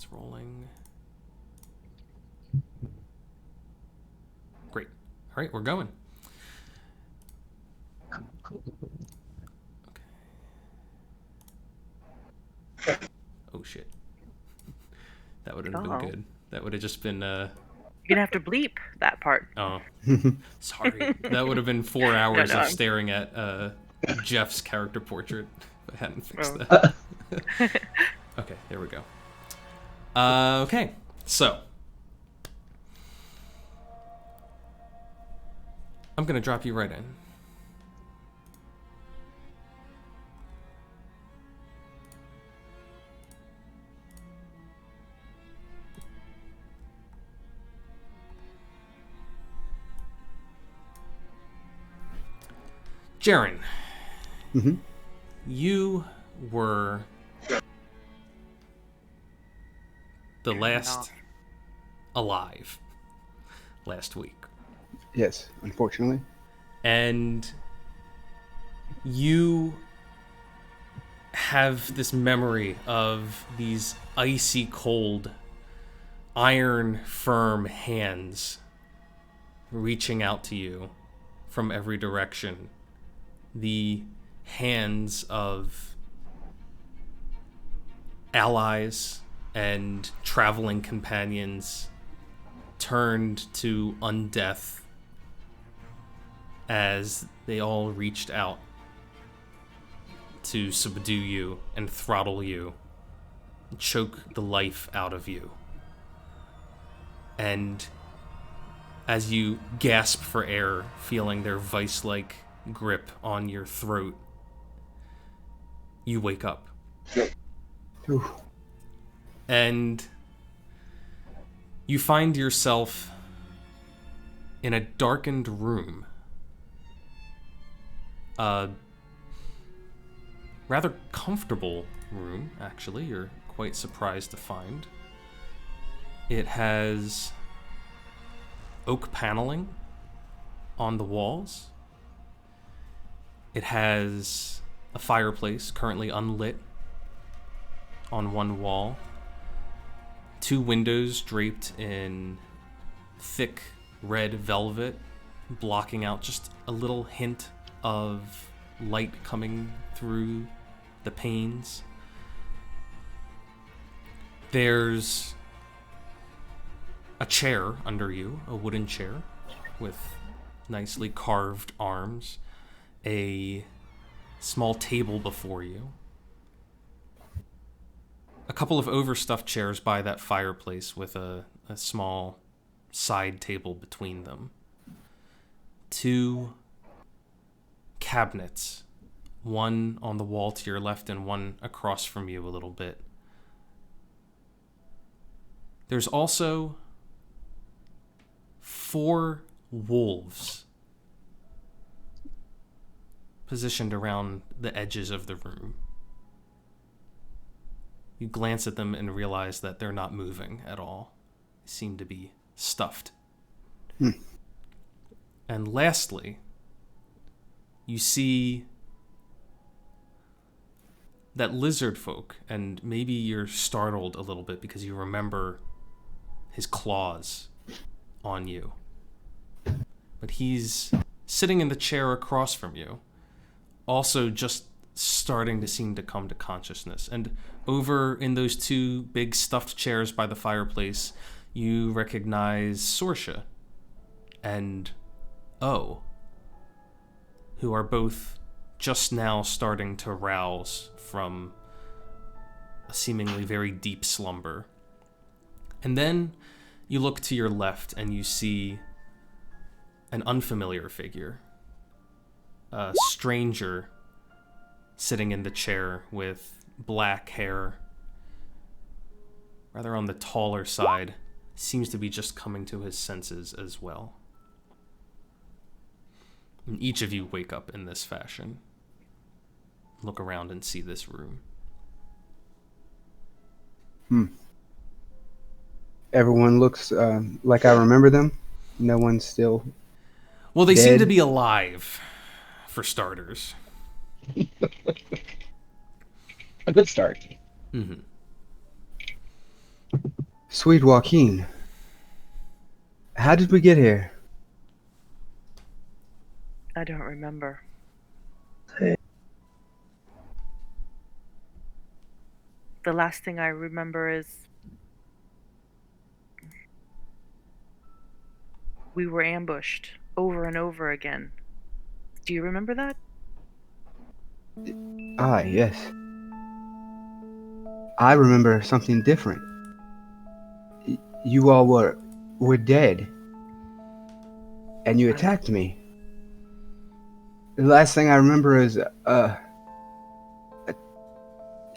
It's rolling. Great. All right, we're going. Okay. Oh, shit. That would have been good. That would have just been... You're gonna have to bleep that part. Oh, sorry. That would have been 4 hours of staring at Jeff's character portrait if I hadn't fixed that. Okay, there we go. Okay, so I'm gonna drop you right in. Jaren, you were the last alive last week. Yes, unfortunately. And you have this memory of these icy cold, iron firm hands reaching out to you from every direction. The hands of allies and traveling companions turned to undeath as they all reached out to subdue you and throttle you, choke the life out of you. And as you gasp for air, feeling their vice-like grip on your throat, you wake up. Ooh. And you find yourself in a darkened room. A rather comfortable room, actually. You're quite surprised to find. It has oak paneling on the walls. It has a fireplace currently unlit on one wall. 2 windows draped in thick red velvet, blocking out just a little hint of light coming through the panes. There's a chair under you, a wooden chair with nicely carved arms, a small table before you, a couple of overstuffed chairs by that fireplace with a small side table between them, 2 cabinets, one on the wall to your left and one across from you a little bit. There's also 4 wolves positioned around the edges of the room. You glance at them and realize that they're not moving at all. They seem to be stuffed. And lastly, you see that lizard folk, and maybe you're startled a little bit because you remember his claws on you. But he's sitting in the chair across from you, also just starting to seem to come to consciousness. And over in those 2 big stuffed chairs by the fireplace, you recognize Sorsha and O, who are both just now starting to rouse from a seemingly very deep slumber. And then you look to your left and you see an unfamiliar figure, a stranger sitting in the chair with black hair, rather on the taller side, seems to be just coming to his senses as well. And each of you wake up in this fashion. Look around and see this room. Everyone looks like I remember them. No one's still Well, they dead. seem to be alive, for starters. A good start. Mm-hmm. Sweet Joaquin, how did we get here? I don't remember. The last thing I remember is we were ambushed over and over again. Do you remember that? Ah, yes. I remember something different. You all were dead, and you attacked me. The last thing I remember is I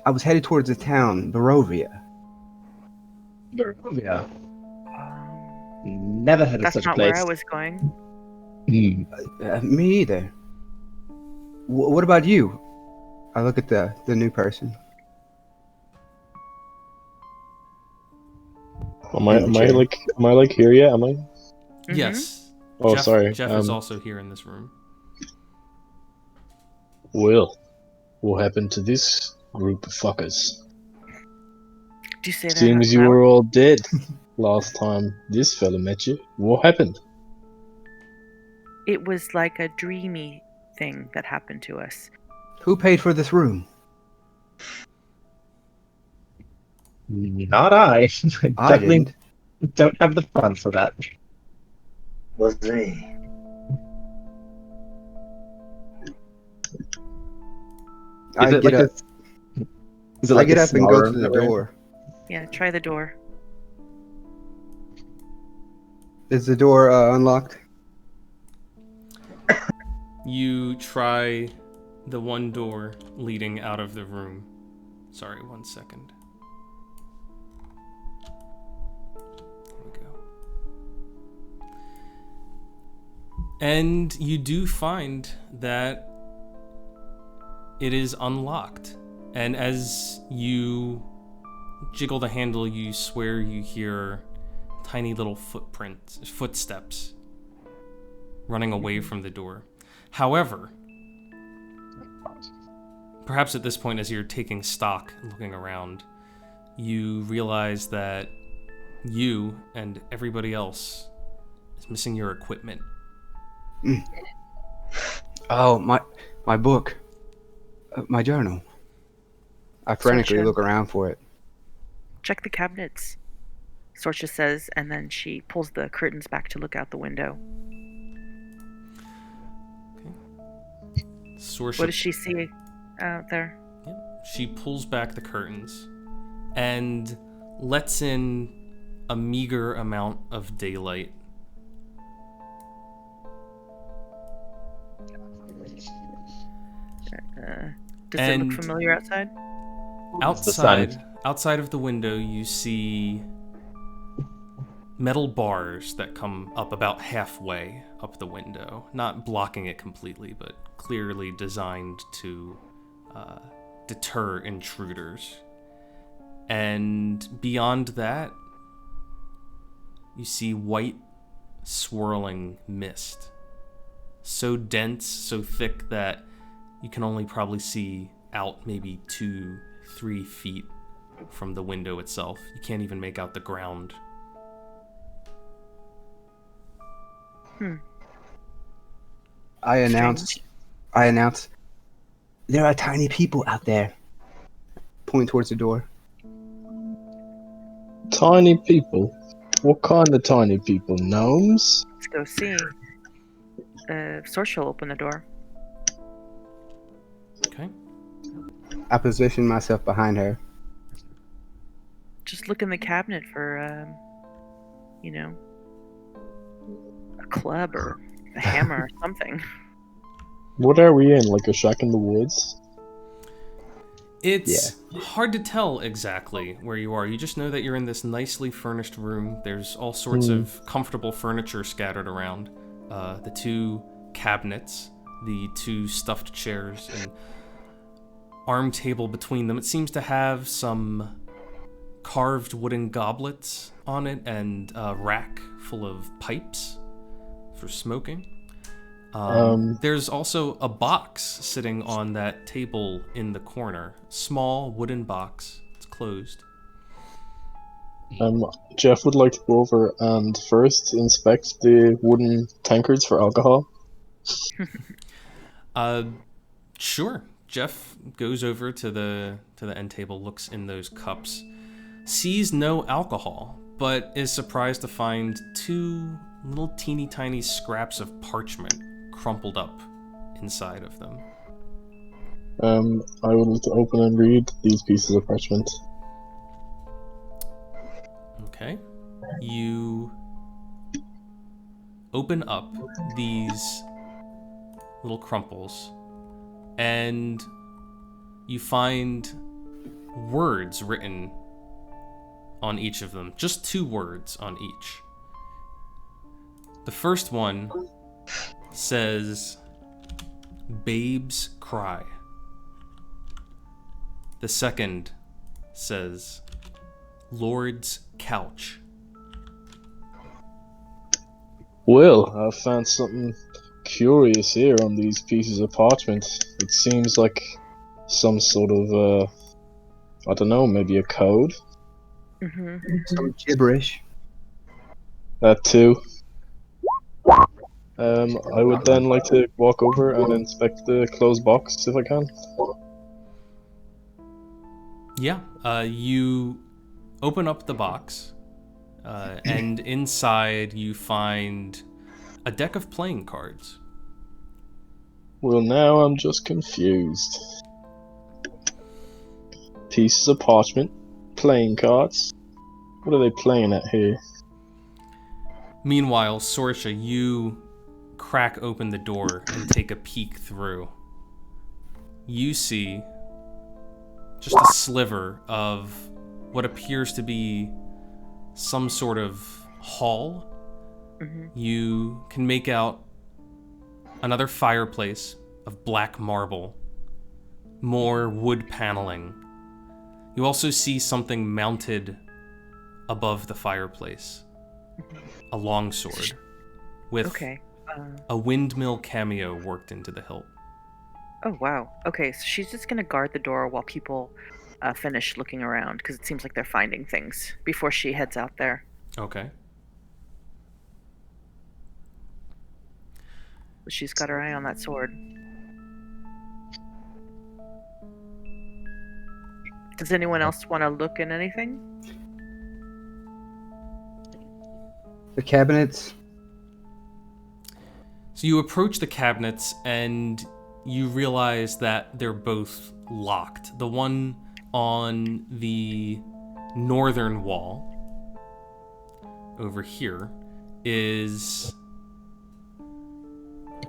was headed towards the town, Barovia. Barovia. Um, Never heard of that's such a not where place. I was going. Me either. What about you? I look at the new person. Am I In the chair. like here yet? Am I? Mhm. Yes. Oh, Jeff, sorry. Jeff is also here in this room. Well, what happened to this group of fuckers? Do you say that out Seems you loud? were all dead last time this fella met you. What happened? It was like a dreamy thing that happened to us. Who paid for this room? Not I. I Definitely didn't. don't have the funds for that. Was me. I get up. Is it I like get a up and small go room to the that we're in? door. Yeah, try the door. Is the door unlocked? You try the one door leading out of the room. Sorry, 1 second. There we go. And you do find that it is unlocked. And as you jiggle the handle, you swear you hear tiny little footsteps running away from the door. However, perhaps at this point, as you're taking stock and looking around, you realize that you and everybody else is missing your equipment. Oh, my book. My journal. I frantically Sorcha. look around for it. Check the cabinets, Sorcha says, and then she pulls the curtains back to look out the window. Sorsha, What does she see out there? she pulls back the curtains and lets in a meager amount of daylight. Does it And look familiar outside? It's the sun. Outside of the window, you see metal bars that come up about halfway up the window, not blocking it completely, but clearly designed to deter intruders. And beyond that, you see white swirling mist, so dense, so thick that you can only probably see out maybe 2-3 feet from the window itself. You can't even make out the ground. I announce, there are tiny people out there. Point towards the door. Tiny people? What kind of tiny people? Gnomes? Let's go see. Sorcha will open the door. Okay. I position myself behind her. Just look in the cabinet for, a club or a hammer or something. What are we in? Like a shack in the woods? It's hard to tell exactly where you are. You just know that you're in this nicely furnished room. There's all sorts of comfortable furniture scattered around. The 2 cabinets, the 2 stuffed chairs, and arm table between them. It seems to have some carved wooden goblets on it and a rack full of pipes for smoking. There's also a box sitting on that table in the corner. Small wooden box. It's closed. Jeff would like to go over and first inspect the wooden tankards for alcohol. Sure. Jeff goes over to the end table, looks in those cups, sees no alcohol, but is surprised to find 2 little teeny tiny scraps of parchment crumpled up inside of them. I would like to open and read these pieces of parchment. Okay. You open up these little crumples, and you find words written on each of them. Just 2 words on each. The first one says, "Babes cry." The second says, "Lord's couch." Well, I found something curious here on these pieces of parchment. It seems like some sort of, I don't know, maybe a code? Mm-hmm. Some gibberish. That too. I would then like to walk over and inspect the closed box if I can. Yeah, you open up the box, and inside you find a deck of playing cards. Well, now I'm just confused. Pieces of parchment, playing cards. What are they playing at here? Meanwhile, Sorsha, you crack open the door and take a peek through. You see just a sliver of what appears to be some sort of hall. Mm-hmm. You can make out another fireplace of black marble, more wood paneling. You also see something mounted above the fireplace, a longsword with Okay. a windmill cameo worked into the hilt. Oh, wow. Okay, so she's just going to guard the door while people finish looking around, because it seems like they're finding things before she heads out there. Okay. But she's got her eye on that sword. Does anyone else want to look in anything? The cabinets. So you approach the cabinets and you realize that they're both locked. The one on the northern wall over here is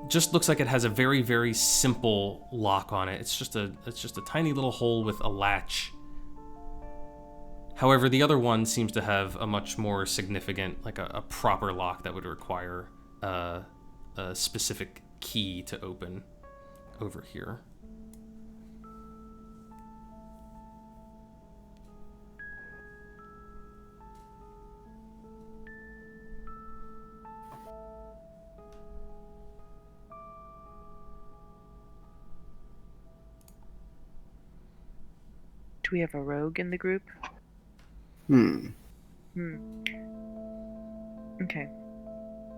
just looks like it has a very, very simple lock on it. It's just a tiny little hole with a latch. However, the other one seems to have a much more significant, like a proper lock that would require a specific key to open over here. Do we have a rogue in the group? Hmm. Okay.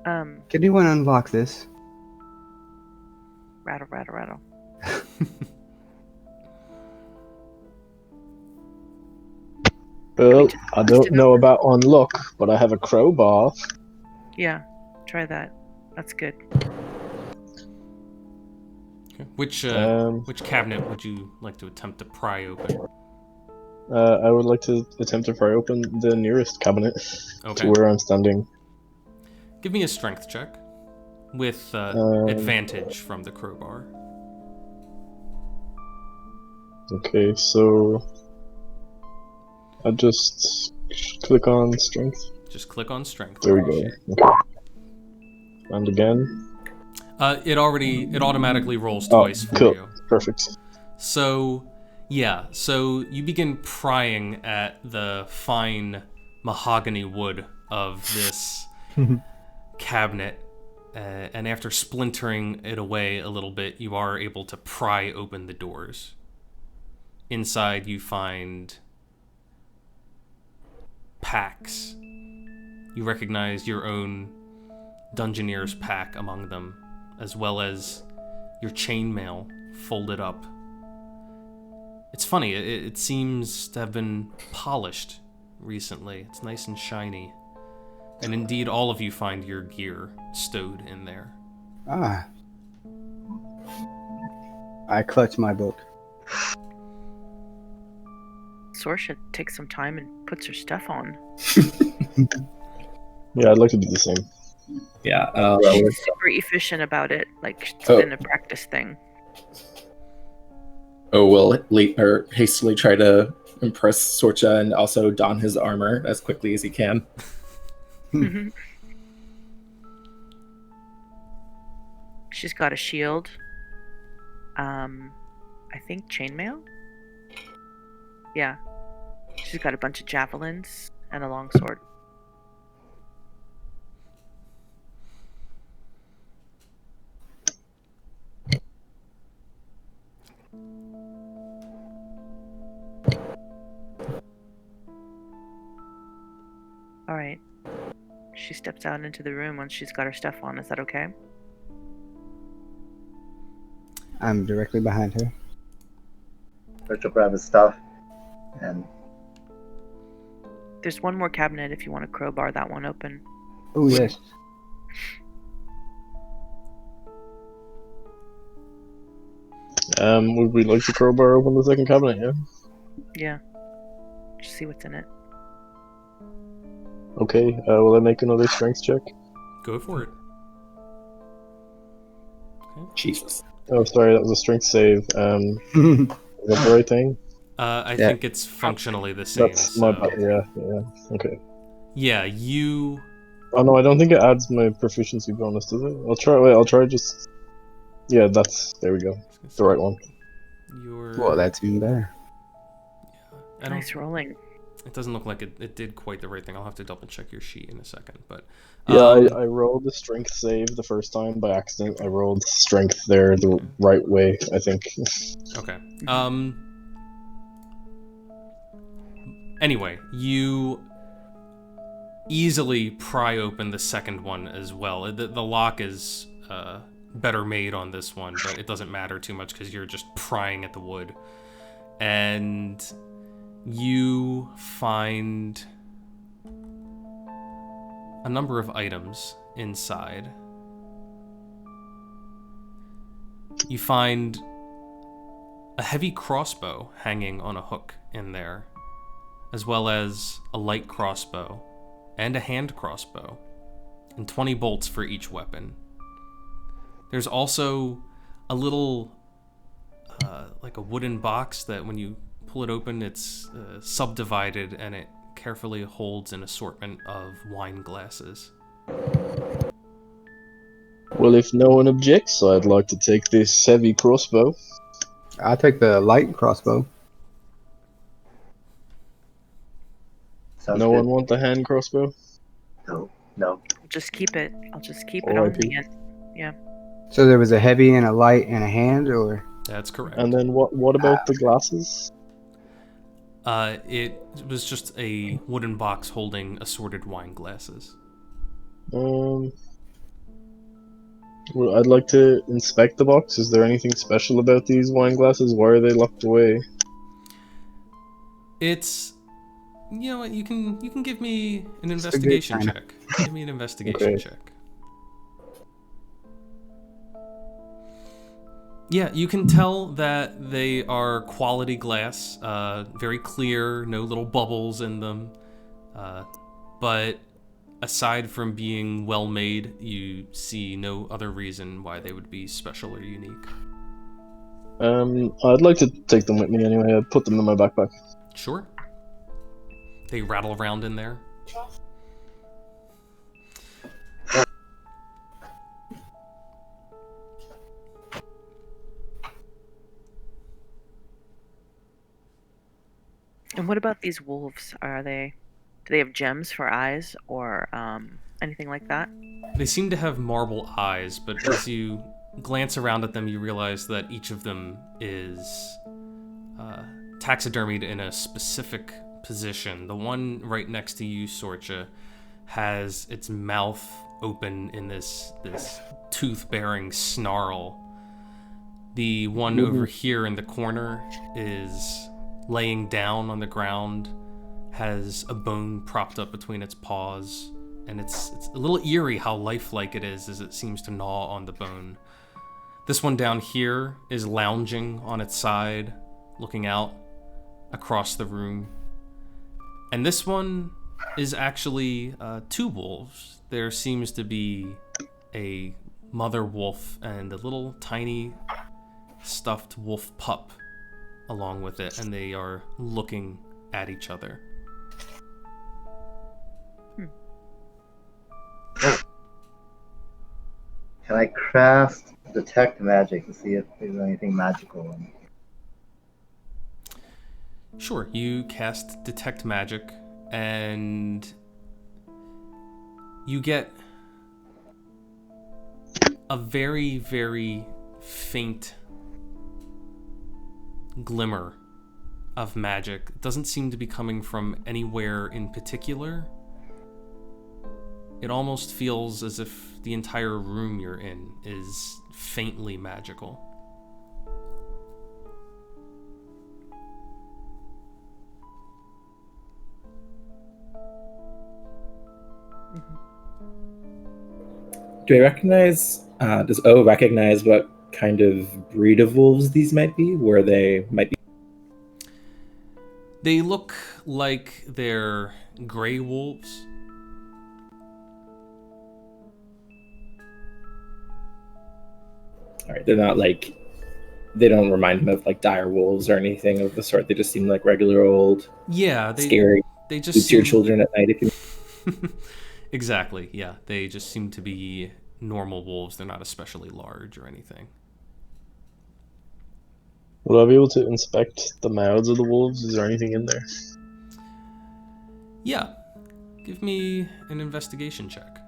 Can anyone unlock this? Rattle, rattle, rattle. Well, I don't know about unlock, but I have a crowbar. Yeah, try that. That's good. Okay. Which cabinet would you like to attempt to pry open? I would like to attempt to pry open the nearest cabinet Okay. to where I'm standing. Give me a strength check with advantage from the crowbar. Okay, so I just click on strength. Just click on strength. There we go. Okay. And again. It automatically rolls twice for cool. you. Perfect. So, yeah. So you begin prying at the fine mahogany wood of this cabinet, and after splintering it away a little bit, you are able to pry open the doors. Inside, you find packs. You recognize your own Dungeoneer's pack among them, as well as your chainmail folded up. It's funny, it seems to have been polished recently. It's nice and shiny. And indeed, all of you find your gear stowed in there. Ah. I clutch my book. Sorsha takes some time and puts her stuff on. Yeah, I'd like to do the same. Yeah. She's super efficient about it. Like, it's been a practice thing. Will hastily try to impress Sorcha and also don his armor as quickly as he can. She's got a shield. I think chainmail? Yeah. She's got a bunch of javelins and a long sword. Alright. She steps out into the room once she's got her stuff on. Is that okay? I'm directly behind her. Start to grab his stuff. And There's one more cabinet if you want to crowbar that one open. Oh, yes. Would we like to crowbar open the second cabinet, yeah? Yeah. Just see what's in it. Okay, will I make another strength check? Go for it. Jesus. Oh, sorry, that was a strength save. Is that the right thing? I Yeah. think it's functionally the same. That's So. my bad, yeah, okay. Yeah, you... Oh no, I don't think it adds my proficiency bonus, does it? I'll try just... Yeah, there we go. The right one. You're... Well, that's even better. I don't, Nice rolling. It doesn't look like it did quite the right thing. I'll have to double check your sheet in a second, but... Yeah, I rolled the strength save the first time by accident. I rolled strength there the right way, I think. Okay. Anyway, you easily pry open the second one as well. The lock is better made on this one, but it doesn't matter too much because you're just prying at the wood. And you find a number of items inside. You find a heavy crossbow hanging on a hook in there, as well as a light crossbow and a hand crossbow, and 20 bolts for each weapon. There's also a little, like a wooden box that when you pull it open, it's subdivided, and it carefully holds an assortment of wine glasses. Well, if no one objects, I'd like to take this heavy crossbow. I'll take the light crossbow. sounds No good. one want the hand crossbow? No. I'll just keep it. I'll just keep it on R.I.P. me. Yeah. So there was a heavy and a light and a hand, or? That's correct. And then what about the glasses? It was just a wooden box holding assorted wine glasses. Well, I'd like to inspect the box. Is there anything special about these wine glasses? Why are they locked away? It's, you know what, you can give me an It's a good investigation sign. check. Give me an investigation Okay. check. Yeah, you can tell that they are quality glass, very clear, no little bubbles in them. But aside from being well made, you see no other reason why they would be special or unique. I'd like to take them with me anyway. I'd put them in my backpack. Sure. They rattle around in there. And what about these wolves? Do they have gems for eyes or anything like that? They seem to have marble eyes, but as you glance around at them, you realize that each of them is taxidermied in a specific position. The one right next to you, Sorcha, has its mouth open in this tooth-bearing snarl. The one over here in the corner is laying down on the ground, has a bone propped up between its paws, and it's a little eerie how lifelike it is as it seems to gnaw on the bone. This one down here is lounging on its side, looking out across the room. And this one is actually 2 wolves. There seems to be a mother wolf and a little tiny stuffed wolf pup along with it, and they are looking at each other. Can I cast detect magic to see if there's anything magical in it? Sure, you cast detect magic, and you get a very, very faint glimmer of magic. It doesn't seem to be coming from anywhere in particular. It almost feels as if the entire room you're in is faintly magical. Do I recognize, does O recognize what kind of breed of wolves these might be? Where they might be? They look like they're gray wolves. All right, they're not like, they don't remind him of like dire wolves or anything of the sort. They just seem like regular old, scary. They just Boots your children at night if you. Exactly, yeah. They just seem to be normal wolves. They're not especially large or anything. Will I be able to inspect the mouths of the wolves? Is there anything in there? Yeah. Give me an investigation check.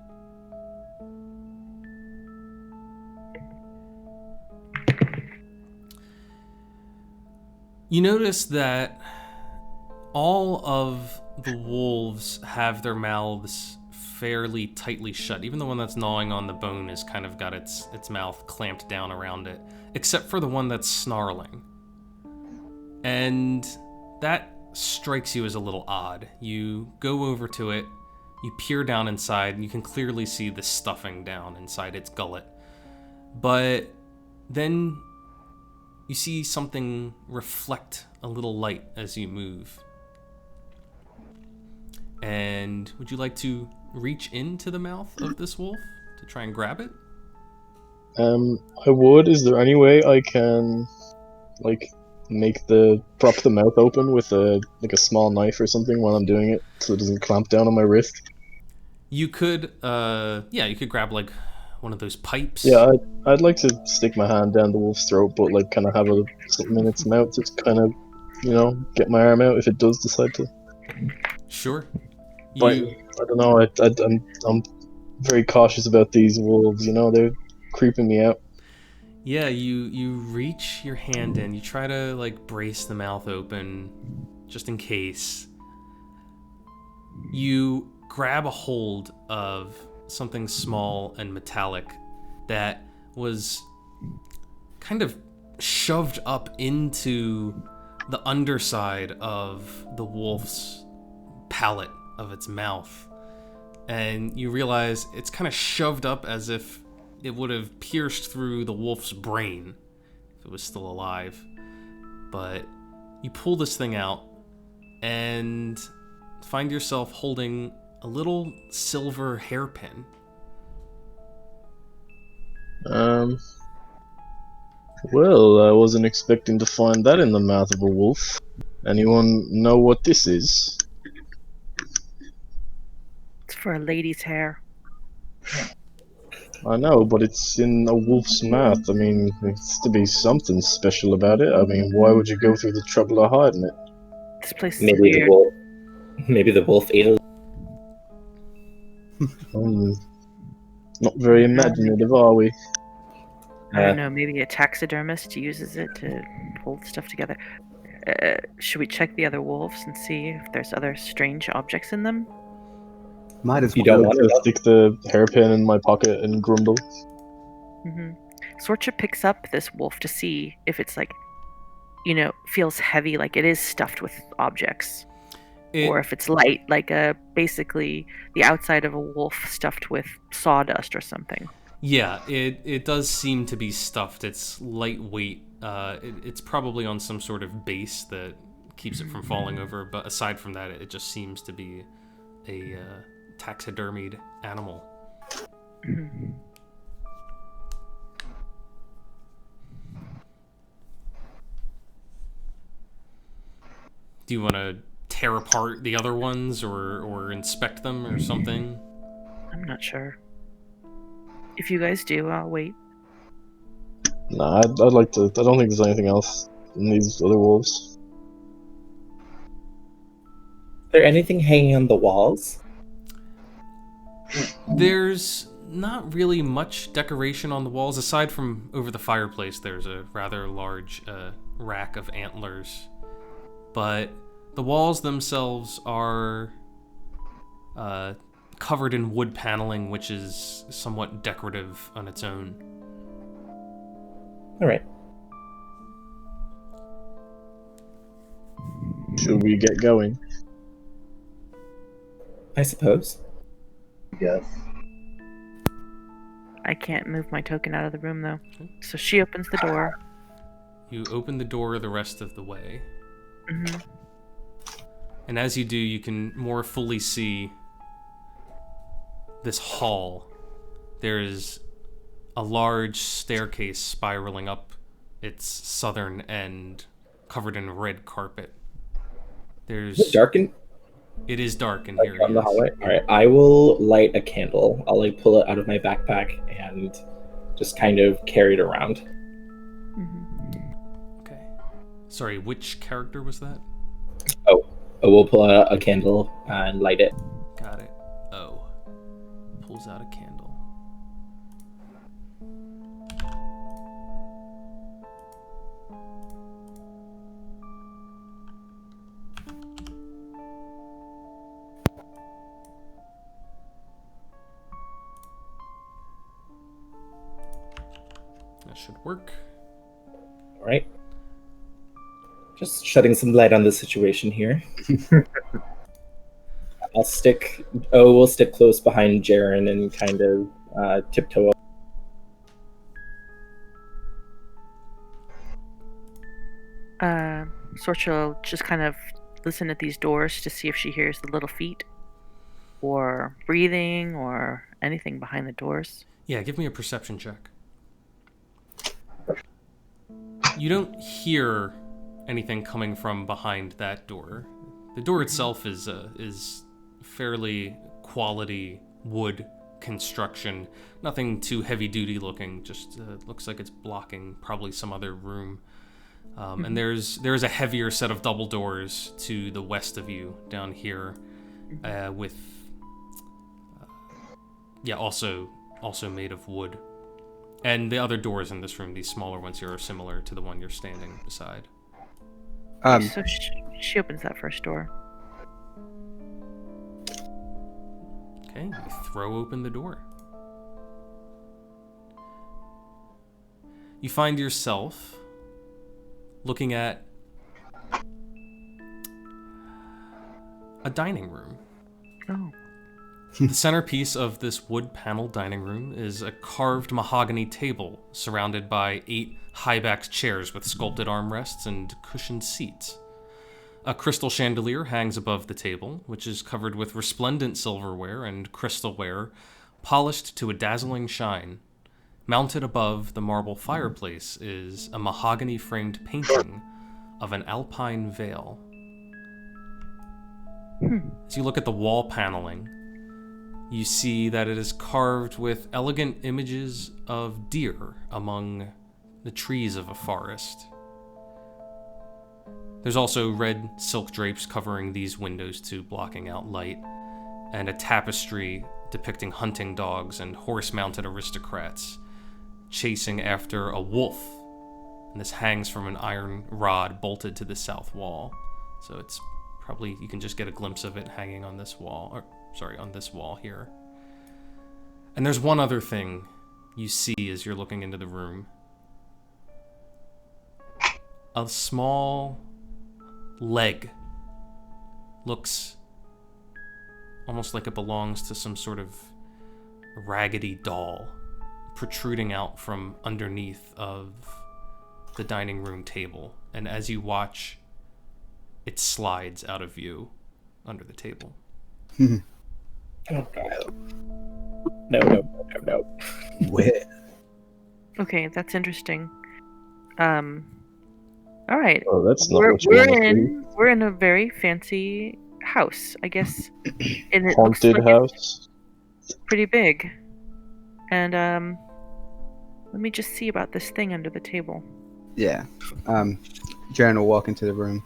You notice that all of the wolves have their mouths fairly tightly shut. Even the one that's gnawing on the bone has kind of got its mouth clamped down around it, except for the one that's snarling. And that strikes you as a little odd. You go over to it, you peer down inside, and you can clearly see the stuffing down inside its gullet. But then you see something reflect a little light as you move. And would you like to reach into the mouth of this wolf to try and grab it? I would. Is there any way I can, like, prop the mouth open with a small knife or something while I'm doing it, so it doesn't clamp down on my wrist? You could, you could grab like one of those pipes. Yeah, I'd like to stick my hand down the wolf's throat, but like kind of have something in its mouth to kind of, get my arm out if it does decide to. Sure. But I don't know. I'm very cautious about these wolves. They're creeping me out. Yeah, you reach your hand in. You try to like brace the mouth open, just in case. You grab a hold of something small and metallic that was kind of shoved up into the underside of the wolf's palate of its mouth. And you realize it's kind of shoved up as if it would have pierced through the wolf's brain if it was still alive. But you pull this thing out and find yourself holding a little silver hairpin. Well, I wasn't expecting to find that in the mouth of a wolf. Anyone know what this is? It's for a lady's hair. I know, but it's in a wolf's mouth. I mean, there has to be something special about it. I mean, why would you go through the trouble of hiding it? This place is Maybe weird. the wolf ate it. Not very imaginative, are we? I don't know, maybe a taxidermist uses it to hold stuff together. Should we check the other wolves and see if there's other strange objects in them? Might as You well. don't I'm want gonna to. stick the hairpin in my pocket and grumble. Mm-hmm. Sorcha picks up this wolf to see if it's like, feels heavy, like it is stuffed with objects, or if it's light, like basically the outside of a wolf stuffed with sawdust or something. Yeah, it does seem to be stuffed. It's lightweight. It's probably on some sort of base that keeps it from falling over, but aside from that, it just seems to be a taxidermied animal. Mhm. Do you want to tear apart the other ones or inspect them or something? I'm not sure. If you guys do, I'll wait. Nah, I'd like to. I don't think there's anything else in these other wolves. Is there anything hanging on the walls? There's not really much decoration on the walls aside from over the fireplace. There's a rather large rack of antlers, but the walls themselves are covered in wood paneling, which is somewhat decorative on its own. All right. Should we get going? I suppose. Yes. I can't move my token out of the room though. So she opens the door. You open the door the rest of the way, Hmm. and as you do, you can more fully see this hall. There is a large staircase spiraling up its southern end, covered in red carpet. Is it There's dark in It is dark in like, here. on the Yes. hallway? All right. I will light a candle. I'll pull it out of my backpack and just kind of carry it around. Hmm. Okay. Sorry, which character was that? We'll pull out a candle and light it. Got it. Oh. Pulls out a candle. That should work. All right. Just shedding some light on the situation here. We'll stick close behind Jaren and kind of tiptoe up. Sorcha will just kind of listen at these doors to see if she hears the little feet or breathing or anything behind the doors. Yeah, give me a perception check. You don't hear anything coming from behind that door. The door itself is fairly quality wood construction. Nothing too heavy duty looking. Just looks like it's blocking probably some other room. And there's a heavier set of double doors to the west of you down here, with also made of wood. And the other doors in this room, these smaller ones here, are similar to the one you're standing beside. So she opens that first door. Okay, you throw open the door. You find yourself looking at a dining room. Oh. The centerpiece of this wood-paneled dining room is a carved mahogany table surrounded by 8 high-backed chairs with sculpted armrests and cushioned seats. A crystal chandelier hangs above the table, which is covered with resplendent silverware and crystalware, polished to a dazzling shine. Mounted above the marble fireplace is a mahogany-framed painting of an alpine vale. As you look at the wall paneling, you see that it is carved with elegant images of deer among the trees of a forest. There's also red silk drapes covering these windows too, blocking out light, and a tapestry depicting hunting dogs and horse-mounted aristocrats chasing after a wolf and this hangs from an iron rod bolted to the south wall. So it's probably, you can just get a glimpse of it hanging on this wall, on this wall here. And there's one other thing you see as you're looking into the room. A small leg. Looks almost like it belongs to some sort of raggedy doll protruding out from underneath of the dining room table. And as you watch, it slides out of view under the table. Oh, no. Where? Okay, that's interesting. All right. Oh, that's not what you want to see. We're in a very fancy house, I guess. And it looks Haunted like house. it's pretty big. And let me just see about this thing under the table. Yeah. Jaren will walk into the room.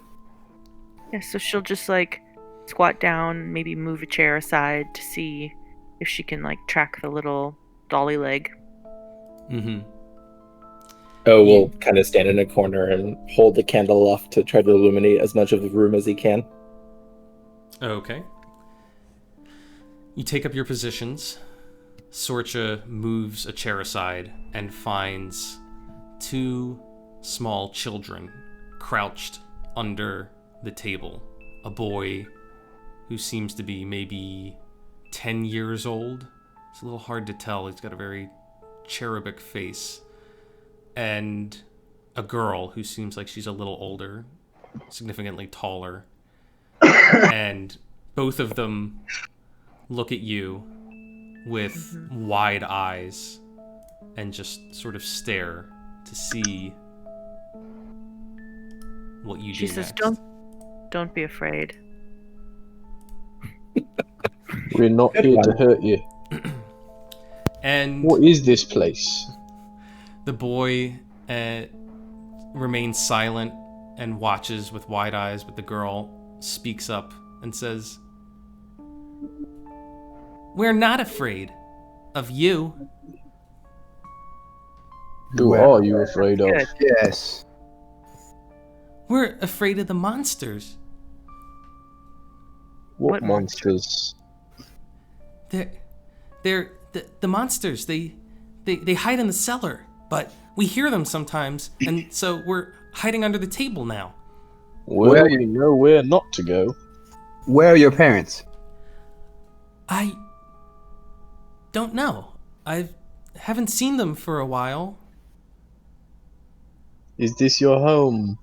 Yeah, so she'll just like squat down, maybe move a chair aside to see if she can like track the little dolly leg. Mm-hmm. Oh, will kind of stand in a corner and hold the candle off to try to illuminate as much of the room as he can. Okay. You take up your positions. Sorcha moves a chair aside and finds two small children crouched under the table. A boy who seems to be maybe 10 years old. It's a little hard to tell. He's got a very cherubic face. And a girl who seems like she's a little older, significantly taller. And both of them look at you with wide eyes and just sort of stare to see what you do She says, next. Don't be afraid. We're not here to hurt you. And What is this place? the boy remains silent and watches with wide eyes, but the girl speaks up and says, "We're not afraid of you." Who Well, are you afraid of? Good. Yes. We're afraid of the monsters. What What monsters? They're the monsters. They hide in the cellar, but we hear them sometimes, and so we're hiding under the table now. Well, Where- we know where not to go. Where are your parents? I don't know. I haven't seen them for a while. Is this your home?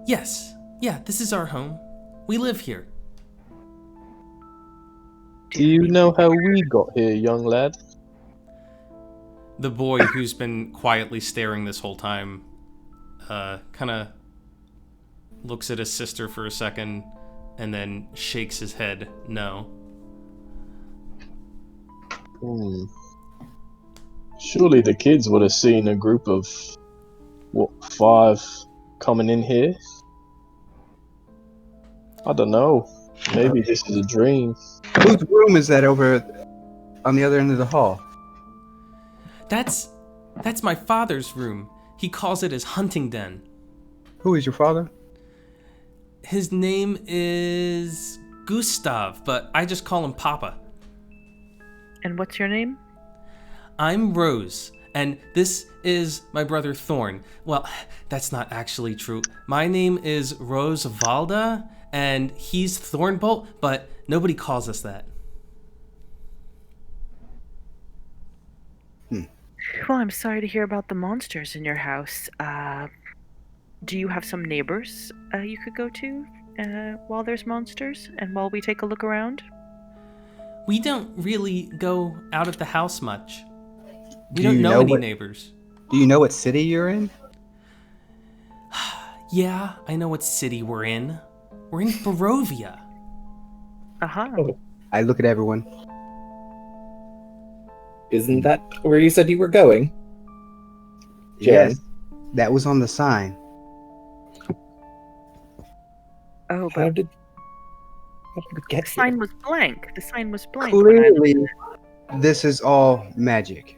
Yes. Yeah, this is our home. We live here. Do you know how we got here, young lad? The boy, who's been quietly staring this whole time, kind of looks at his sister for a second and then shakes his head no. Surely the kids would have seen a group of, 5 coming in here? I don't know. Maybe this is a dream. Whose room is that over on the other end of the hall? That's my father's room. He calls it his hunting den. Who is your father? His name is Gustav, but I just call him Papa. And what's your name? I'm Rose, and this is my brother Thorn. Well, that's not actually true. My name is Rose Valda, and he's Thornbolt, but nobody calls us that. Well, I'm sorry to hear about the monsters in your house. Do you have some neighbors you could go to while there's monsters and while we take a look around? We don't really go out of the house much. We Do don't you know know any what- neighbors. Do you know what city you're in? Yeah, I know what city we're in. We're in Barovia. Uh-huh. I look at everyone. Isn't that where you said you were going? Jaren? Yes, that was on the sign. Oh, How but did we get the here? sign was blank. The sign was blank. when I- Clearly, this is all magic.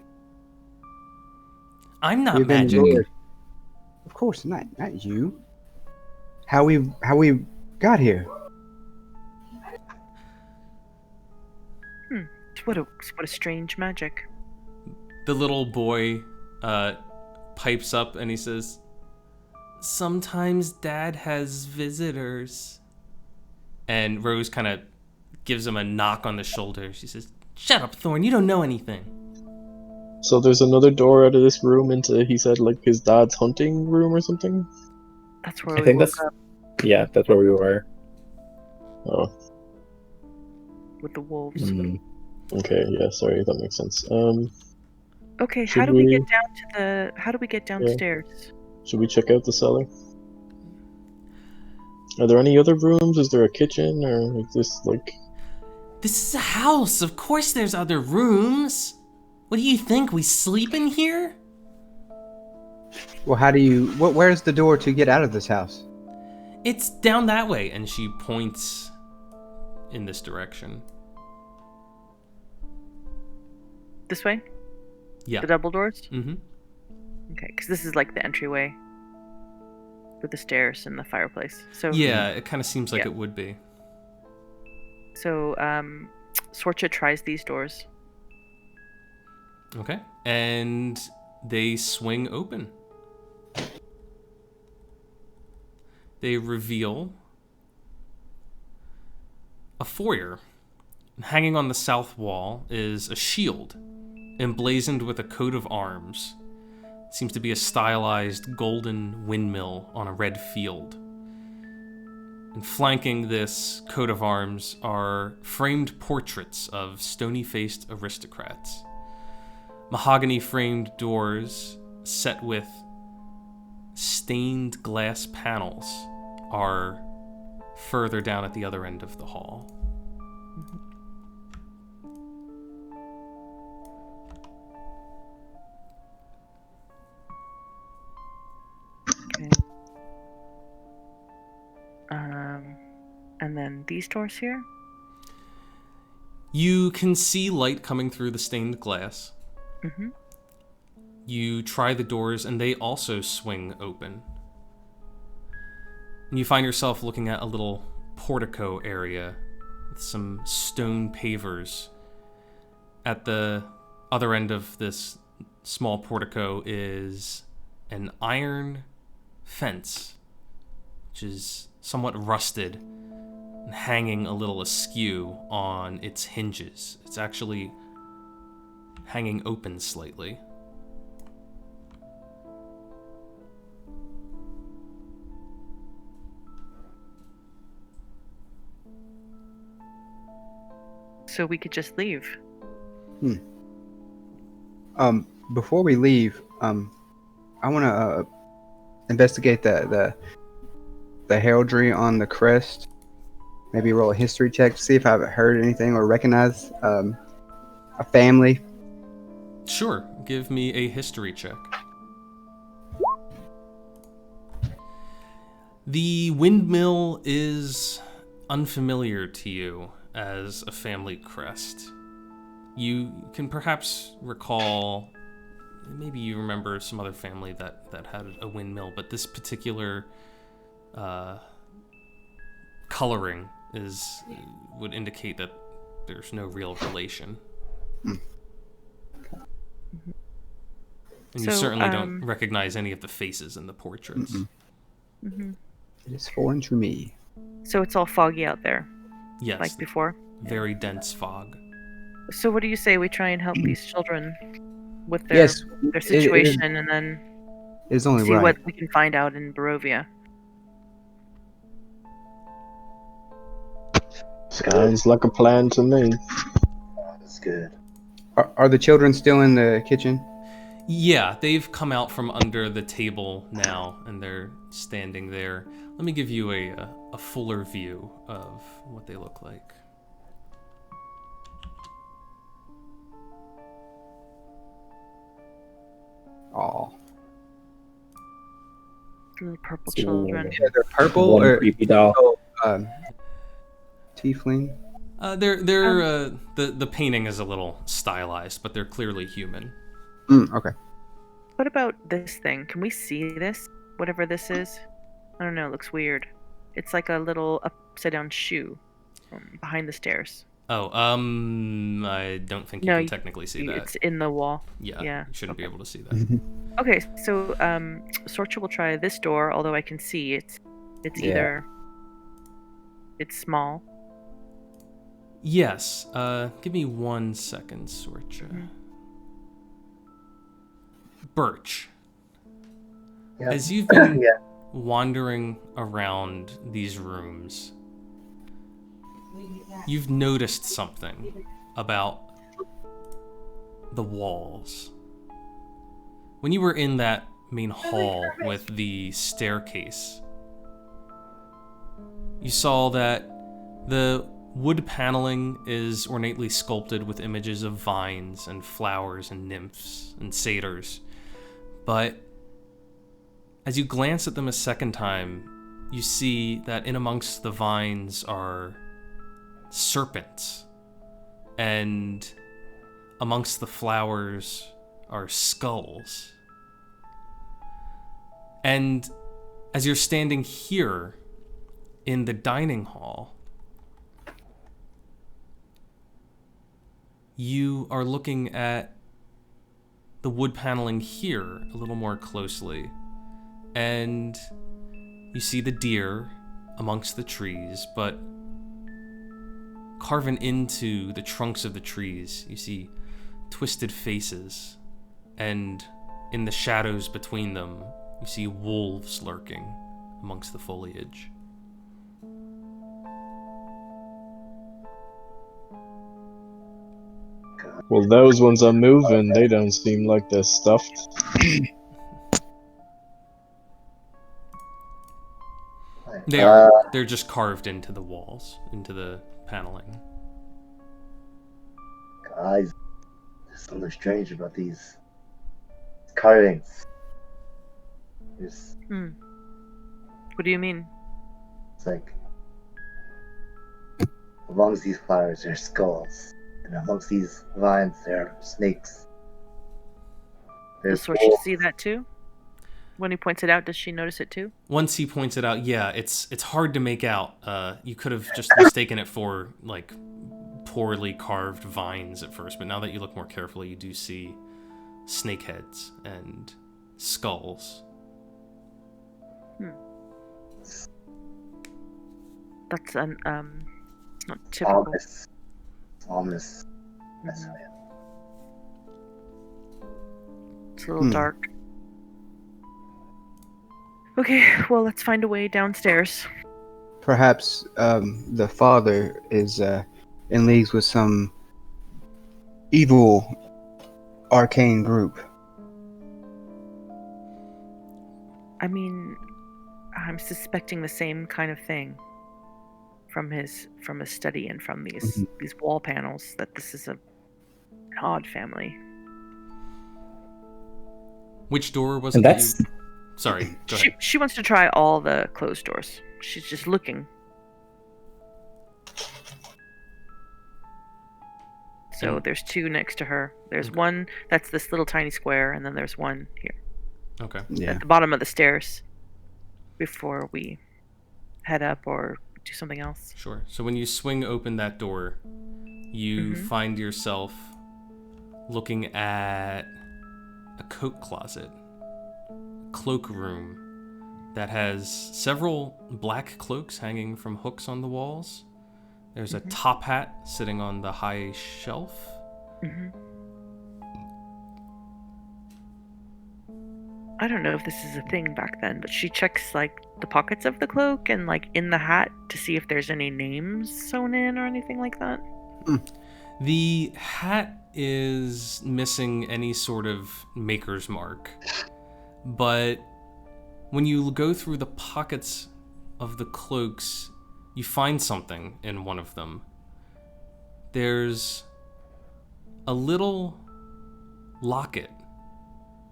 I'm not We've been magic. lured. course, not you. How we got here? What a strange magic. The little boy pipes up and he says, "Sometimes Dad has visitors." And Rose kind of gives him a knock on the shoulder. She says, "Shut up, Thorn. You don't know anything." So there's another door out of this room into, he said, like his dad's hunting room or something? That's where I we think woke that's up yeah, that's where we were. Oh. with the wolves. Okay, yeah, sorry, that makes sense. Okay, Should how do we we- get down to the? How do we get downstairs? Should we check out the cellar? Are there any other rooms? Is there a kitchen or is this like? This is a house. Of course there's other rooms. What do you think? We sleep in here? Well, where's the door to get out of this house? It's down that way. And she points in this direction. This way? Yeah. The double doors? Mm-hmm. Okay, because this is like the entryway with the stairs and the fireplace. So Yeah, it kind of seems like Yeah. it would be. So Sorcha tries these doors. Okay. And they swing open. They reveal a foyer. Hanging on the south wall is a shield, emblazoned with a coat of arms. It seems to be a stylized golden windmill on a red field. And flanking this coat of arms are framed portraits of stony-faced aristocrats. Mahogany-framed doors set with stained glass panels are further down at the other end of the hall. Okay. And then these doors here. You can see light coming through the stained glass. Mm-hmm. You try the doors and they also swing open. And you find yourself looking at a little portico area with some stone pavers. At the other end of this small portico is an iron fence, which is somewhat rusted and hanging a little askew on its hinges. It's actually hanging open slightly. So we could just leave. Before we leave, I want to investigate the heraldry on the crest. Maybe roll a history check to see if I've heard anything or recognize a family. Sure, give me a history check. The windmill is unfamiliar to you as a family crest. You can perhaps recall, maybe you remember some other family that had a windmill, but this particular coloring would indicate that there's no real relation. And you So, certainly don't recognize any of the faces in the portraits. Mm-hmm. It is foreign to me. So it's all foggy out there, Yes, like before. very dense fog. So what do you say we try and help these children with their Yes, their situation, and then it is only see right. what we can find out in Barovia? Sounds like a plan to me. That's good. Are the children still in the kitchen? Yeah, they've come out from under the table now, and they're standing there. Let me give you a fuller view of what they look like. Oh, Little purple So- children. yeah, they're purple One or creepy doll. tiefling. The painting is a little stylized, but they're clearly human. Okay. What about this thing? Can we see this? whatever this is. I don't know, it looks weird. It's like a little upside down shoe behind the stairs. Oh, I don't think you No, can technically see that. It's in the wall. Yeah, Yeah. you shouldn't be Okay. able to see that. Okay, so Sorcha will try this door, although I can see it's Yeah. either it's small. Yes. Give me 1 second, Sorcha. Mhm. Birch. Yeah. As you've been Yeah. wandering around these rooms, you've noticed something about the walls. When you were in that main hall with the staircase, you saw that the wood paneling is ornately sculpted with images of vines and flowers and nymphs and satyrs. But as you glance at them a second time, you see that in amongst the vines are serpents, and amongst the flowers are skulls. And as you're standing here in the dining hall, you are looking at the wood paneling here a little more closely, and you see the deer amongst the trees, but carven into the trunks of the trees, you see twisted faces, and in the shadows between them, you see wolves lurking amongst the foliage. Well, those ones are moving. They don't seem like they're stuffed. They're just carved into the walls, into the paneling. Guys, there's something strange about these carvings. It's What do you mean? like amongst these flowers there are skulls, and amongst these vines there are snakes. Does There's Sorcha see that too? When he points it out, does she notice it too? Once he points it out, yeah, it's hard to make out. You could have just mistaken it for like poorly carved vines at first, but now that you look more carefully, you do see snake heads and skulls. That's not typical. ominous. That's how It's a little dark. Okay, well, let's find a way downstairs. Perhaps the father is in leagues with some evil arcane group. I mean, I'm suspecting the same kind of thing from his study and from these wall panels, that this is an odd family. Which door was And it? that's Sorry, go ahead. She wants to try all the closed doors. She's just looking. So there's two next to her. There's one that's this little tiny square, and then there's one here Okay. Yeah. at the bottom of the stairs before we head up or do something else. Sure. So when you swing open that door, you find yourself looking at a coat closet, cloak room that has several black cloaks hanging from hooks on the walls. There's a top hat sitting on the high shelf. I don't know if this is a thing back then, but she checks like the pockets of the cloak and like in the hat to see if there's any names sewn in or anything like that. The hat is missing any sort of maker's mark, but when you go through the pockets of the cloaks, you find something in one of them. There's a little locket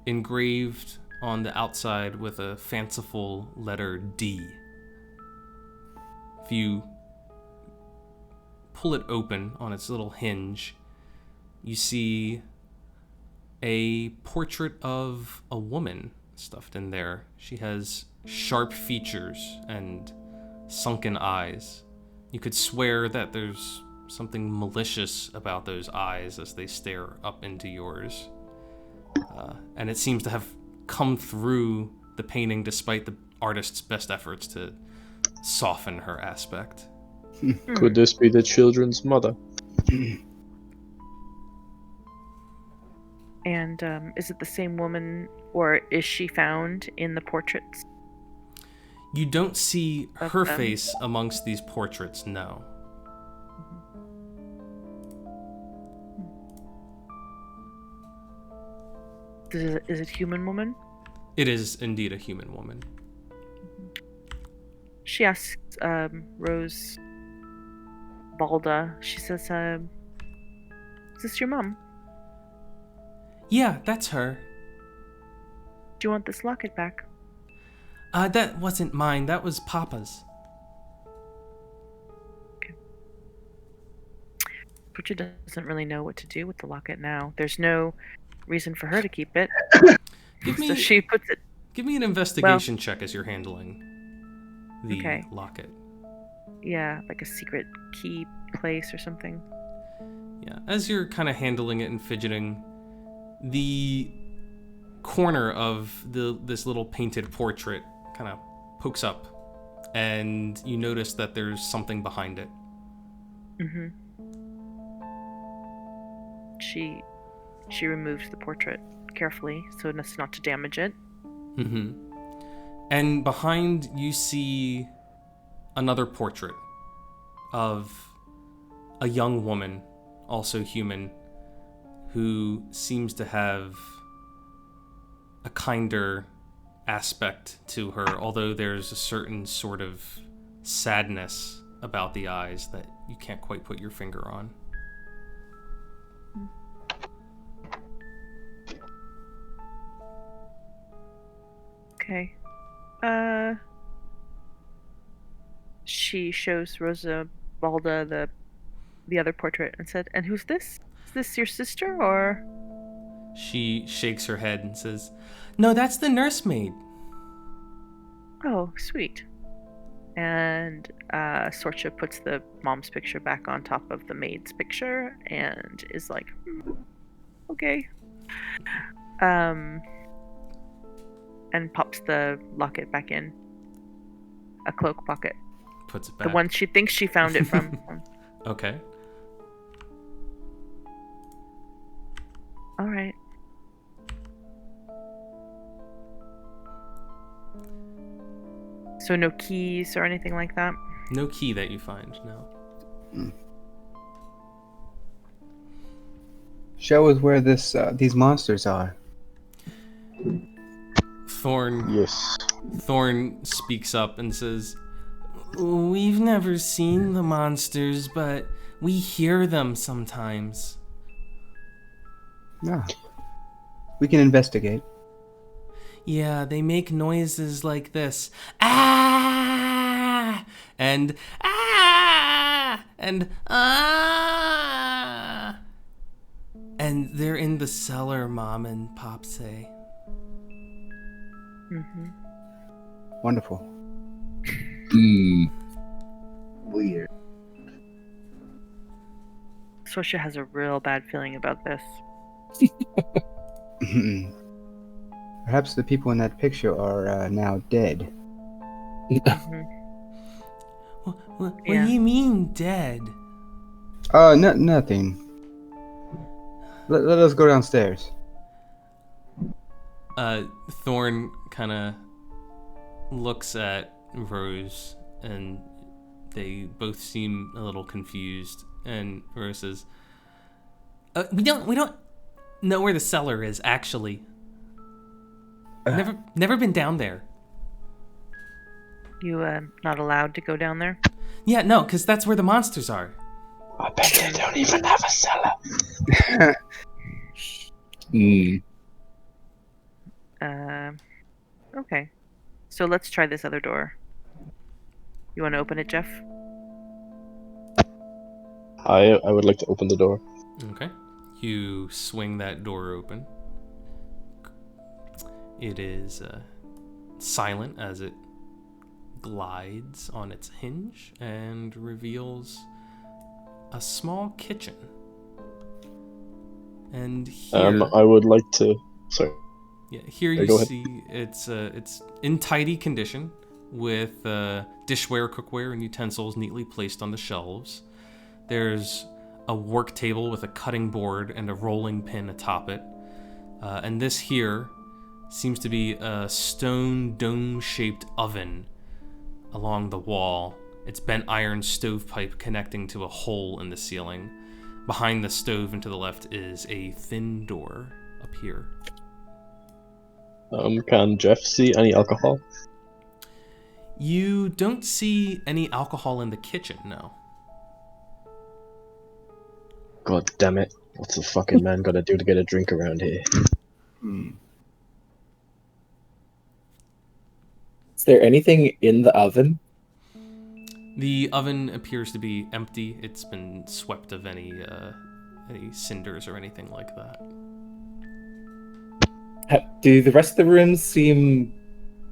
engraved on the outside with a fanciful letter D. If you pull it open on its little hinge, you see a portrait of a woman stuffed in there. She has sharp features and sunken eyes. You could swear that there's something malicious about those eyes as they stare up into yours. And it seems to have come through the painting despite the artist's best efforts to soften her aspect. Could this be the children's mother? And is it the same woman, or is she found in the portraits? You don't see Of her them? face amongst these portraits, no. Is it human woman? It is indeed a human woman. She asks Rose Balda. She says, "Is this your mom? Yeah, that's her. Do you want this locket back?" That wasn't mine, that was Papa's. Bridget doesn't really know what to do with the locket now. There's no reason for her to keep it. So she puts it. Give me an investigation check as you're handling the Okay. locket. Yeah, like a secret key place or something. Yeah, as you're kind of handling it and fidgeting, the corner of this little painted portrait kind of pokes up, and you notice that there's something behind it. Mm-hmm. She removes the portrait carefully so as not to damage it. Mm-hmm. And behind you see another portrait of a young woman, also human, who seems to have a kinder aspect to her, although there's a certain sort of sadness about the eyes that you can't quite put your finger on. Okay. She shows Rosa Balda the other portrait and said, "And who's this? Is this your sister or?" She shakes her head and says, "No, that's the nursemaid." Oh, sweet. And Sorcha puts the mom's picture back on top of the maid's picture and is like, okay. And pops the locket back in a cloak pocket. Puts it back. The one she thinks she found it from. Okay. All right. So no keys or anything like that? No key that you find, no. Show us where these monsters are. Thorn speaks up and says, "We've never seen the monsters, but we hear them sometimes." Yeah. We can investigate. Yeah, they make noises like this. Ah! And ah! And ah! And they're in the cellar, Mom and Pop say. Mm-hmm. Wonderful. Weird. Sorcha has a real bad feeling about this. Perhaps the people in that picture are now dead. Mhm. What Yeah. do you mean, dead? Nothing. Let us go downstairs. Thorn kind of looks at Rose, and they both seem a little confused. And Rose says, "We don't know where the cellar is. Actually, never been down there. You not allowed to go down there? Yeah, no, because that's where the monsters are." I bet they don't even have a cellar. Okay. So let's try this other door. You want to open it, Jeff? I would like to open the door. Okay. You swing that door open. It is silent as it glides on its hinge and reveals a small kitchen. And here, I would like to. Sorry. yeah, here Yeah, you go ahead. see it's in tidy condition with dishware, cookware, and utensils neatly placed on the shelves. There's a work table with a cutting board and a rolling pin atop it. And this here seems to be a stone dome-shaped oven along the wall. It's bent iron stovepipe connecting to a hole in the ceiling. Behind the stove and to the left is a thin door up here. Can Jeff see any alcohol? You don't see any alcohol in the kitchen, no. God damn it! What's a fucking man gotta do to get a drink around here? Is there anything in the oven? The oven appears to be empty. It's been swept of any cinders or anything like that. Do the rest of the rooms seem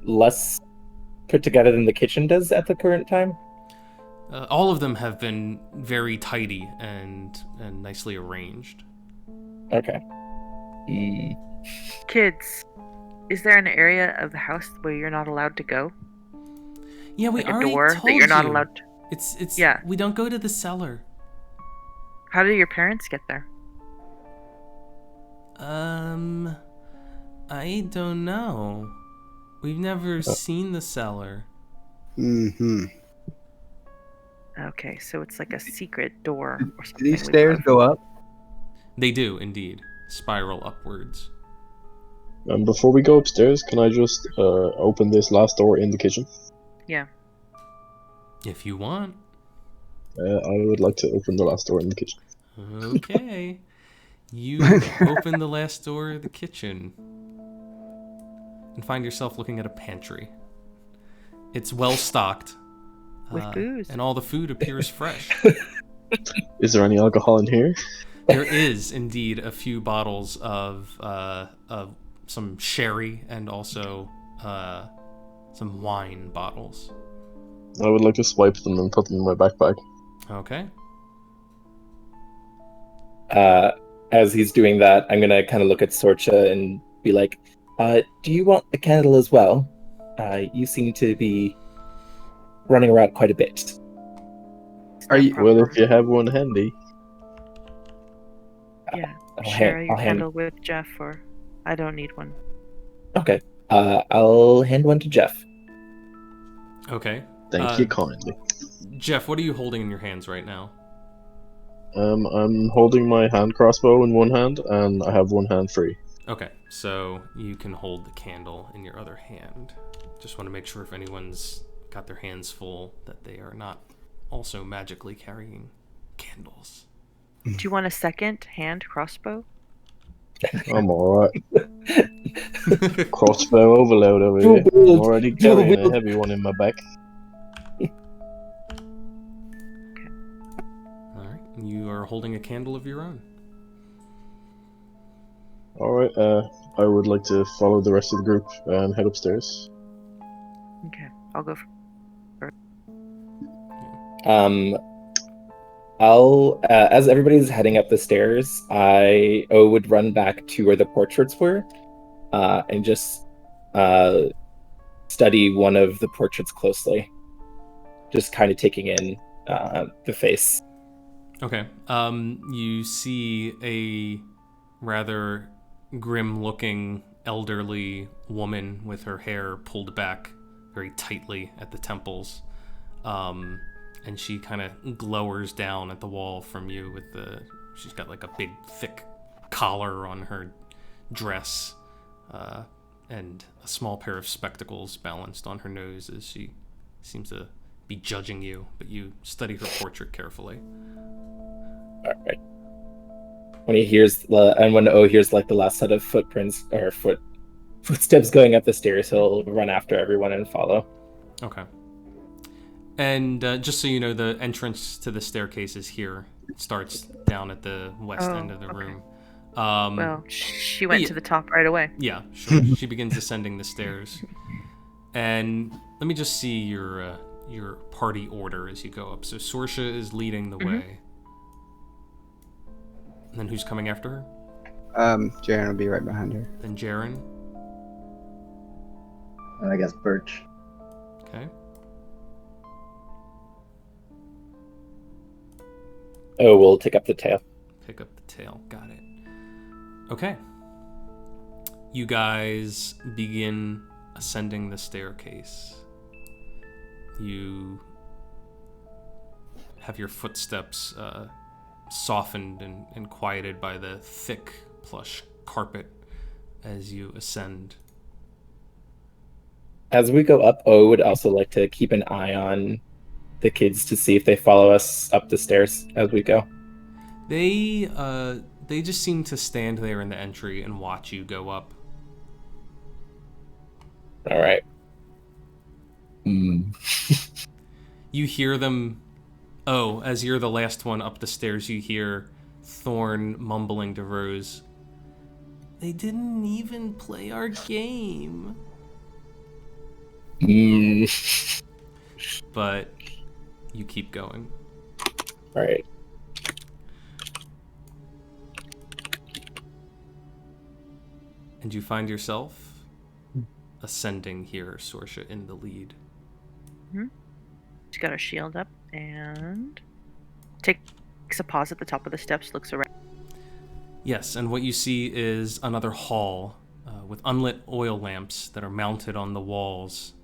less put together than the kitchen does at the current time? All of them have been very tidy and nicely arranged. Okay. Kids, is there an area of the house where you're not allowed to go? Yeah, we Like a already door told that you're not you. allowed to... It's Yeah. We don't go to the cellar. How do your parents get there? I don't know. We've never seen the cellar. Mm-hmm. Okay, so it's like a secret door or Do something. these we stairs love. go up? They do indeed spiral upwards. Before we go upstairs, can I just open this last door in the kitchen? Yeah. If you want. I would like to open the last door in the kitchen. Okay. You open the last door of the kitchen and find yourself looking at a pantry. It's well stocked. With booze. And all the food appears fresh. Is there any alcohol in here? There is indeed a few bottles of some sherry and also some wine bottles. I would like to swipe them and put them in my backpack. Okay. As he's doing that, I'm gonna kind of look at Sorcha and be like, do you want a candle as well? You seem to be running around quite a bit. Are you? Well, if you have one handy. Yeah. I'll Share your I'll hand- candle with Jeff, or I don't need one. Okay. I'll hand one to Jeff. Okay. Thank you kindly. Jeff, what are you holding in your hands right now? I'm holding my hand crossbow in one hand, and I have one hand free. Okay, so you can hold the candle in your other hand. Just want to make sure if anyone's got their hands full that they are not also magically carrying candles. Do you want a second hand crossbow? I'm alright. Crossbow overload over here. I'm already carrying a heavy one in my back. Alright, you are holding a candle of your own. Alright, I would like to follow the rest of the group and head upstairs. Okay, I'll go. I'll as everybody's heading up the stairs, I would run back to where the portraits were, and just study one of the portraits closely, just kind of taking in the face. Okay. You see a rather grim-looking elderly woman with her hair pulled back very tightly at the temples. And she kind of glowers down at the wall from you with she's got like a big thick collar on her dress, and a small pair of spectacles balanced on her nose as she seems to be judging you, but you study her portrait carefully. All right. When he hears and when O hears like the last set of footprints or footsteps going up the stairs, he'll run after everyone and follow. Okay. And just so you know, the entrance to the staircase is here. It starts down at the west end of the room. Well, she went yeah. to the top right away. Yeah, sure. She begins ascending the stairs. And let me just see your party order as you go up. So Sorsha is leading the way. And then who's coming after her? Jaren will be right behind her. Then Jaren. And I guess Birch. Okay. Oh, we'll take up the tail. Pick up the tail. Got it. Okay. You guys begin ascending the staircase. You have your footsteps softened and quieted by the thick plush carpet as you ascend. As we go up, I would also like to keep an eye on the kids to see if they follow us up the stairs as we go. They just seem to stand there in the entry and watch you go up. All right. You hear them. Oh, as you're the last one up the stairs, you hear Thorn mumbling to Rose. They didn't even play our game. But you keep going. All right. And you find yourself ascending here, Sorsha, in the lead. She's got her shield up and takes a pause at the top of the steps, looks around. Yes, and what you see is another hall with unlit oil lamps that are mounted on the walls.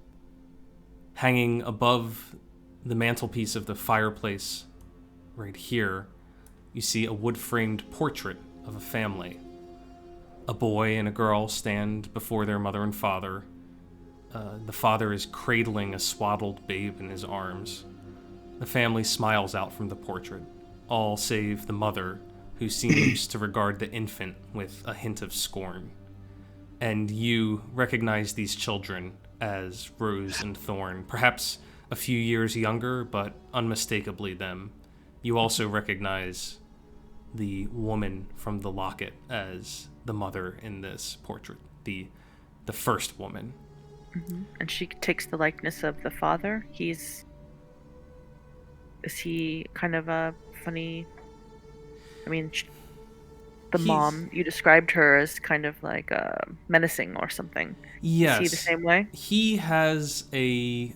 Hanging above the mantelpiece of the fireplace right here, you see a wood-framed portrait of a family. A boy and a girl stand before their mother and father. The father is cradling a swaddled babe in his arms. The family smiles out from the portrait, all save the mother, who seems to regard the infant with a hint of scorn. And you recognize these children as Rose and Thorn, perhaps a few years younger, but unmistakably them. You also recognize the woman from the locket as the mother in this portrait, the first woman. And she takes the likeness of the father. Is he kind of a funny? I mean, the mom, you described her as kind of like menacing or something. Yes. Is he the same way? He has a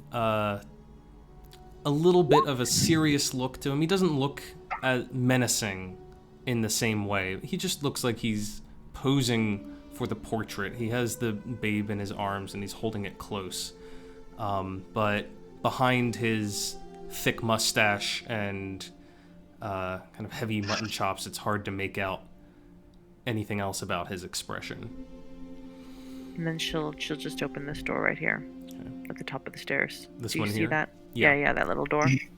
little bit of a serious look to him. He doesn't look as menacing in the same way. He just looks like he's posing for the portrait. He has the babe in his arms and he's holding it close. But behind his thick mustache and kind of heavy mutton chops, it's hard to make out anything else about his expression. And then she'll just open this door right here at the top of the stairs. This Do you one see here? that? Yeah. Yeah, that little door. Okay.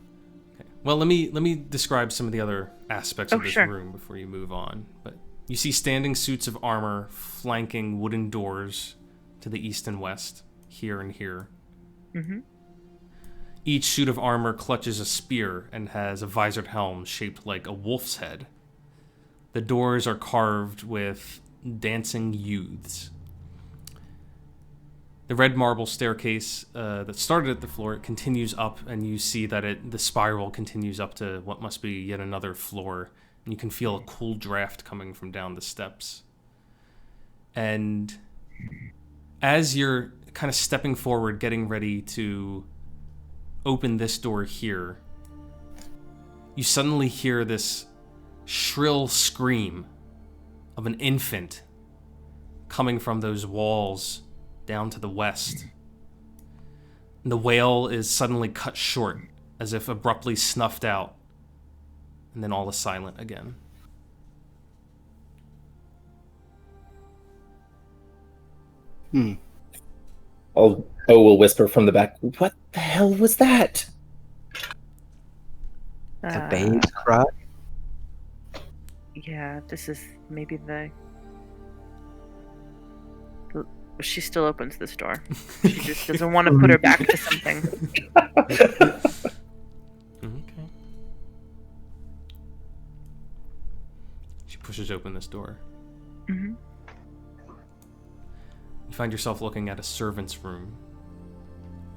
Well, let me describe some of the other aspects of this sure. room before you move on. But you see standing suits of armor flanking wooden doors to the east and west, here and here. Each suit of armor clutches a spear and has a visored helm shaped like a wolf's head. The doors are carved with dancing youths. The red marble staircase that started at the floor, it continues up, and you see that the spiral continues up to what must be yet another floor. And you can feel a cool draft coming from down the steps. And as you're kind of stepping forward, getting ready to open this door here, you suddenly hear this shrill scream of an infant coming from those walls down to the west. And the wail is suddenly cut short, as if abruptly snuffed out, and then all is silent again. We'll whisper from the back, "What the hell was that?" A babe's cry? Yeah, this is maybe she still opens this door. She just doesn't want to put her back to something. Okay. She pushes open this door. Mm-hmm. You find yourself looking at a servant's room.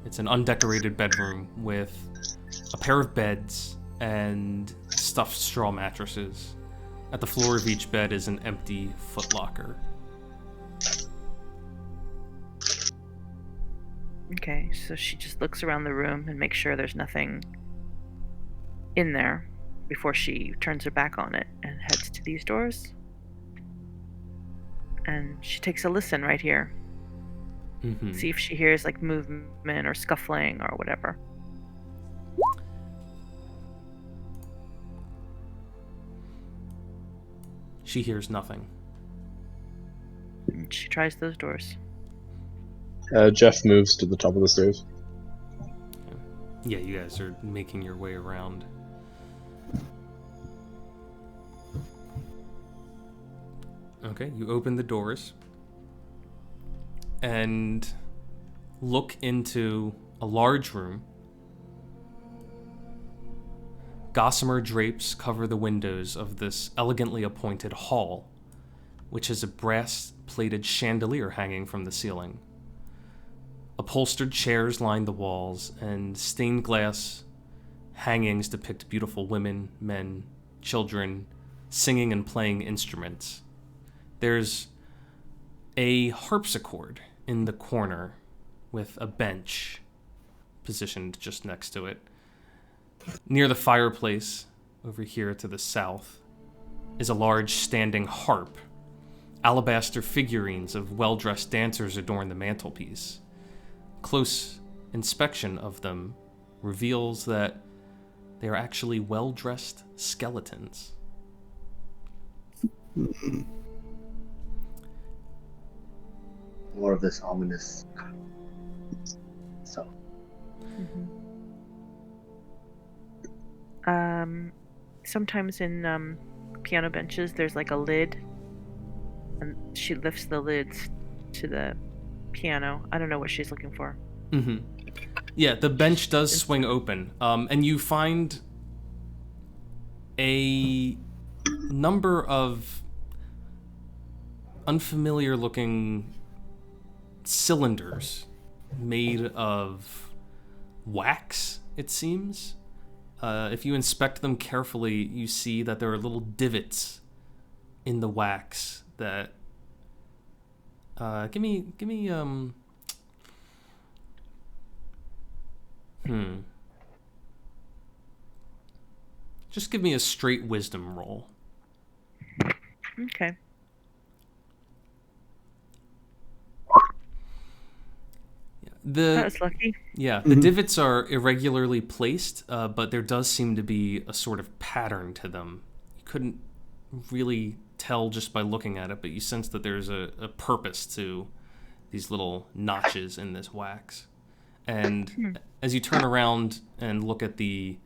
It's an undecorated bedroom with a pair of beds and stuffed straw mattresses. At the floor of each bed is an empty footlocker. Okay, so she just looks around the room and makes sure there's nothing in there before she turns her back on it and heads to these doors. And she takes a listen right here. Mm-hmm. See if she hears like movement or scuffling or whatever. She hears nothing. And she tries those doors. Jeff moves to the top of the stairs. Yeah, you guys are making your way around. Okay, you open the doors and look into a large room. Gossamer drapes cover the windows of this elegantly appointed hall, which has a brass-plated chandelier hanging from the ceiling. Upholstered chairs line the walls, and stained glass hangings depict beautiful women, men, children, singing and playing instruments. There's a harpsichord in the corner with a bench positioned just next to it. Near the fireplace, over here to the south, is a large standing harp. Alabaster figurines of well-dressed dancers adorn the mantelpiece. Close inspection of them reveals that they are actually well-dressed skeletons. More of this ominous. So. Sometimes in piano benches, there's like a lid, and she lifts the lids to the piano. I don't know what she's looking for. Mm-hmm. Yeah, the bench does swing open, and you find a number of unfamiliar-looking cylinders made of wax, it seems. If you inspect them carefully, you see that there are little divots in the wax that... Give me, Just give me a straight wisdom roll. Okay. That was lucky. Yeah, the divots are irregularly placed, but there does seem to be a sort of pattern to them. You couldn't really tell just by looking at it, but you sense that there's a purpose to these little notches in this wax. And as you turn around and look at the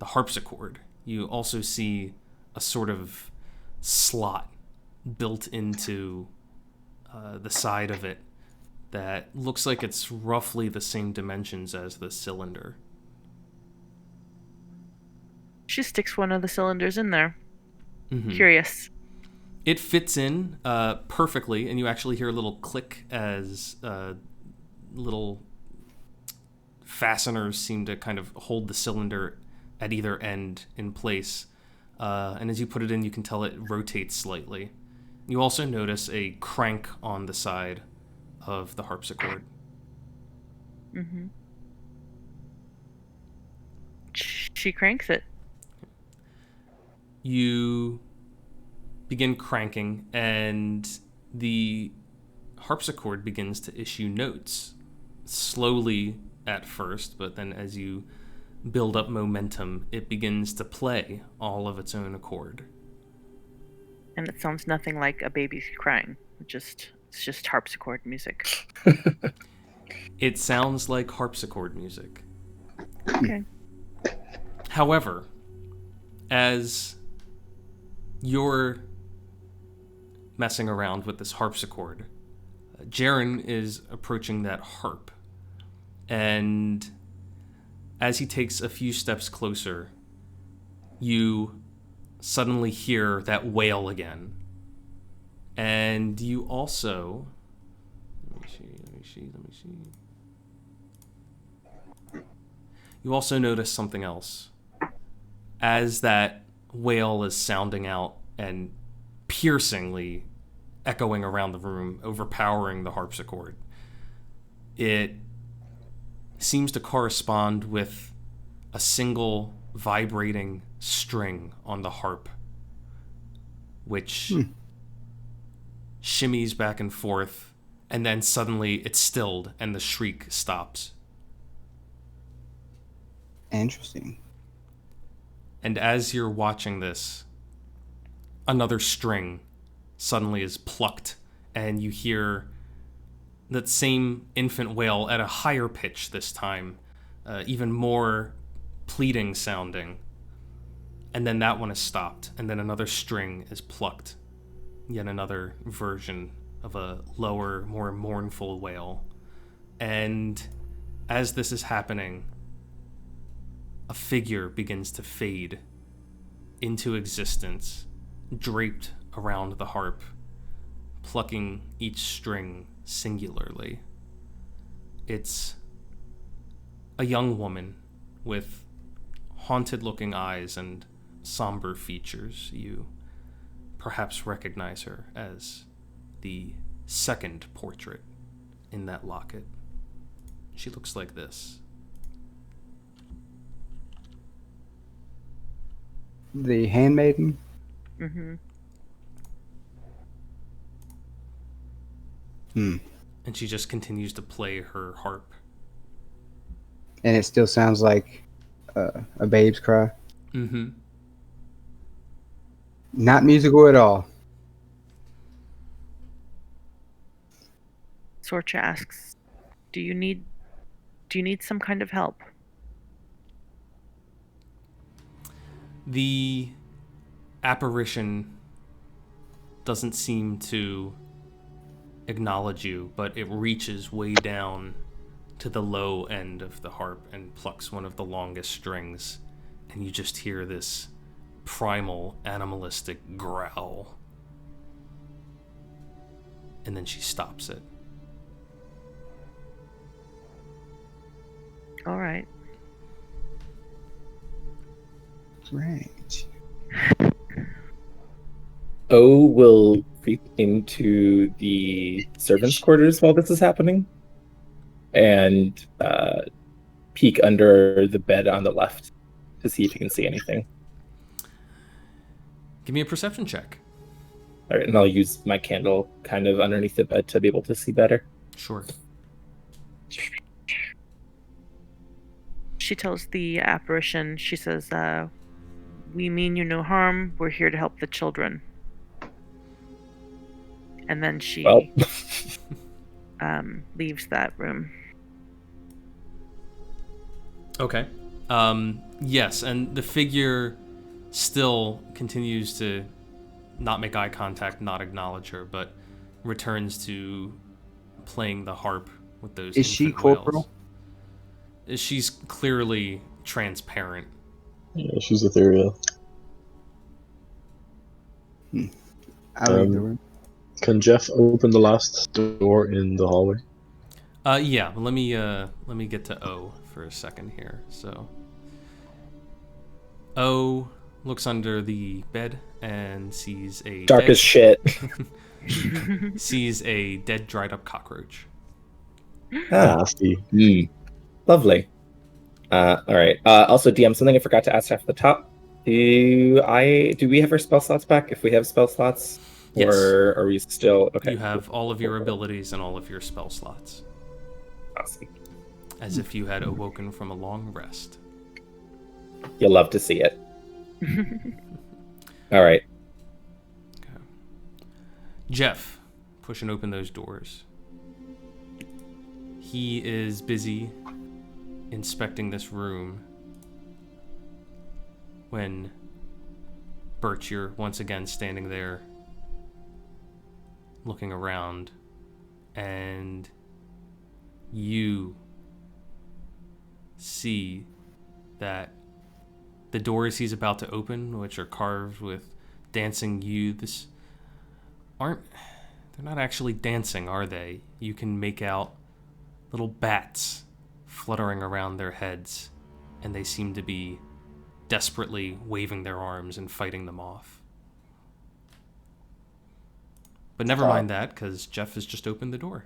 harpsichord, you also see a sort of slot built into the side of it that looks like it's roughly the same dimensions as the cylinder. She sticks one of the cylinders in there. Mm-hmm. Curious. It fits in perfectly, and you actually hear a little click as little fasteners seem to kind of hold the cylinder at either end in place. And as you put it in, you can tell it rotates slightly. You also notice a crank on the side of the harpsichord. Mm-hmm. She cranks it. You begin cranking, and the harpsichord begins to issue notes, slowly at first, but then as you build up momentum, it begins to play all of its own accord. And it sounds nothing like a baby crying. It's just harpsichord music. It sounds like harpsichord music. Okay. However, as you're messing around with this harpsichord, Jaren is approaching that harp. And as he takes a few steps closer, you suddenly hear that wail again. And you also... Let me see. You also notice something else. As that wail is sounding out and piercingly echoing around the room, overpowering the harpsichord, it seems to correspond with a single vibrating string on the harp, which shimmies back and forth, and then suddenly it's stilled and the shriek stops. Interesting. And as you're watching this, another string suddenly is plucked, and you hear that same infant wail at a higher pitch this time, even more pleading sounding. And then that one is stopped, and then another string is plucked. Yet another version of a lower, more mournful wail. And as this is happening, a figure begins to fade into existence, draped around the harp, plucking each string singularly. It's a young woman with haunted-looking eyes and somber features. You perhaps recognize her as the second portrait in that locket. She looks like this. The handmaiden? Mm-hmm. And she just continues to play her harp. And it still sounds like a babe's cry? Mm-hmm. Not musical at all. Sorcha asks, do you need some kind of help? The apparition doesn't seem to acknowledge you, but it reaches way down to the low end of the harp and plucks one of the longest strings, and you just hear this primal, animalistic growl. And then she stops it. All right. Right. O will creep into the servants' quarters while this is happening and peek under the bed on the left to see if he can see anything. Give me a perception check. All right, and I'll use my candle kind of underneath the bed to be able to see better. Sure. She tells the apparition, she says, we mean you no harm. We're here to help the children. And then she leaves that room. Okay. Yes, and the figure still continues to not make eye contact, not acknowledge her, but returns to playing the harp with those. Is she infant corporal? wails. She's clearly transparent. Yeah, she's ethereal. I leave the room. Can Jeff open the last door in the hallway? Yeah. Let me get to O for a second here. So, O looks under the bed and sees a Dark as shit. sees a dead, dried up cockroach. Nasty. Lovely. All right. Also, DM, something I forgot to ask at the top. Do we have our spell slots back? If we have spell slots, Yes. or are we still okay? You have all of your abilities and all of your spell slots, Awesome. as if you had awoken from a long rest. You'll love to see it. All right. Okay. Jeff, pushing open those doors. He is busy inspecting this room when Birch, you're once again standing there looking around, and you see that the doors he's about to open, which are carved with dancing youths, they're not actually dancing, are they? You can make out little bats fluttering around their heads, and they seem to be desperately waving their arms and fighting them off. But never mind that, because Jeff has just opened the door.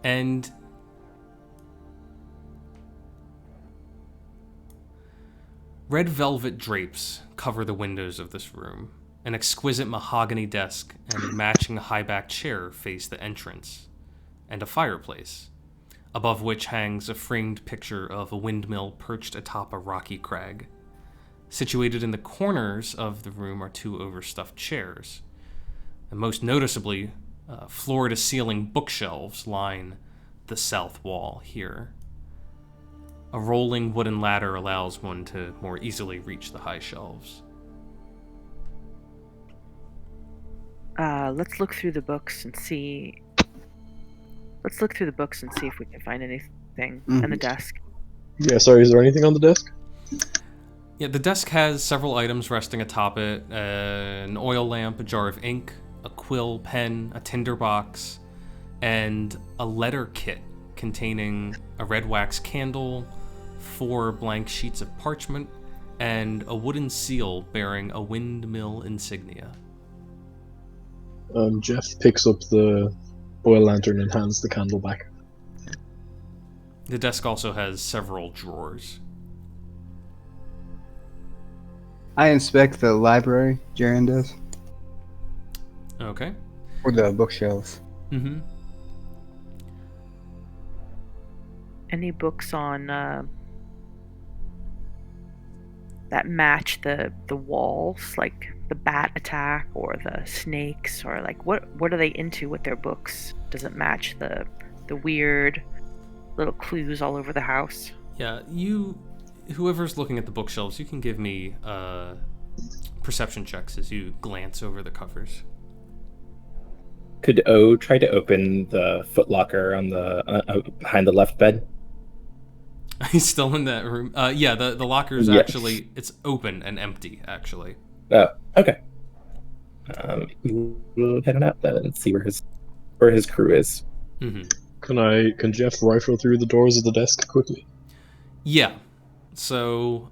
And red velvet drapes cover the windows of this room. An exquisite mahogany desk and matching high-backed chair face the entrance, and a fireplace, above which hangs a framed picture of a windmill perched atop a rocky crag. Situated in the corners of the room are two overstuffed chairs, and most noticeably, floor-to-ceiling bookshelves line the south wall here. A rolling wooden ladder allows one to more easily reach the high shelves. Let's look through the books and see. Let's look through the books and see if we can find anything on the desk. Yeah, sorry, is there anything on the desk? Yeah, the desk has several items resting atop it. An oil lamp, a jar of ink, a quill, pen, a tinderbox, and a letter kit containing a red wax candle, 4 blank sheets of parchment, and a wooden seal bearing a windmill insignia. Jeff picks up the oil lantern and hands the candle back. The desk also has several drawers. I inspect the library, Jaren does. Okay. Or the bookshelves. Mm-hmm. Any books on that match the walls, like the bat attack or the snakes, or like what are they into with their books? Does it match the weird little clues all over the house? Yeah, whoever's looking at the bookshelves, you can give me perception checks as you glance over the covers. Could O try to open the footlocker on the behind the left bed? He's still in that room. Yeah, the locker's Yes. actually, it's open and empty, actually. Oh, okay. We'll head on out then and see where his crew is. Mm-hmm. Can Jeff rifle through the doors of the desk quickly? Yeah. So,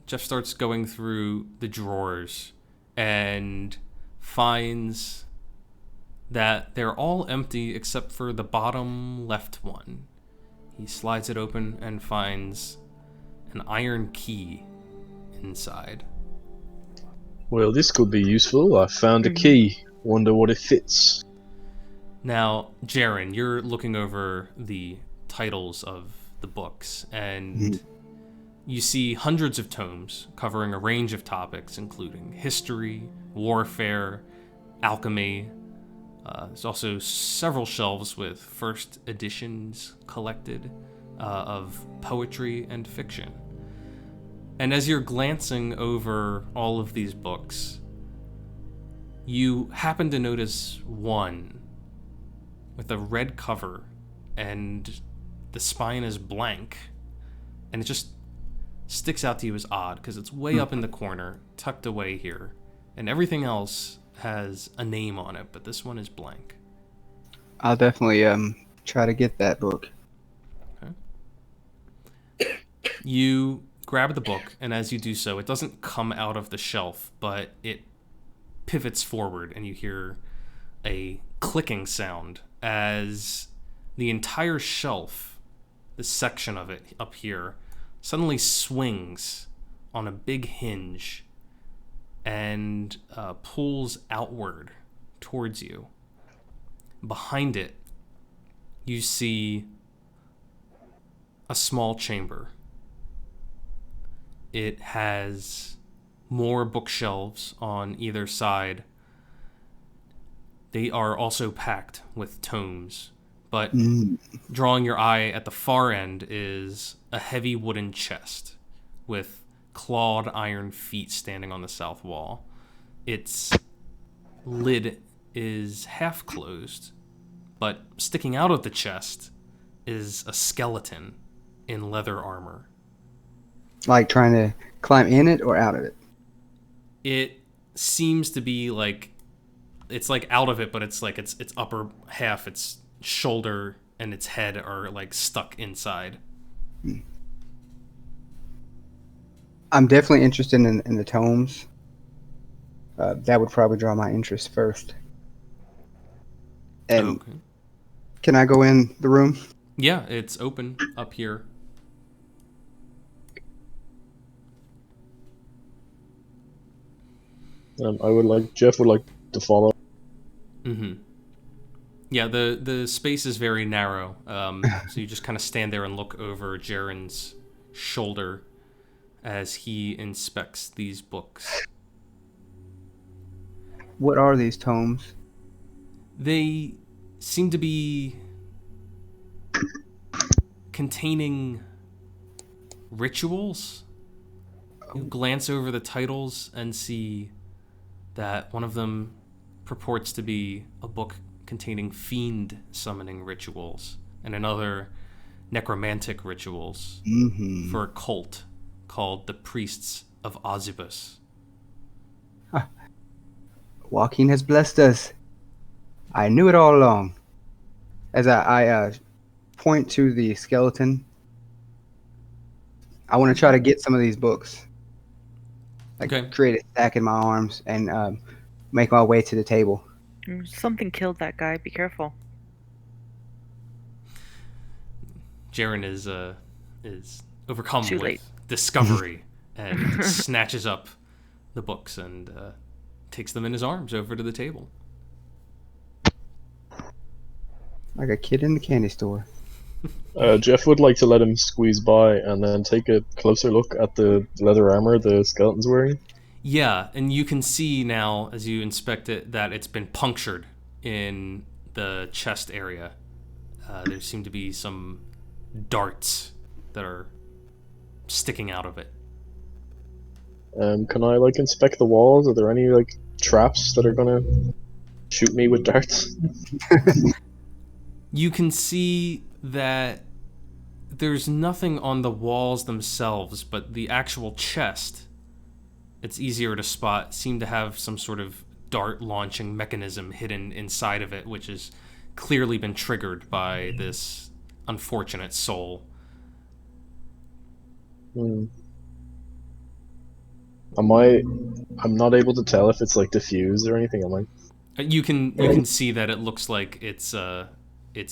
Jeff starts going through the drawers and finds that they're all empty except for the bottom left one. He slides it open and finds an iron key inside. Well, this could be useful. I found a key. Wonder what it fits. Now, Jaren, you're looking over the titles of the books, and you see hundreds of tomes covering a range of topics, including history, warfare, alchemy. There's also several shelves with first editions collected of poetry and fiction. And as you're glancing over all of these books, you happen to notice one with a red cover, and the spine is blank, and it just sticks out to you as odd because it's way up in the corner, tucked away here, and everything else has a name on it, but this one is blank. I'll definitely try to get that book. Okay. You grab the book, and as you do so, it doesn't come out of the shelf, but it pivots forward, and you hear a clicking sound as the entire shelf, this section of it up here, suddenly swings on a big hinge and pulls outward towards you. Behind it, you see a small chamber. It has more bookshelves on either side. They are also packed with tomes, but drawing your eye at the far end is a heavy wooden chest with clawed iron feet standing on the south wall. Its lid is half closed, but sticking out of the chest is a skeleton in leather armor. Like trying to climb in it or out of it? It seems to be like it's like out of it, but it's like its upper half, its shoulder and its head are like stuck inside. I'm definitely interested in the tomes. That would probably draw my interest first. And Okay. can I go in the room? Yeah, it's open up here. Jeff would like to follow. Mm-hmm. Yeah, the space is very narrow, so you just kind of stand there and look over Jaren's shoulder as he inspects these books. What are these tomes? They seem to be containing rituals. You glance over the titles and see that one of them purports to be a book containing fiend summoning rituals, and another necromantic rituals for a cult called the Priests of Ozibus. Joaquin has blessed us. I knew it all along. As I point to the skeleton, I want to try to get some of these books. Okay. Create a stack in my arms and make my way to the table. Something killed that guy. Be careful. Jaren is overcome Too with late. discovery and snatches up the books and takes them in his arms over to the table. Like a kid in the candy store. Jeff would like to let him squeeze by and then take a closer look at the leather armor the skeleton's wearing. Yeah, and you can see now as you inspect it that it's been punctured in the chest area. There seem to be some darts that are sticking out of it. Can I inspect the walls? Are there any traps that are gonna shoot me with darts? You can see that there's nothing on the walls themselves, but the actual chest, it's easier to spot, seem to have some sort of dart launching mechanism hidden inside of it, which has clearly been triggered by this unfortunate soul. I'm not able to tell if it's diffused or anything, am I? You can see that it looks like it's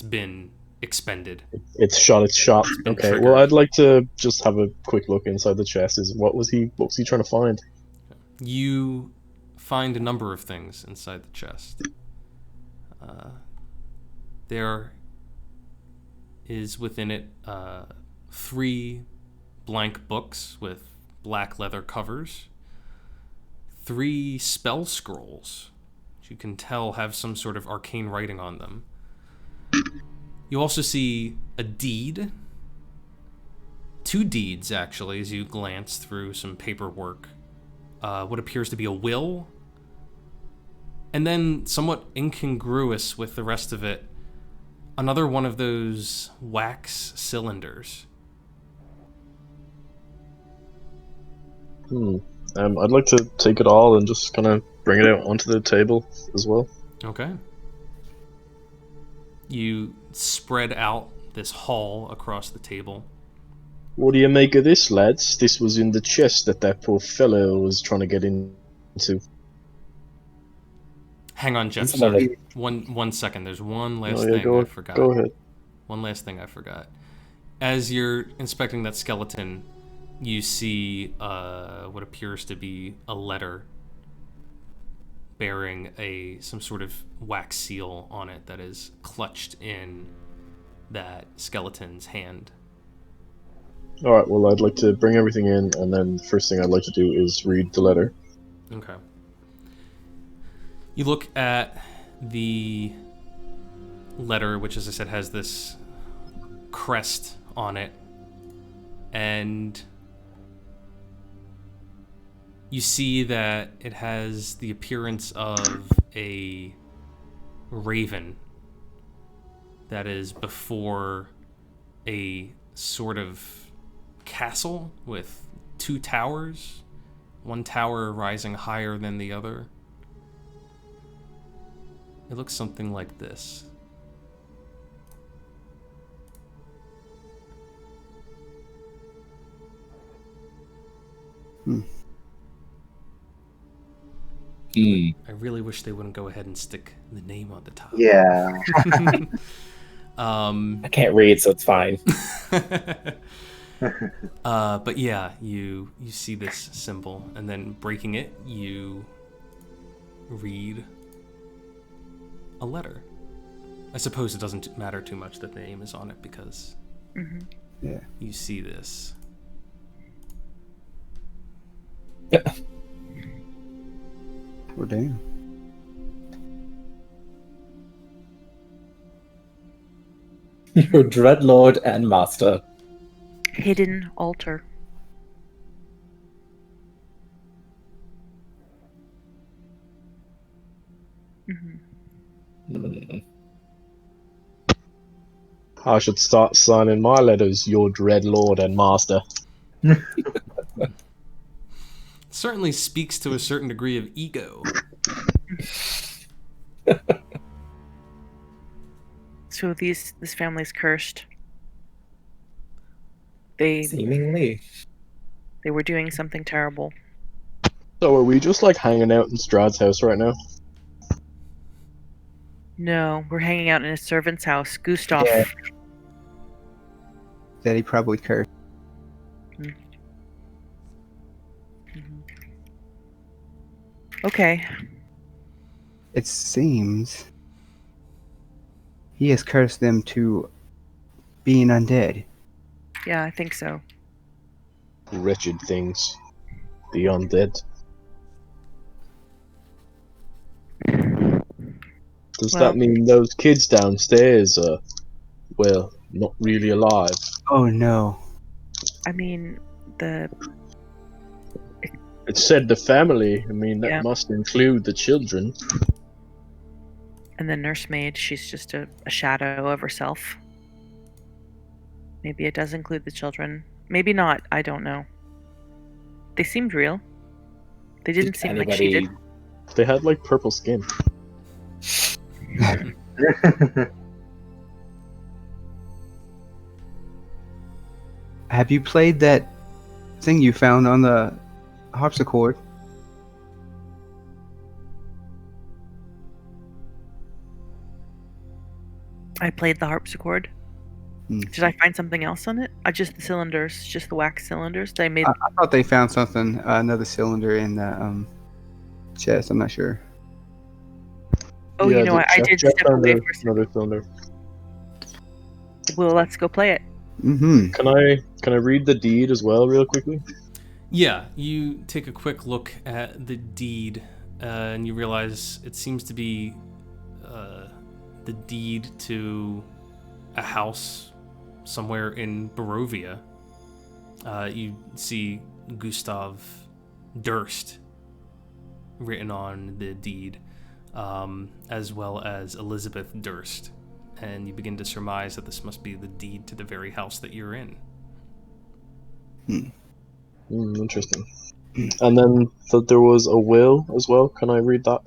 been expended. It's shot. been Okay. triggered. Well, I'd like to just have a quick look inside the chest. What was he trying to find? You find a number of things inside the chest. There is within it 3 blank books with black leather covers, 3 spell scrolls, which you can tell have some sort of arcane writing on them. You also see a deed, 2 deeds actually, as you glance through some paperwork. What appears to be a will, and then somewhat incongruous with the rest of it, another one of those wax cylinders. I'd like to take it all and just kind of bring it out onto the table as well. Okay. You spread out this haul across the table. What do you make of this, lads? This was in the chest that poor fellow was trying to get into. Hang on, Jeff. It's Sorry. One second. There's one last thing I forgot. Go ahead. One last thing I forgot. As you're inspecting that skeleton, you see what appears to be a letter bearing some sort of wax seal on it that is clutched in that skeleton's hand. Alright, well, I'd like to bring everything in, and then the first thing I'd like to do is read the letter. Okay. You look at the letter, which, as I said, has this crest on it, and you see that it has the appearance of a raven that is before a sort of castle with 2 towers, one tower rising higher than the other. It looks something like this. I really wish they wouldn't go ahead and stick the name on the top. Yeah. I can't read, so it's fine. But yeah, you see this symbol, and then breaking it, you read a letter. I suppose it doesn't matter too much that the name is on it because you see this. Well, damn. Your dreadlord and master. Hidden altar. I should start signing my letters, your dreadlord and master. Certainly speaks to a certain degree of ego. So this family's cursed. They Seemingly. were doing something terrible. So are we just like hanging out in Strahd's house right now? No, we're hanging out in a servant's house. Gustav. Yeah. That he probably cursed. Okay. It seems he has cursed them to being undead. Yeah, I think so. Wretched things. The undead. Does Well- that mean those kids downstairs are, well, not really alive? Oh no. I mean, It said the family. I mean, that Yeah. must include the children. and the nursemaid, she's just a shadow of herself. Maybe it does include the children. Maybe not. I don't know. They seemed real. They didn't seem like she did. They had like purple skin. Have you played that thing you found on the harpsichord? I played the harpsichord. Did I find something else on it? Just the cylinders, just the wax cylinders. They made. I thought they found something, another cylinder in the chest. I'm not sure. Oh, Yeah, you know the what? I did chest step away under for a second. another cylinder. Well, let's go play it. Mm-hmm. Can I read the deed as well, real quickly? Yeah, you take a quick look at the deed, and you realize it seems to be the deed to a house somewhere in Barovia. You see Gustav Durst written on the deed, as well as Elizabeth Durst, and you begin to surmise that this must be the deed to the very house that you're in. Interesting. And then there was a will as well. Can I read that?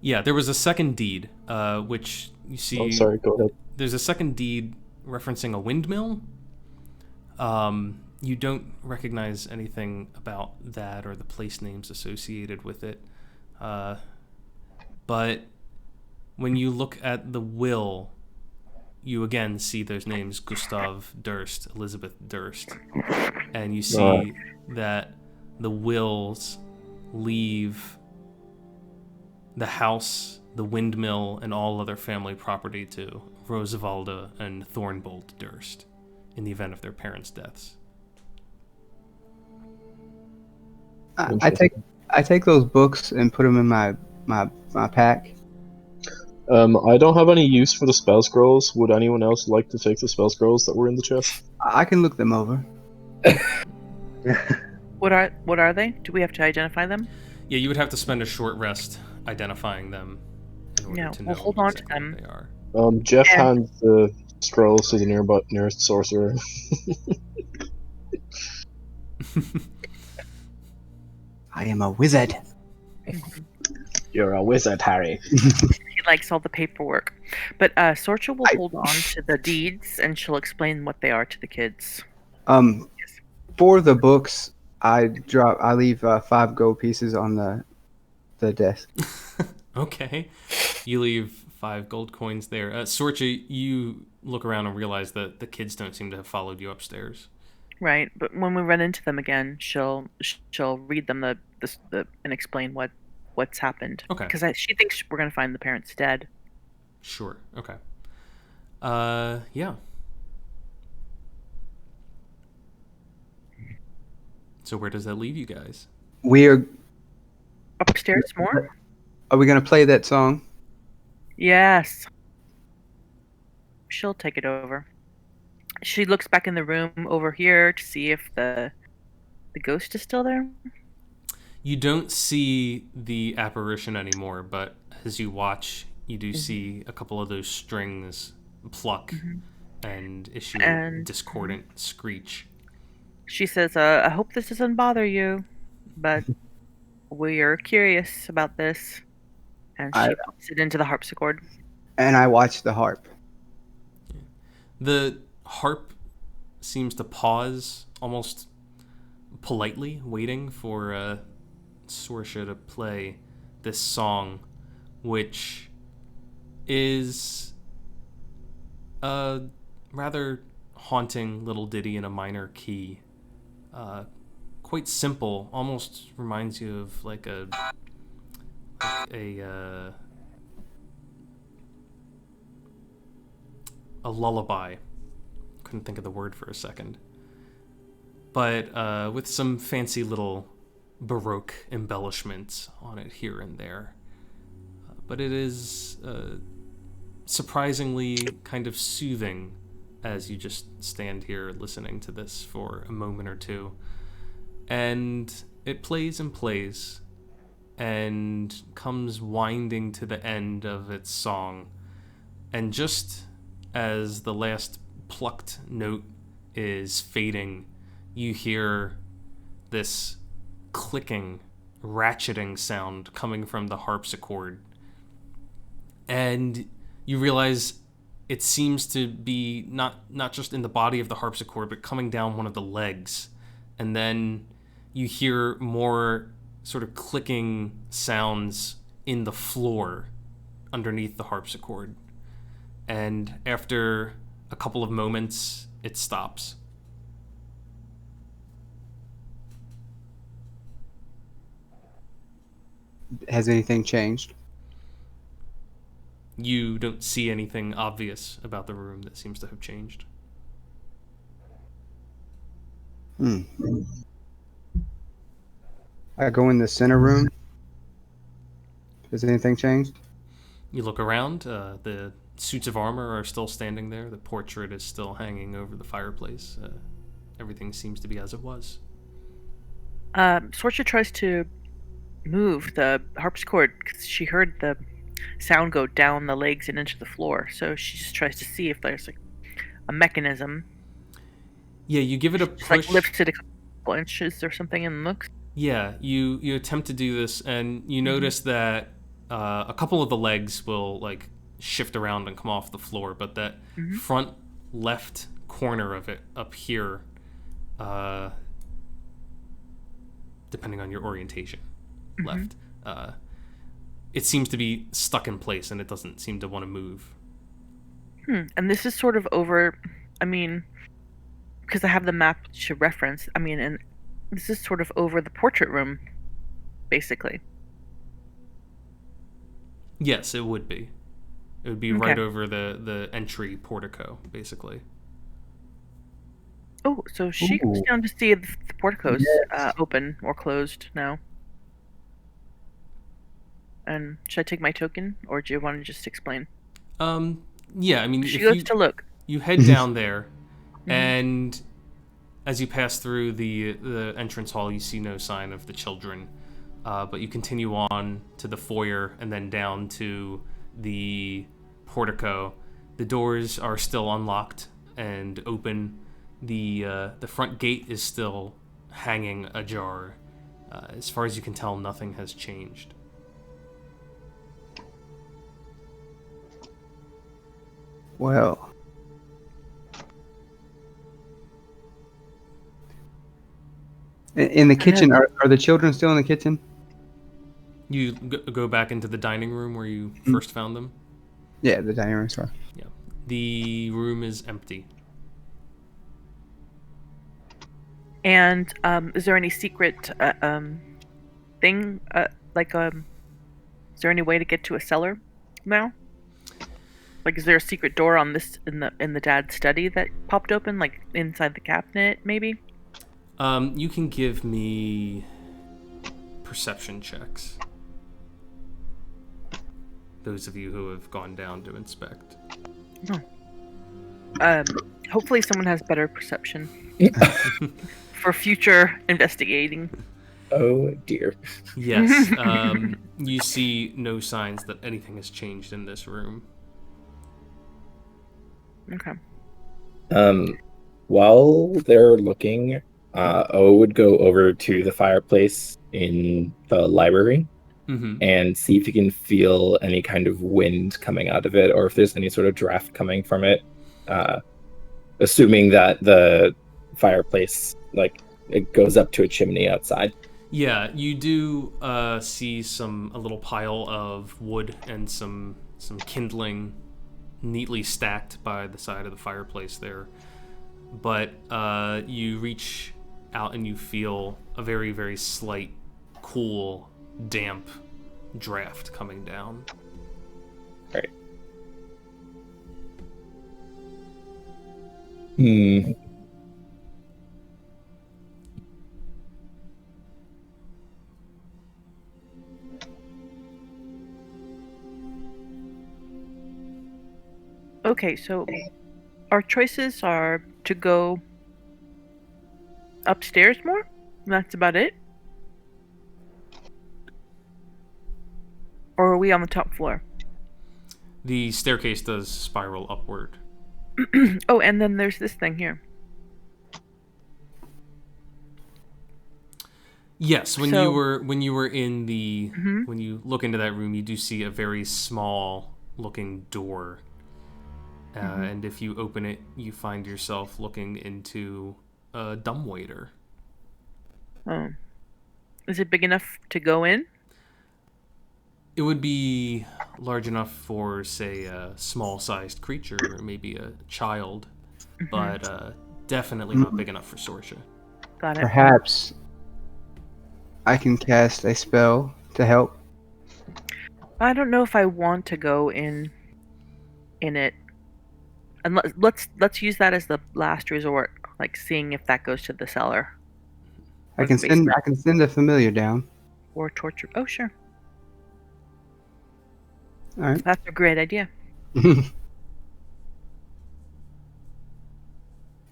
Yeah, there was a second deed, which you see. Oh, sorry. Go ahead. There's a second deed referencing a windmill. You don't recognize anything about that or the place names associated with it. But when you look at the will, you again see those names: Gustav Durst, Elizabeth Durst, and you see that the wills leave the house, the windmill, and all other family property to Rosavalda and Thornbolt Durst in the event of their parents' deaths. I take those books and put them in my pack. I don't have any use for the spell scrolls. Would anyone else like to take the spell scrolls that were in the chest? I can look them over. What are they? Do we have to identify them? Yeah, you would have to spend a short rest identifying them in order No, to know we'll hold on to exactly them. what they are. Jeff Yeah. hands the Scrolls to the nearest sorcerer. I am a wizard. You're a wizard, Harry. He likes all the paperwork. But Sorcha will I- hold on to the deeds, and she'll explain what they are to the kids. For the books, I leave 5 gold pieces on the desk. Okay. You leave 5 gold coins there. Sorcha, you look around and realize that the kids don't seem to have followed you upstairs. Right, but when we run into them again, she'll read them the and explain what's happened. Okay. Because she thinks we're gonna find the parents dead. Sure. Okay. Yeah. So where does that leave you guys? Upstairs more? Are we gonna play that song? Yes. She'll take it over. She looks back in the room over here to see if the ghost is still there. You don't see the apparition anymore, but as you watch, you do see a couple of those strings pluck and issue a discordant screech. She says, I hope this doesn't bother you, but we are curious about this. And she puts it into the harpsichord. And I watch the harp. The harp seems to pause, almost politely, waiting for Sorcha to play this song, which is a rather haunting little ditty in a minor key. Quite simple, almost reminds you of like a lullaby. Couldn't think of the word for a second. But with some fancy little Baroque embellishments on it here and there. But it is surprisingly kind of soothing as you just stand here listening to this for a moment or two. And it plays and plays and comes winding to the end of its song. And just as the last plucked note is fading, you hear this clicking, ratcheting sound coming from the harpsichord. And you realize it seems to be not just in the body of the harpsichord, but coming down one of the legs. And then you hear more sort of clicking sounds in the floor underneath the harpsichord. And after a couple of moments, it stops. Has anything changed? You don't see anything obvious about the room that seems to have changed. I go in the center room. Has anything changed? You look around. The suits of armor are still standing there. The portrait is still hanging over the fireplace. Everything seems to be as it was. Sorcha tries to move the harpsichord because she heard the sound go down the legs and into the floor. So she just tries to see if there's like a mechanism. Yeah, you give it a Just push. like lifts it a couple inches or something and looks. Yeah, you attempt to do this, and you notice that a couple of the legs will like shift around and come off the floor, but that front left corner of it up here, depending on your orientation, left, it seems to be stuck in place, and it doesn't seem to want to move. And this is sort of over, I mean, because I have the map to reference, I mean, and this is sort of over the portrait room, basically. Yes, it would be. It would be Okay. right over the entry portico, basically. Oh, so she goes down to see if the portico's open or closed now. And should I take my token, or do you want to just explain? Yeah, I mean, She if goes to look. you head down there, and as you pass through the entrance hall, you see no sign of the children, but you continue on to the foyer and then down to the portico. The doors are still unlocked and open. The front gate is still hanging ajar. As far as you can tell, nothing has changed. Well, in the kitchen, are the children still in the kitchen? You go back into the dining room where you first found them? Yeah, the dining room. Sorry. Yeah. The room is empty. And is there any secret thing? Is there any way to get to a cellar now? Like, is there a secret door on this in the dad's study that popped open, like inside the cabinet, maybe? You can give me perception checks. Those of you who have gone down to inspect. Hopefully someone has better perception for future investigating. Oh dear. Yes. You see no signs that anything has changed in this room. Okay. While they're looking, O would go over to the fireplace in the library and see if you can feel any kind of wind coming out of it, or if there's any sort of draft coming from it. Assuming that the fireplace, like, it goes up to a chimney outside. Yeah, you do see a little pile of wood and some kindling neatly stacked by the side of the fireplace there. But you reach out and you feel a very, very slight, cool, damp draft coming down. Right. Okay, so our choices are to go upstairs more? That's about it? Or are we on the top floor? The staircase does spiral upward. Oh, and then there's this thing here. Yes, when So- you were in the when you look into that room, you do see a very small looking door. And if you open it, you find yourself looking into a dumbwaiter. Oh. Is it big enough to go in? It would be large enough for, say, a small-sized creature, or maybe a child, but definitely not big enough for Sorcha. Got it. Perhaps I can cast a spell to help. I don't know if I want to go in it. And let's use that as the last resort, like seeing if that goes to the cellar. I can send a familiar down. Or torture. Oh, sure. All right. That's a great idea.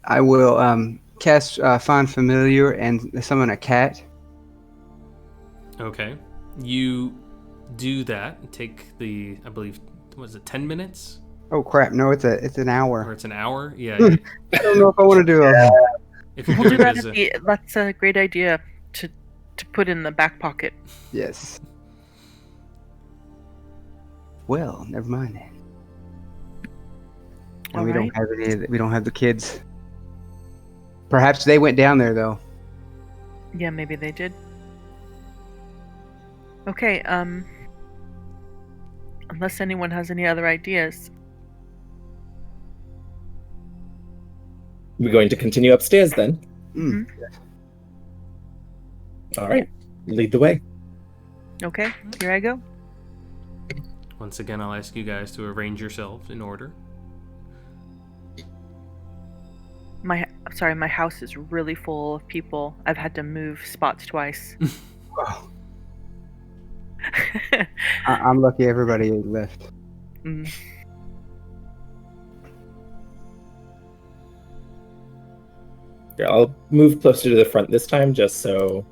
I will cast find familiar and summon a cat. Okay. You do that. Take I believe, was it 10 minutes? Oh crap! No, it's an Or hour. it's an hour? Yeah. I don't know if I want to do it. If you're We'll do doing that that's a great idea to put in the back pocket. Yes. Well, never mind then. And we don't have any. We don't have the kids. Perhaps they went down there though. Yeah, maybe they did. Okay, unless anyone has any other ideas. We're going to continue upstairs then. Mm. All right. Lead the way. Okay, here I go. Once again, I'll ask you guys to arrange yourselves in order. My house is really full of people. I've had to move spots twice. Oh, I'm lucky everybody left. Mm. Yeah, I'll move closer to the front this time, just so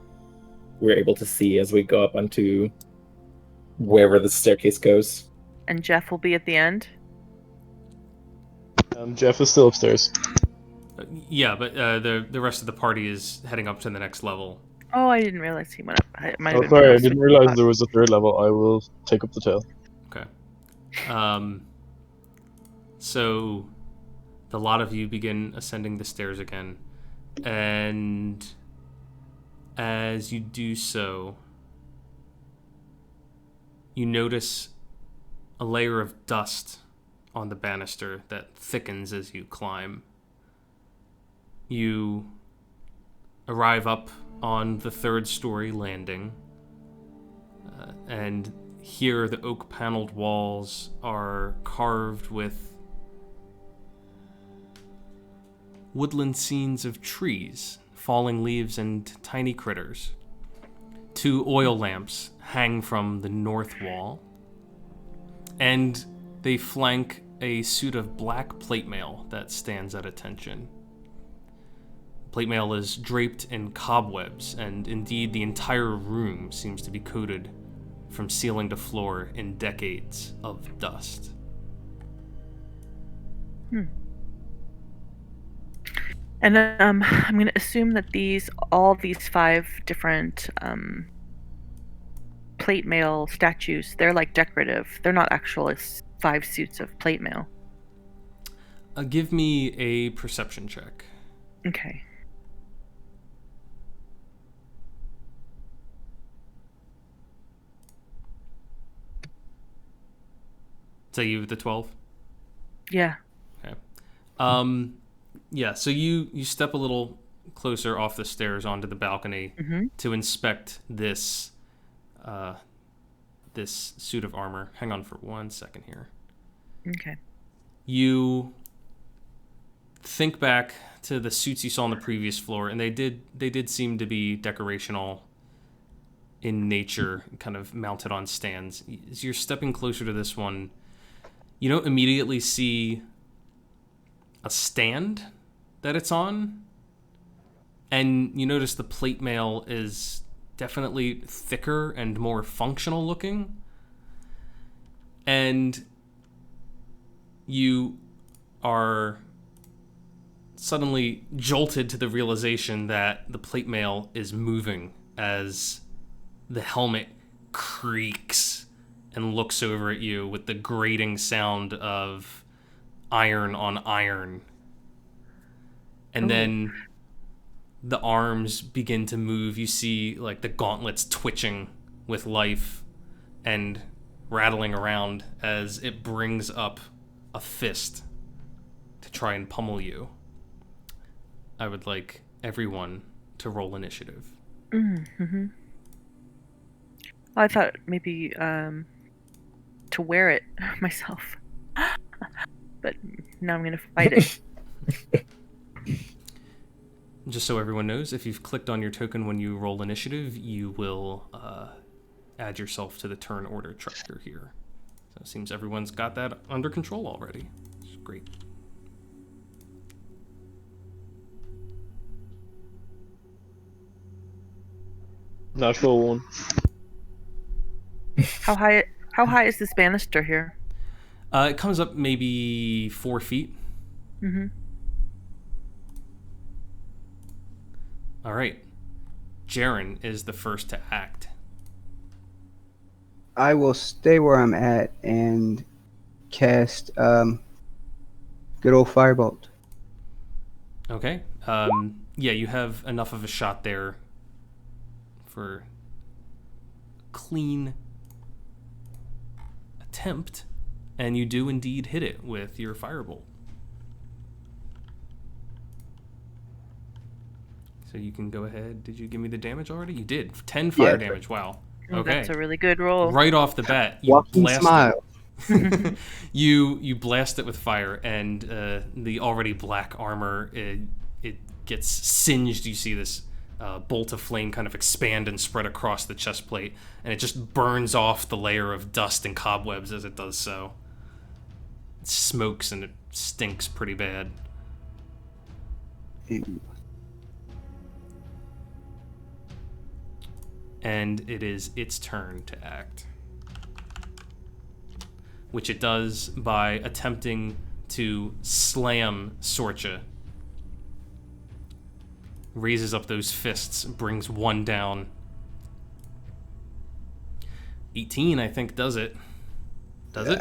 we're able to see as we go up onto wherever the staircase goes. And Jeff will be at the end. Jeff is still upstairs. Yeah, but the rest of the party is heading up to the next level. Oh, I didn't realize he went up. It might have Oh, been sorry, I when didn't switching realize spots. there was a third level. I will take up the tail. Okay. So the lot of you begin ascending the stairs again, and as you do so, you notice a layer of dust on the banister that thickens as you climb. You arrive up on the 3rd-story landing, and here the oak-paneled walls are carved with woodland scenes of trees, falling leaves, and tiny critters. 2 oil lamps hang from the north wall, and they flank a suit of black plate mail that stands at attention. Plate mail is draped in cobwebs, and indeed the entire room seems to be coated from ceiling to floor in decades of dust. And I'm going to assume that all these 5 different plate mail statues, they're like decorative. They're not actual 5 suits of plate mail. Give me a perception check. Okay. Say you with the 12? Yeah. Okay. Yeah, so you step a little closer off the stairs onto the balcony to inspect this this suit of armor. Hang on for 1 second here. Okay. You think back to the suits you saw on the previous floor, and they did seem to be decorational in nature, kind of mounted on stands. As you're stepping closer to this one, you don't immediately see a stand that it's on, and you notice the plate mail is definitely thicker and more functional looking, and you are suddenly jolted to the realization that the plate mail is moving as the helmet creaks and looks over at you with the grating sound of iron on iron. And then the arms begin to move. You see like the gauntlets twitching with life and rattling around as it brings up a fist to try and pummel you. I would like everyone to roll initiative. Mm-hmm. I thought maybe to wear it myself. But now I'm going to fight it. Just so everyone knows, if you've clicked on your token when you roll initiative, you will add yourself to the turn order tracker here. So it seems everyone's got that under control already. It's great. Natural 1. How high is this banister here? It comes up maybe 4 feet. Mm-hmm. All right. Jaren is the first to act. I will stay where I'm at and cast good old firebolt. Okay. Yeah, you have enough of a shot there for clean attempt, and you do indeed hit it with your firebolt. So you can go ahead. Did you give me the damage already? You did. 10 fire damage. Wow. Oh, Okay. that's a really good roll. Right off the bat, you Walking blast smile. it. You blast it with fire, and the already black armor it gets singed. You see this bolt of flame kind of expand and spread across the chest plate, and it just burns off the layer of dust and cobwebs as it does so. It smokes and it stinks pretty bad. And it is its turn to act, which it does by attempting to slam Sorcha. Raises up those fists, brings one down. 18, I think, does it. Does it?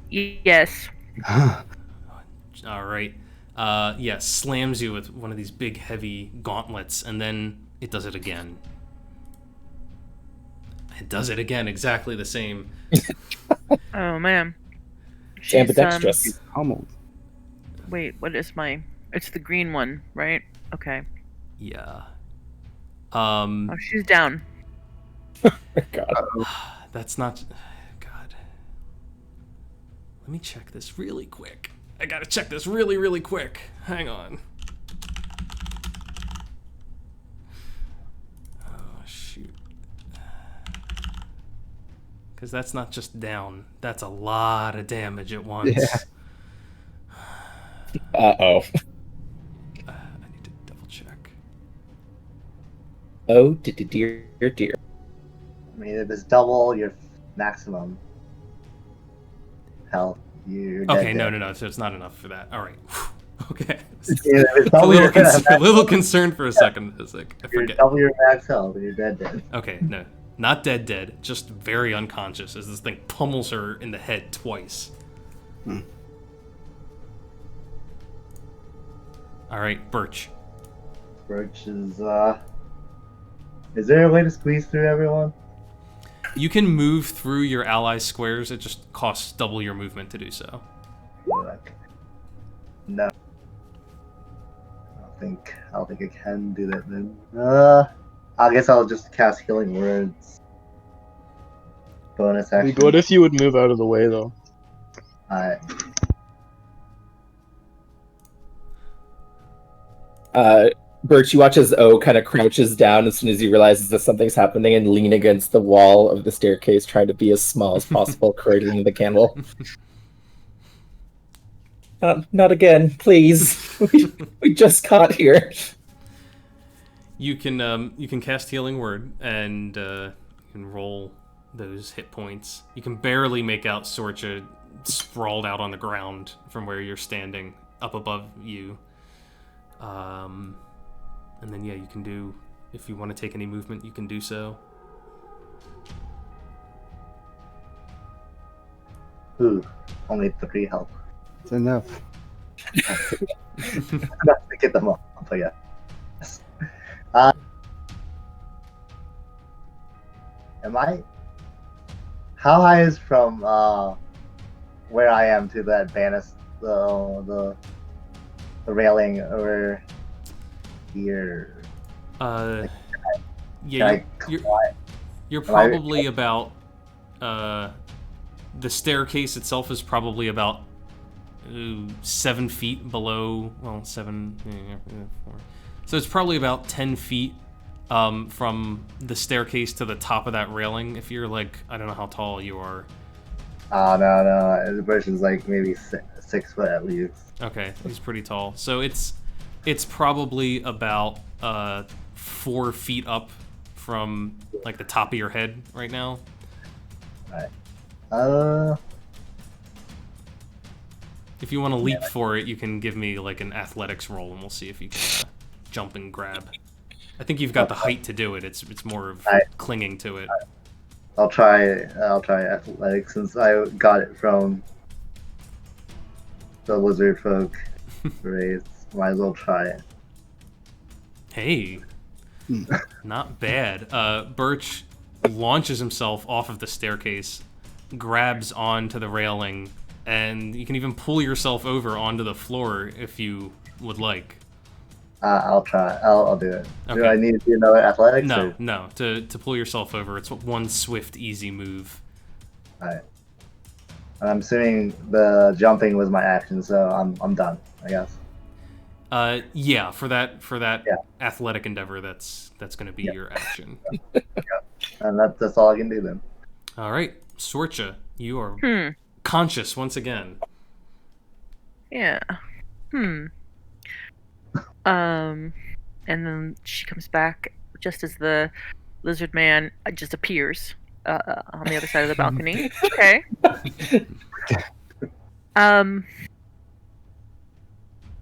Yes. All right. Yeah, slams you with one of these big, heavy gauntlets, and then it does it again. It does it again, exactly the same. Oh man. Ambidextrous. Humbled. Wait, what is my? It's the green one, right? Okay. Yeah. Oh, she's down. God. That's not... God. Let me check this really quick. I gotta check this really, really quick. Hang on. Oh, shoot. Because that's not just down. That's a lot of damage at once. Yeah. Uh-oh. I need to double check. Oh, dear, dear. I mean, if it's double your maximum health, you're dead. Okay, no. So it's not enough for that. All right. Okay. Yeah, if it's a double your little concerned for a second. It's like, I you're forget. double your max health, and you're dead. Okay, no. Not dead. Just very unconscious as this thing pummels her in the head twice. All right, Birch. Birch is there a way to squeeze through everyone? You can move through your ally squares. It just costs double your movement to do so. No. I don't think I can do that then. I guess I'll just cast Healing Words. Bonus It'd action. be good if you would move out of the way, though. Alright. Birch, you watch as O kind of crouches down as soon as he realizes that something's happening and lean against the wall of the staircase, trying to be as small as possible, cradling the candle. Not again, please. We just got here. You can cast Healing Word and you can roll those hit points. You can barely make out Sorcha sprawled out on the ground from where you're standing up above you. And then, yeah, you can do, if you want to take any movement, you can do so. Ooh, only 3 health. It's enough. Enough to get them up, I guess. How high is from where I am to that banister, the railing over here? Yeah, you're probably about the staircase itself is probably about 7 feet below. Well, 7. 4. So it's probably about 10 feet from the staircase to the top of that railing. If you're like, I don't know how tall you are. No. The person's like maybe 6 foot at least. Okay, he's pretty tall. So it's probably about 4 feet up from like the top of your head right now. Alright. If you want to leap for it, you can give me like an athletics roll, and we'll see if you can jump and grab. I think you've got the height to do it. It's more of clinging to it. I'll try athletics since I got it from the lizard folk race. Might as well try it. Hey, not bad. Birch launches himself off of the staircase, grabs onto the railing, and you can even pull yourself over onto the floor if you would like. I'll try. I'll do it. Okay. Do I need to do another athletics? No, or? no. To pull yourself over, it's one swift, easy move. Alright. I'm assuming the jumping was my action, so I'm done, I guess. Yeah, for that Yeah. athletic endeavor, that's going to be your action. And that's all I can do then. All right, Sorcha, you are conscious once again. Yeah. And then she comes back just as the lizard man just appears on the other side of the balcony. Okay.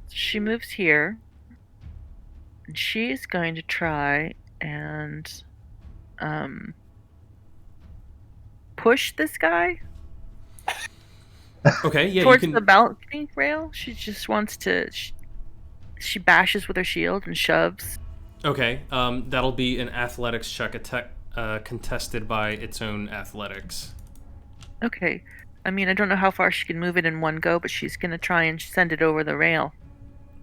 She moves here. And she's going to try and push this guy Okay, yeah, you towards can. the balcony rail. She just wants to. She bashes with her shield and shoves. Okay, that'll be an athletics check, contested by its own athletics. Okay. I mean, I don't know how far she can move it in one go, but she's gonna try and send it over the rail.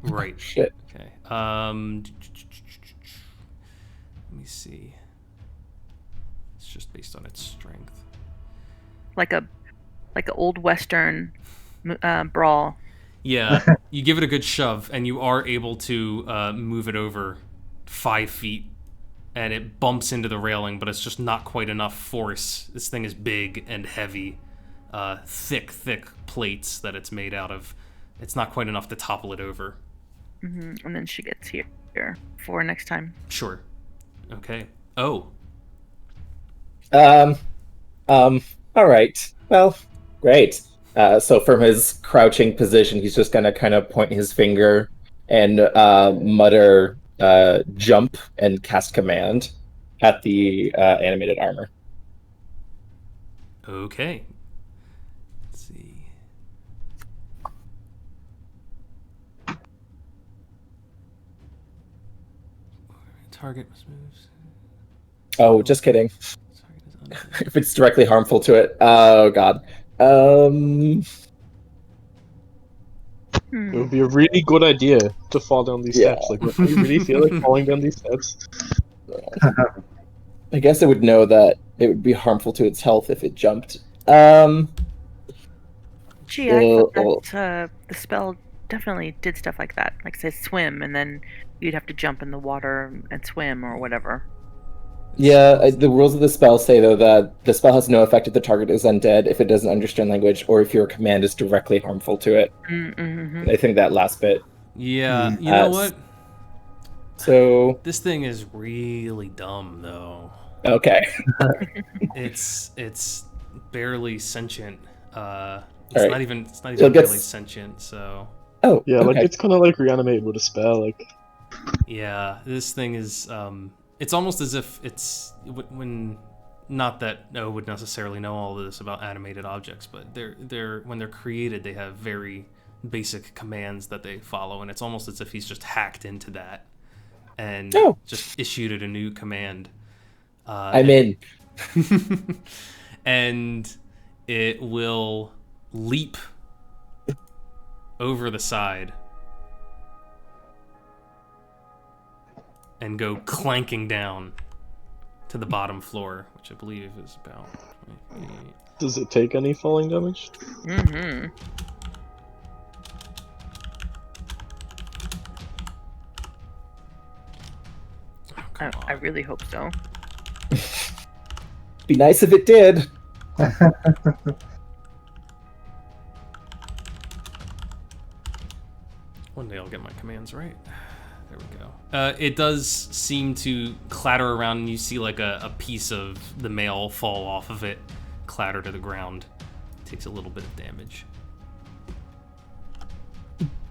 Right. Shit. Okay. Let me see. It's just based on its strength. Like a old western brawl. Yeah, you give it a good shove, and you are able to move it over 5 feet, and it bumps into the railing, but it's just not quite enough force. This thing is big and heavy, thick plates that it's made out of. It's not quite enough to topple it over. And then she gets here for next time. Sure. Okay. Oh. All right. Well, great. So from his crouching position, he's just gonna kind of point his finger and mutter jump and cast command at the animated armor. Okay. Let's see. Target must move. Oh, just kidding. Target is undead. If it's directly harmful to it. Oh god. It would be a really good idea to fall down these Yeah. steps. Like, do you really feel like falling down these steps? I guess I would know that it would be harmful to its health if it jumped. Gee, I thought that the spell definitely did stuff like that. Like, say, swim, and then you'd have to jump in the water and swim or whatever. Yeah, the rules of the spell say, though, that the spell has no effect if the target is undead, if it doesn't understand language, or if your command is directly harmful to it. Mm-hmm. I think that last bit. Yeah, you know what? So... This thing is really dumb, though. Okay. It's barely sentient. It's right. not even So it gets- really sentient, so... Oh, Yeah, okay. like it's kind of like reanimated with a spell. Like, Yeah, this thing is, it's almost as if it's, when, not that Noah would necessarily know all of this about animated objects, but when they're created, they have very basic commands that they follow, and it's almost as if he's just hacked into that and just issued it a new command. I'm in. And it will leap over the side and go clanking down to the bottom floor, which I believe is about 20 feet. does it take any falling damage? Mm-hmm. Oh, come I on. really hope so. Be nice if it did. One day I'll get my commands right. There we go. It does seem to clatter around, and you see like a piece of the mail fall off of it, clatter to the ground. Takes a little bit of damage.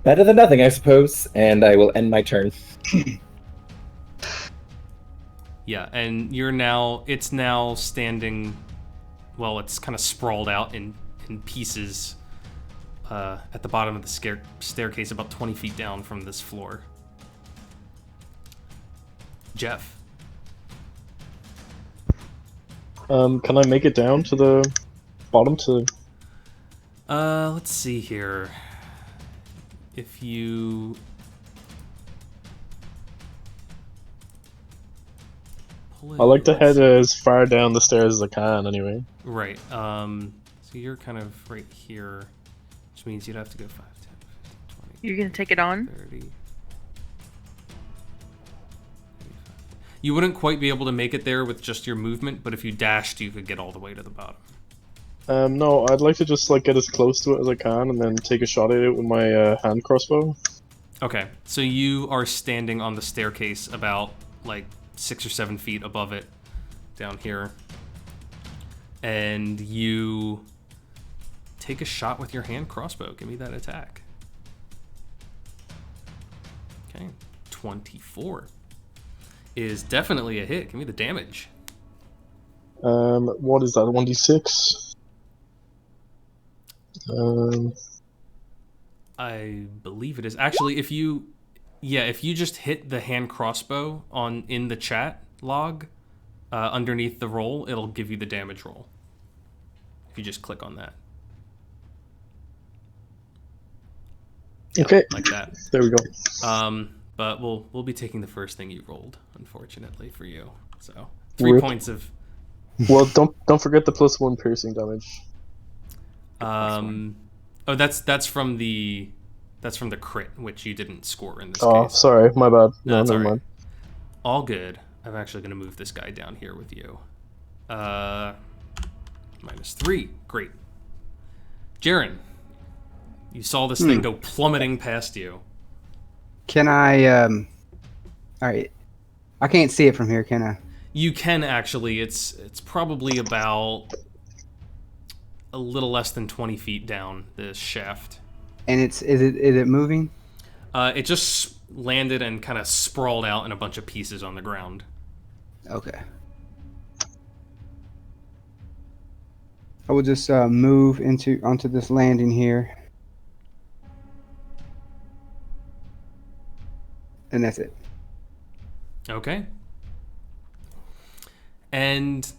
Better than nothing, I suppose. And I will end my turn. Yeah, and it's now standing, well, it's kind of sprawled out in pieces at the bottom of the staircase about 20 feet down from this floor. Jeff. Can I make it down to the bottom to... Let's see here. If you... I like to head as far down the stairs as I can, anyway. Right. So you're kind of right here, which means you'd have to go 5, 10, 15, 20, You're gonna take it on? 30. You wouldn't quite be able to make it there with just your movement, but if you dashed, you could get all the way to the bottom. No, I'd like to just like get as close to it as I can and then take a shot at it with my hand crossbow. Okay, so you are standing on the staircase about like 6 or 7 feet above it, down here, and you take a shot with your hand crossbow. Give me that attack. Okay, 24 is definitely a hit. Give me the damage. What is that? 1d6. I believe it is. Actually, if you just hit the hand crossbow in the chat log underneath the roll, it'll give you the damage roll. If you just click on that. Yeah, okay. like that. There we go. But we'll be taking the first thing you rolled, unfortunately for you. So 3 Rip. points of. Well, don't forget the +1 piercing damage. Oh, that's from the crit, which you didn't score in this Oh, case. sorry, my bad. No, No, that's never all right. mind. All good. I'm actually going to move this guy down here with you. -3. Great. Jaren, you saw this thing go plummeting past you. Can I? All right. I can't see it from here, can I? You can actually. It's probably about a little less than 20 feet down this shaft. And is it moving? It just landed and kind of sprawled out in a bunch of pieces on the ground. Okay. I will just move onto this landing here. And that's it. Okay. And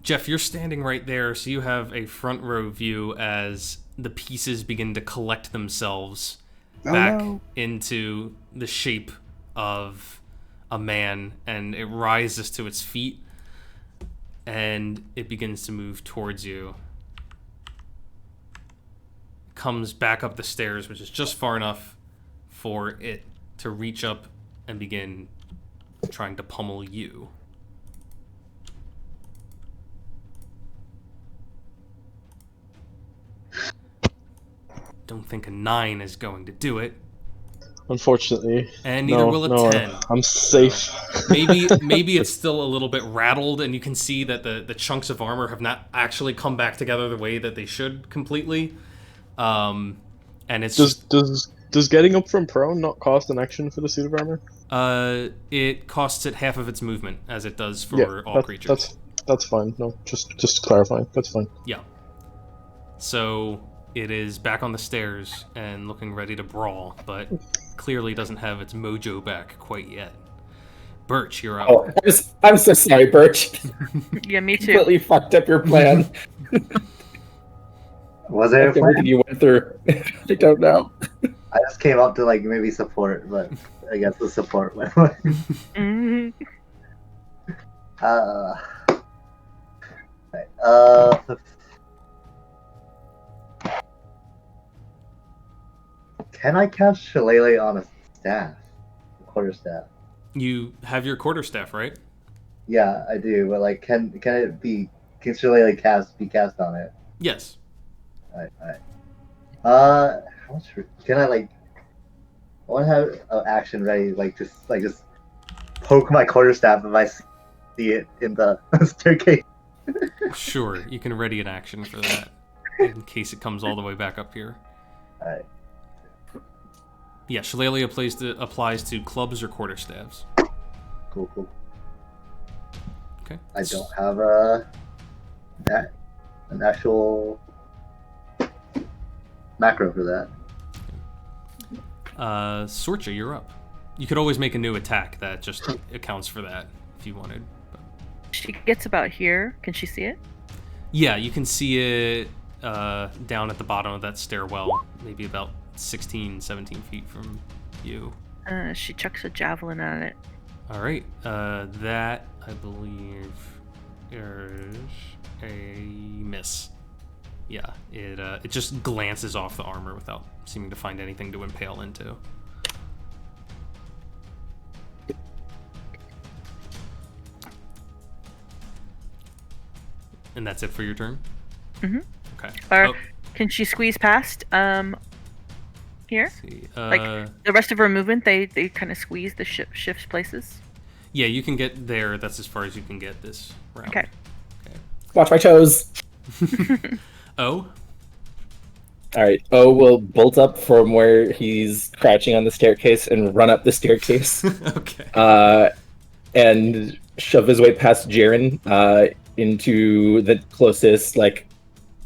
Jeff, you're standing right there, so you have a front row view as the pieces begin to collect themselves back into the shape of a man, and it rises to its feet, and it begins to move towards you. Comes back up the stairs, which is just far enough for it to reach up and begin trying to pummel you. Don't think a 9 is going to do it. Unfortunately. And neither will a 10. I'm safe. So maybe it's still a little bit rattled, and you can see that the chunks of armor have not actually come back together the way that they should completely. And it's Does getting up from prone not cost an action for the suit of armor? it costs it half of its movement, as it does for all creatures. That's fine. No, just clarifying. That's fine. Yeah. So it is back on the stairs and looking ready to brawl, but clearly doesn't have its mojo back quite yet. Birch, you're up. Oh, I'm so sorry, Birch. Yeah, me too. Completely fucked up your plan. Was there a After everything plan? you went through. I don't know. I just came up to like maybe support, but I guess the support went away. Mhm. Can I cast Shillelagh on a staff? A quarterstaff? You have your quarterstaff, right? Yeah, I do, but like can Shillelagh be cast on it? Yes. Alright. How much can I like I wanna have an action ready, just poke my quarterstaff if I see it in the staircase. Sure, you can ready an action for that in case it comes all the way back up here. Alright. Yeah, Shillelagh applies to clubs or quarterstaffs. Cool. Okay. I don't have an actual macro for that. Sorcha, you're up. You could always make a new attack that just accounts for that if you wanted. But... She gets about here. Can she see it? Yeah, you can see it down at the bottom of that stairwell, maybe about 16, 17 feet from you. She chucks a javelin at it. All right, that I believe is a miss. Yeah, it just glances off the armor without seeming to find anything to impale into. And that's it for your turn? Mm-hmm. Okay. Or can she squeeze past? Here? Let's see. Like the rest of her movement, they kind of squeeze the shifts places. Yeah, you can get there. That's as far as you can get this round. Okay. Watch my toes. Oh? All right. O will bolt up from where he's crouching on the staircase and run up the staircase. Okay. And shove his way past Jaren into the closest like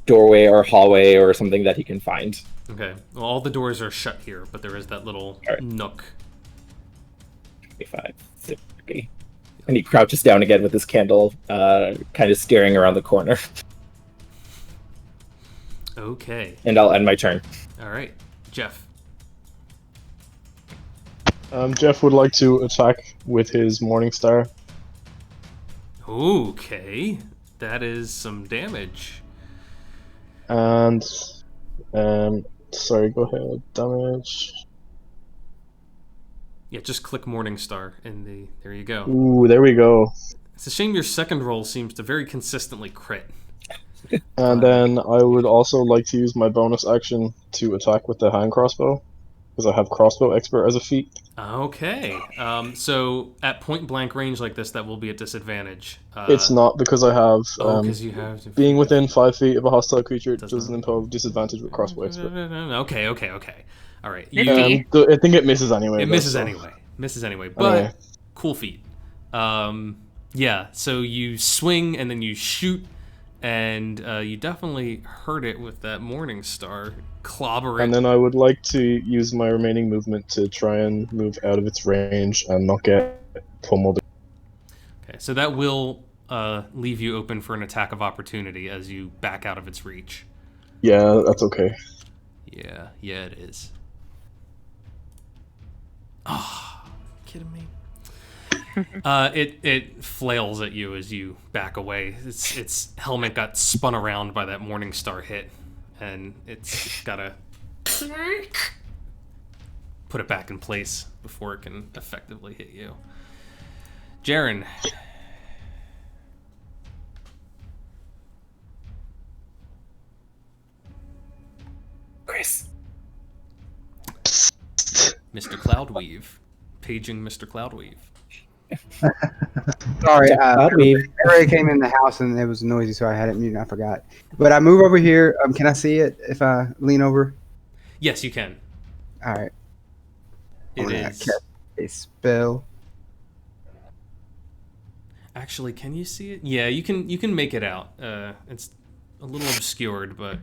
doorway or hallway or something that he can find. Okay. Well, all the doors are shut here, but there is that little nook. 25, 60. And he crouches down again with his candle, kind of staring around the corner. Okay. And I'll end my turn. All right. Jeff. Jeff would like to attack with his Morning Star. Okay. That is some damage. And, sorry, go ahead. Damage. Yeah, just click Morningstar in the... There you go. Ooh, there we go. It's a shame your second roll seems to very consistently crit. And then I would also like to use my bonus action to attack with the hand crossbow, because I have crossbow expert as a feat. Okay. So at point blank range like this, that will be a disadvantage. It's not, because I have because you have to... being within 5 feet of a hostile creature doesn't impose disadvantage with crossbow expert. Okay. All right. Nifty. I think it misses anyway. It though, misses so- anyway. Misses anyway. But Anyway. cool feat. Yeah. So you swing and then you shoot, and you definitely hurt it with that Morning Star. Clobber it. And then I would like to use my remaining movement to try and move out of its range and not get pummeled. Okay. So that will leave you open for an attack of opportunity as you back out of its reach. Yeah, that's okay. Yeah. Yeah, it is. Oh, kidding me? It flails at you as you back away. Its helmet got spun around by that Morning Star hit, and it's gotta put it back in place before it can effectively hit you. Jaren. Chris. Mr. Cloudweave. Paging Mr. Cloudweave. Sorry, Cloudweave. I already came in the house and it was noisy, so I had it muted and I forgot. But I move over here. Can I see it if I lean over? Yes, you can. All right. It I'm gonna is. cast a spell. Actually, can you see it? Yeah, you can make it out. It's a little obscured, but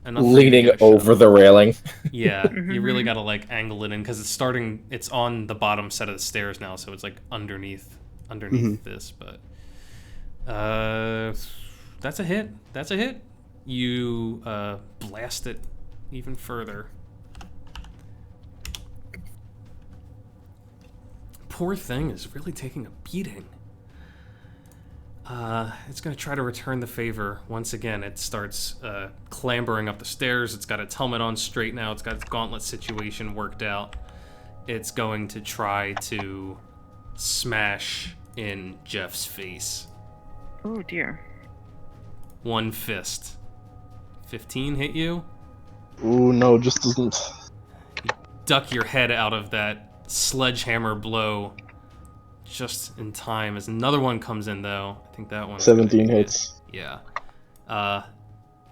enough for you to Leaning get a shot. over the railing. Yeah, you really gotta like angle it in because it's on the bottom set of the stairs now, so it's like underneath this. But that's a hit. That's a hit. You blast it even further. Poor thing is really taking a beating. It's going to try to return the favor. Once again, it starts clambering up the stairs. It's got its helmet on straight now. It's got its gauntlet situation worked out. It's going to try to smash in Jeff's face. Oh dear. One fist. 15 hit you? Ooh, no, just doesn't. Duck your head out of that sledgehammer blow just in time as another one comes in, though. I think that one 17 hits. Yeah.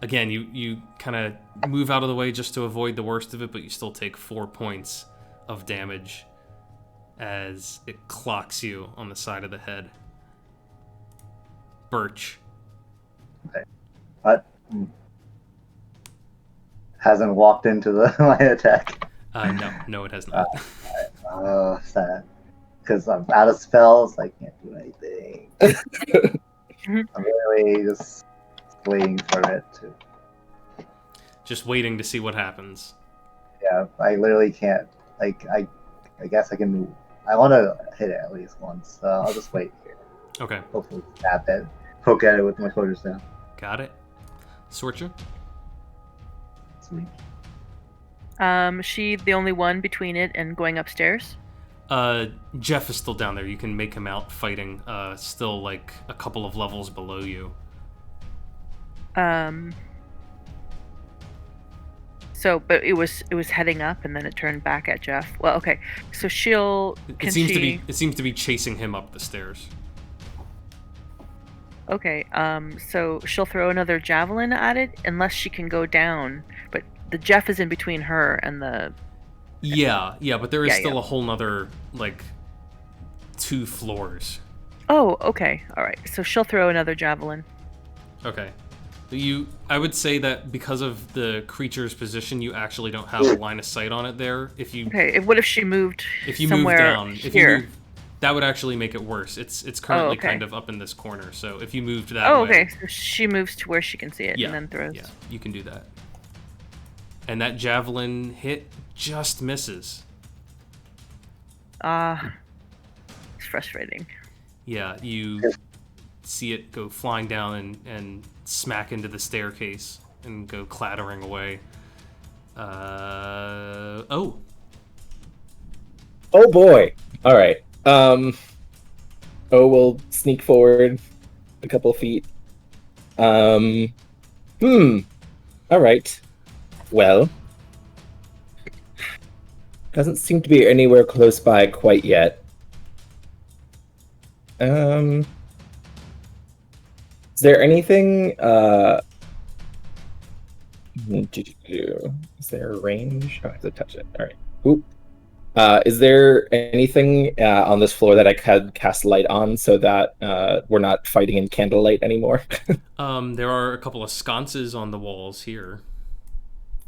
Again, you kind of move out of the way just to avoid the worst of it, but you still take 4 points of damage as it clocks you on the side of the head. Birch. What? Hasn't walked into my attack. No, it has not. Sad. Because I'm out of spells, I can't do anything. I'm really just waiting for it to. Just waiting to see what happens. Yeah, I literally can't. Like, I guess I can. I want to hit it at least once, so I'll just wait here. Okay, Hopefully, stab it, poke at it with my quarterstaff. got it. Sorcha? Sweet. She the only one between it and going upstairs? Jeff is still down there. You can make him out fighting, still like a couple of levels below you. So, but it was heading up and then it turned back at Jeff. Well, okay. So she'll. It seems to be chasing him up the stairs. Okay. So she'll throw another javelin at it unless she can go down. But the Jeff is in between her and the. Yeah, but there is Yeah, still yeah. a whole nother, like, 2 floors. Oh, okay. All right. So she'll throw another javelin. Okay. I would say that because of the creature's position, you actually don't have a line of sight on it there. Okay. What if she moved If you move somewhere down, here? that would actually make it worse. It's currently okay. kind of up in this corner, so if you moved that Oh, way... okay. So she moves to where she can see it Yeah, and then throws. yeah, you can do that. And that javelin hit just misses. It's frustrating. Yeah, you see it go flying down and smack into the staircase and go clattering away. Oh boy. All right. We'll sneak forward a couple feet. All right. Well, doesn't seem to be anywhere close by quite yet. Is there anything? Is there a range? Oh, I have to touch it. All right. Oop. Is there anything on this floor that I could cast light on so that we're not fighting in candlelight anymore? there are a couple of sconces on the walls here.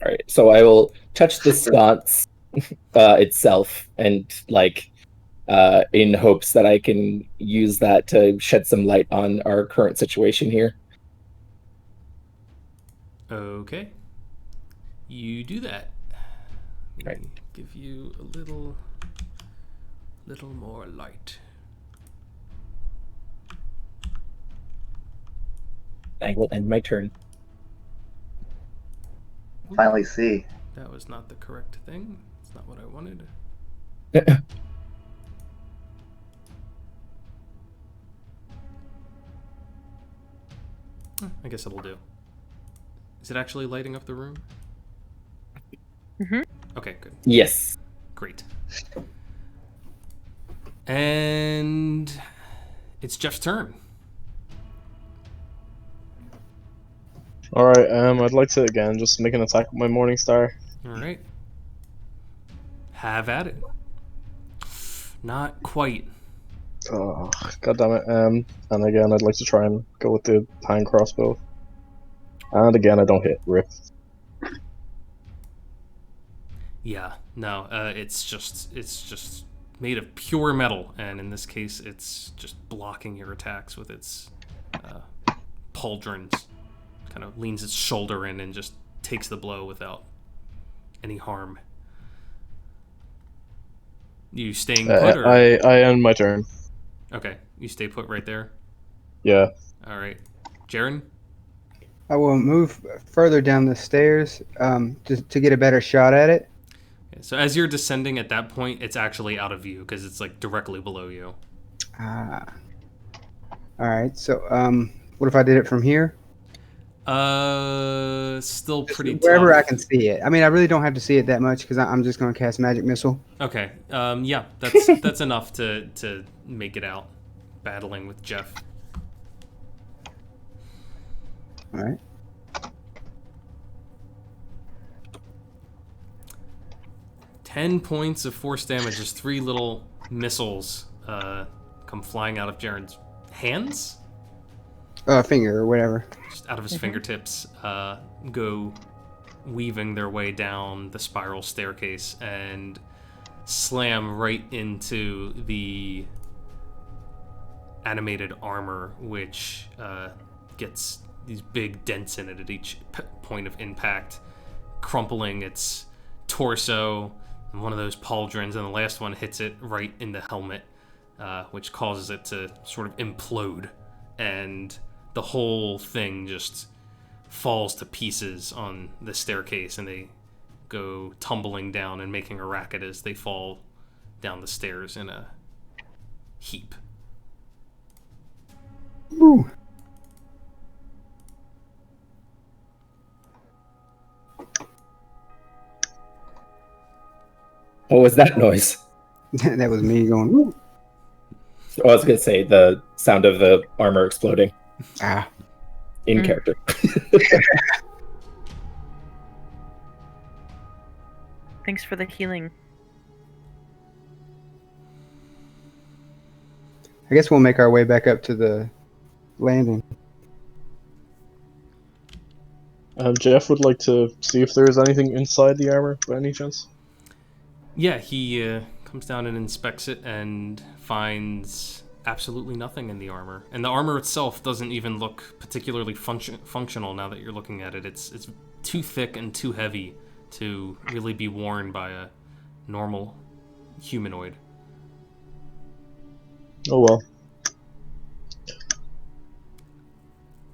All right. So I will touch the sconce itself and in hopes that I can use that to shed some light on our current situation here. Okay. You do that. Let me give you a little more light. I will end my turn. Finally see. That was not the correct thing. It's not what I wanted. I guess it'll do. Is it actually lighting up the room? Mm-hmm. Okay, good. Yes. Great. And it's Jeff's turn. All right. I'd like to again just make an attack with my Morning Star. All right. Have at it. Not quite. Oh, God damn it. And again, I'd like to try and go with the hand crossbow. And again, I don't hit. Rip. Yeah, no, it's just made of pure metal, and in this case, it's just blocking your attacks with its pauldrons. Kind of leans its shoulder in and just takes the blow without any harm. You staying put, or I end my turn. okay, you stay put right there. Yeah. All right, Jaren. I will move further down the stairs just to get a better shot at it. Okay, so as you're descending at that point, it's actually out of view because it's like directly below you. All right. So what if I did it from here? Still pretty wherever tough. I can see it. I mean, I really don't have to see it that much because I'm just going to cast Magic Missile. Okay. Yeah, that's enough to make it out. Battling with Jeff. All right. "10 points of force damage as 3 little missiles come flying out of Jaren's hands? Finger or whatever. Just out of his fingertips, go weaving their way down the spiral staircase and slam right into the animated armor, which gets these big dents in it at each point of impact, crumpling its torso and one of those pauldrons, and the last one hits it right in the helmet, which causes it to sort of implode, and the whole thing just falls to pieces on the staircase, and they go tumbling down and making a racket as they fall down the stairs in a heap. Ooh. What was that noise? That was me going, ooh. Oh, I was going to say the sound of the armor exploding. Ah. In character. Thanks for the healing. I guess we'll make our way back up to the landing. Jeff would like to see if there is anything inside the armor, by any chance. Yeah, he comes down and inspects it and finds absolutely nothing in the armor. And the armor itself doesn't even look particularly functional now that you're looking at it. It's too thick and too heavy to really be worn by a normal humanoid. Oh well.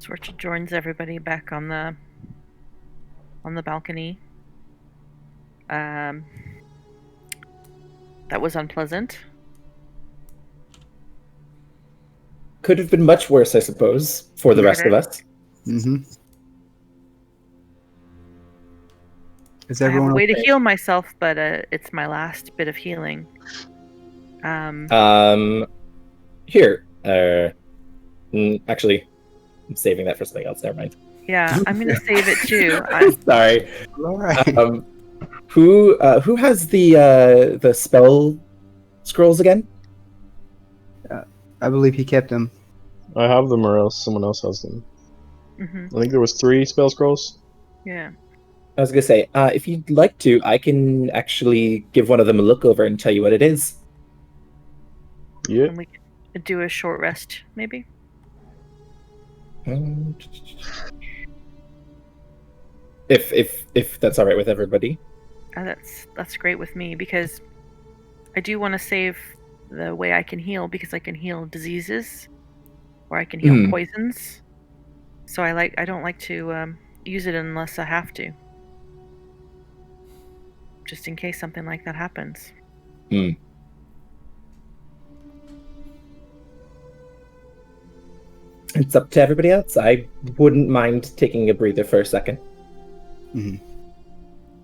Sorcha joins everybody back on the balcony. That was unpleasant. Could have been much worse, I suppose, for the rest of us. Mm-hmm. Is I have everyone a way to okay? heal myself, but it's my last bit of healing. Here. Actually, I'm saving that for something else. Never mind. Yeah, I'm gonna save it too. Sorry. All right. Who has the spell scrolls again? I believe he kept them. I have them, or else someone else has them. Mhm. I think there was 3 spell scrolls. Yeah. I was gonna say, if you'd like to, I can actually give one of them a look over and tell you what it is. Yeah. And we could do a short rest, maybe. If that's all right with everybody. That's great with me, because I do want to save the way I can heal, because I can heal diseases, or I can heal poisons. So I don't like to use it unless I have to, just in case something like that happens. It's up to everybody else. I wouldn't mind taking a breather for a second. Mm-hmm.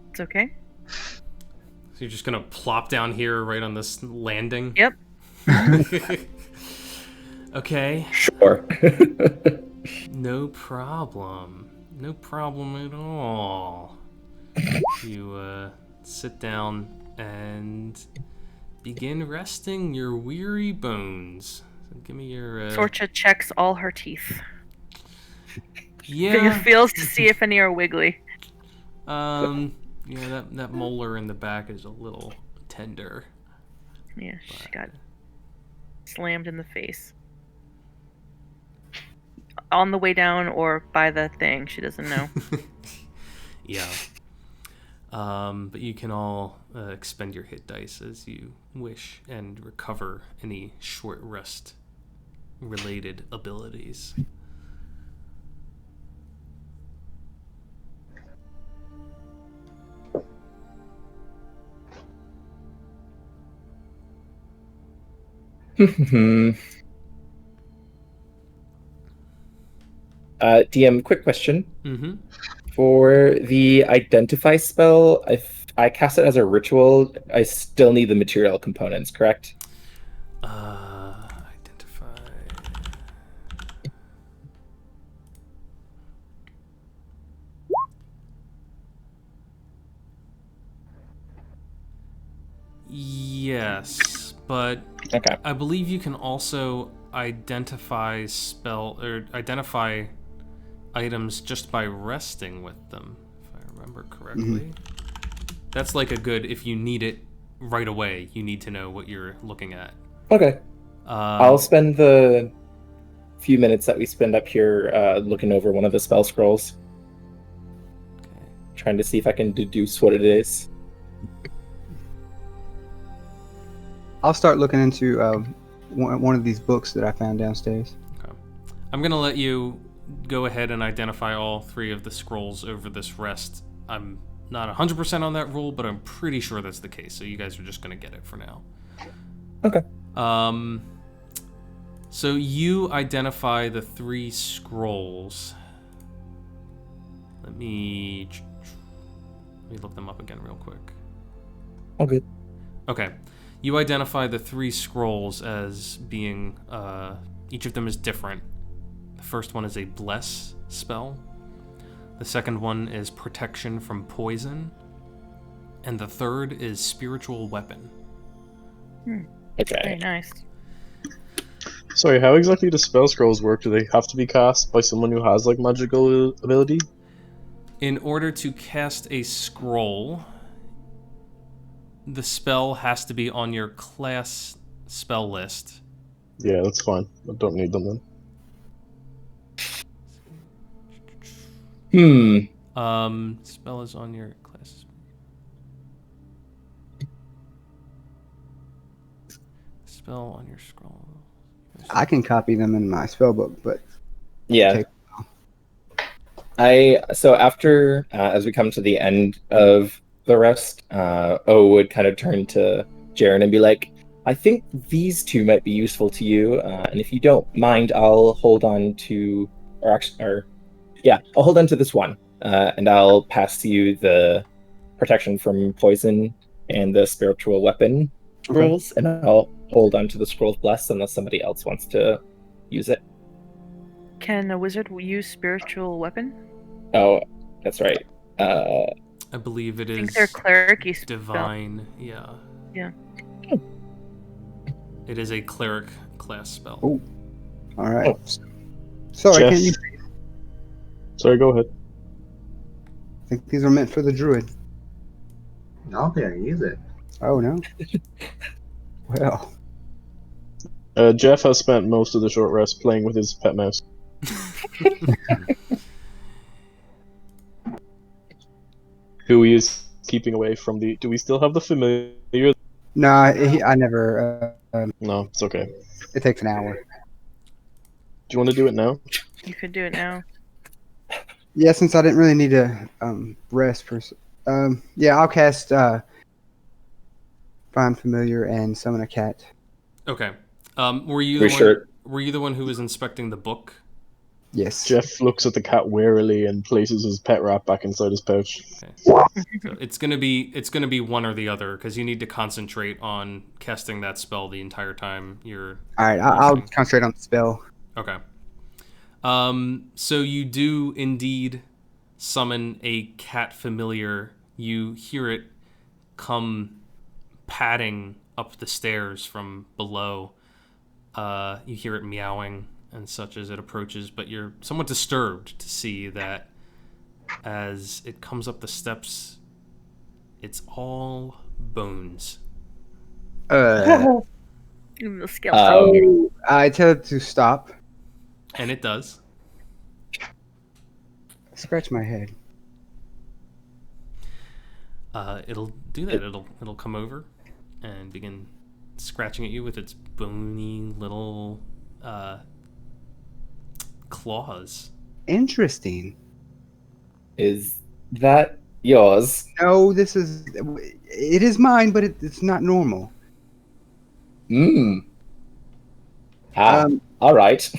It's okay. So you're just gonna plop down here right on this landing? Yep. Okay. Sure. No problem. No problem at all. You sit down and begin resting your weary bones. So give me your... Sorcha checks all her teeth. Yeah. Feels to see if any are wiggly. Yeah, that molar in the back is a little tender. Yeah, she got slammed in the face. On the way down or by the thing, she doesn't know. Yeah. But you can all expend your hit dice as you wish and recover any short rest related abilities. DM, quick question. Mm-hmm. For the identify spell, if I cast it as a ritual, I still need the material components, correct? Identify. Yes, but Okay. I believe you can also identify items just by resting with them, if I remember correctly. That's like a good, if you need it right away, you need to know what you're looking at. Okay. I'll spend the few minutes that we spend up here looking over one of the spell scrolls. Okay. Trying to see if I can deduce what it is. I'll start looking into one of these books that I found downstairs. Okay. I'm going to let you go ahead and identify all 3 of the scrolls over this rest. I'm not 100% on that rule, but I'm pretty sure that's the case. So you guys are just going to get it for now. Okay. So you identify the 3 scrolls. Let me look them up again real quick. All good. Okay. You identify the 3 scrolls as being, each of them is different. The first one is a bless spell. The second one is protection from poison. And the third is spiritual weapon. Very Okay. nice. Sorry, how exactly do spell scrolls work? Do they have to be cast by someone who has like magical ability? In order to cast a scroll, the spell has to be on your class spell list. Yeah, that's fine. I don't need them then. Spell is on your class. Spell on your scroll. I can copy them in my spell book, but Yeah. Okay. So after as we come to the end of the rest, O would kind of turn to Jaren and be like, I think these two might be useful to you, and if you don't mind, I'll hold on to, I'll hold on to this one, and I'll pass to you the protection from poison and the spiritual weapon scrolls, and I'll hold on to the scroll bless unless somebody else wants to use it. Can a wizard use spiritual weapon? Oh, that's right. I believe it I is think they're cleric-y spell. divine. Yeah. Yeah. It is a cleric class spell. Oh. All right. Sorry, Jeff. can't you? Sorry, go ahead. I think these are meant for the druid. I don't think I can use it. Oh no. Well, Jeff has spent most of the short rest playing with his pet mouse. Who he is keeping away from the... Do we still have the familiar? no, I never. No, it's okay. It takes an hour. Do you want to do it now? You could do it now. Yeah, since I didn't really need to rest for. Yeah, I'll cast Find Familiar and Summon a Cat. Okay. Were you the For one? sure. Were you the one who was inspecting the book? Yes. Jeff looks at the cat warily and places his pet rat back inside his pouch. Okay. So it's gonna be one or the other because you need to concentrate on casting that spell the entire time you're. All right, I'll listening. concentrate on the spell. Okay. So you do indeed summon a cat familiar. You hear it come padding up the stairs from below. You hear it meowing and such as it approaches, but you're somewhat disturbed to see that as it comes up the steps, it's all bones. The skeleton. I tell it to stop. And it does. Scratch my head. It'll do that. It'll come over and begin scratching at you with its bony little claws. Interesting. Is that yours? No, it is mine, but it's not normal. All right.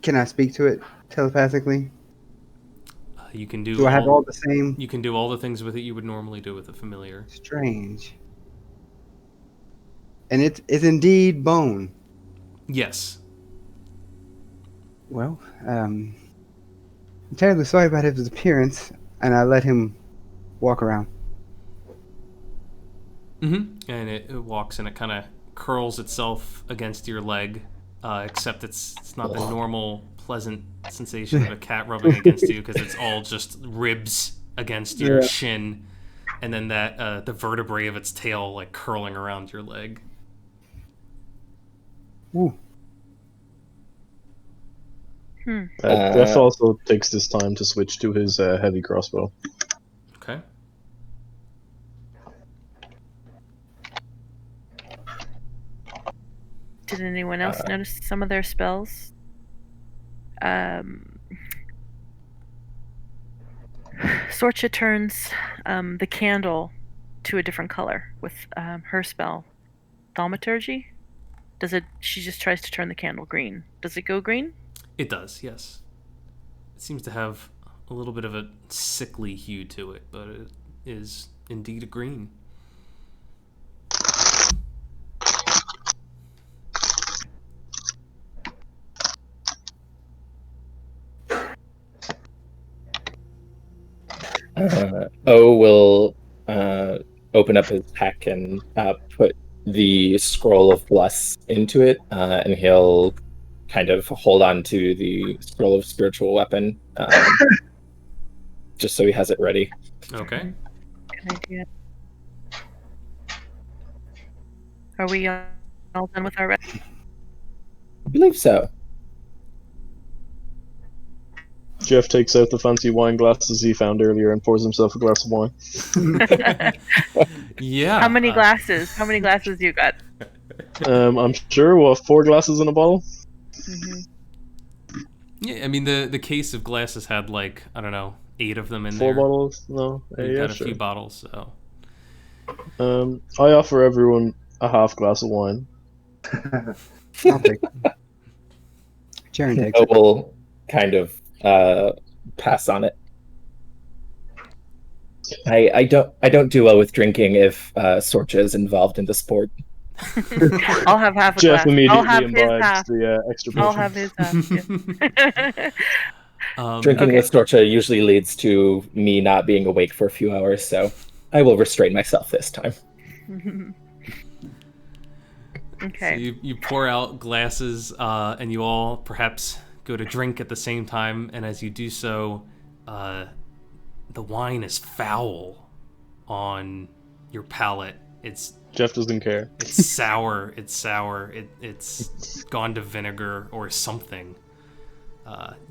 Can I speak to it telepathically? You can do. Do I have all the same? You can do all the things with it you would normally do with a familiar. Strange. And it is indeed bone. Yes. Well, I'm terribly sorry about his appearance, and I let him walk around. Mm-hmm. And it walks and it kind of curls itself against your leg, except it's not the normal pleasant sensation of a cat rubbing against you because it's all just ribs against your shin, and then that the vertebrae of its tail like curling around your leg. Ooh. Jeff also takes this time to switch to his heavy crossbow. Okay. Did anyone else notice some of their spells? Sorcha turns the candle to a different color with her spell. Thaumaturgy? She just tries to turn the candle green. Does it go green? It does, yes. It seems to have a little bit of a sickly hue to it, but it is indeed a green. O will open up his pack and put the scroll of bless into it, and he'll kind of hold on to the scroll of spiritual weapon, just so he has it ready. Okay. Good idea. Are we all done with our rest? I believe so. Jeff takes out the fancy wine glasses he found earlier and pours himself a glass of wine. Yeah. How many glasses? How many glasses you got? I'm sure we'll have 4 glasses in a bottle. Mm-hmm. Yeah, I mean the case of glasses had like, I don't know, 8 of them in 4 there. bottles? No. We've Yeah, got a sure. few bottles, so. I offer everyone a half glass of wine. I'll take it. Jaren takes O it. will kind of pass on it. I don't do well with drinking if Sorcha is involved in the sport. I'll have half a Jeff glass. immediately I'll have his imbibes half. the extra I'll potion. have his half. Yeah. Drinking Okay. with Sorcha usually leads to me not being awake for a few hours, so I will restrain myself this time. Okay. So you pour out glasses, and you all perhaps go to drink at the same time, and as you do so, the wine is foul on your palate. It's Jeff doesn't care. sour. It's gone to vinegar or something.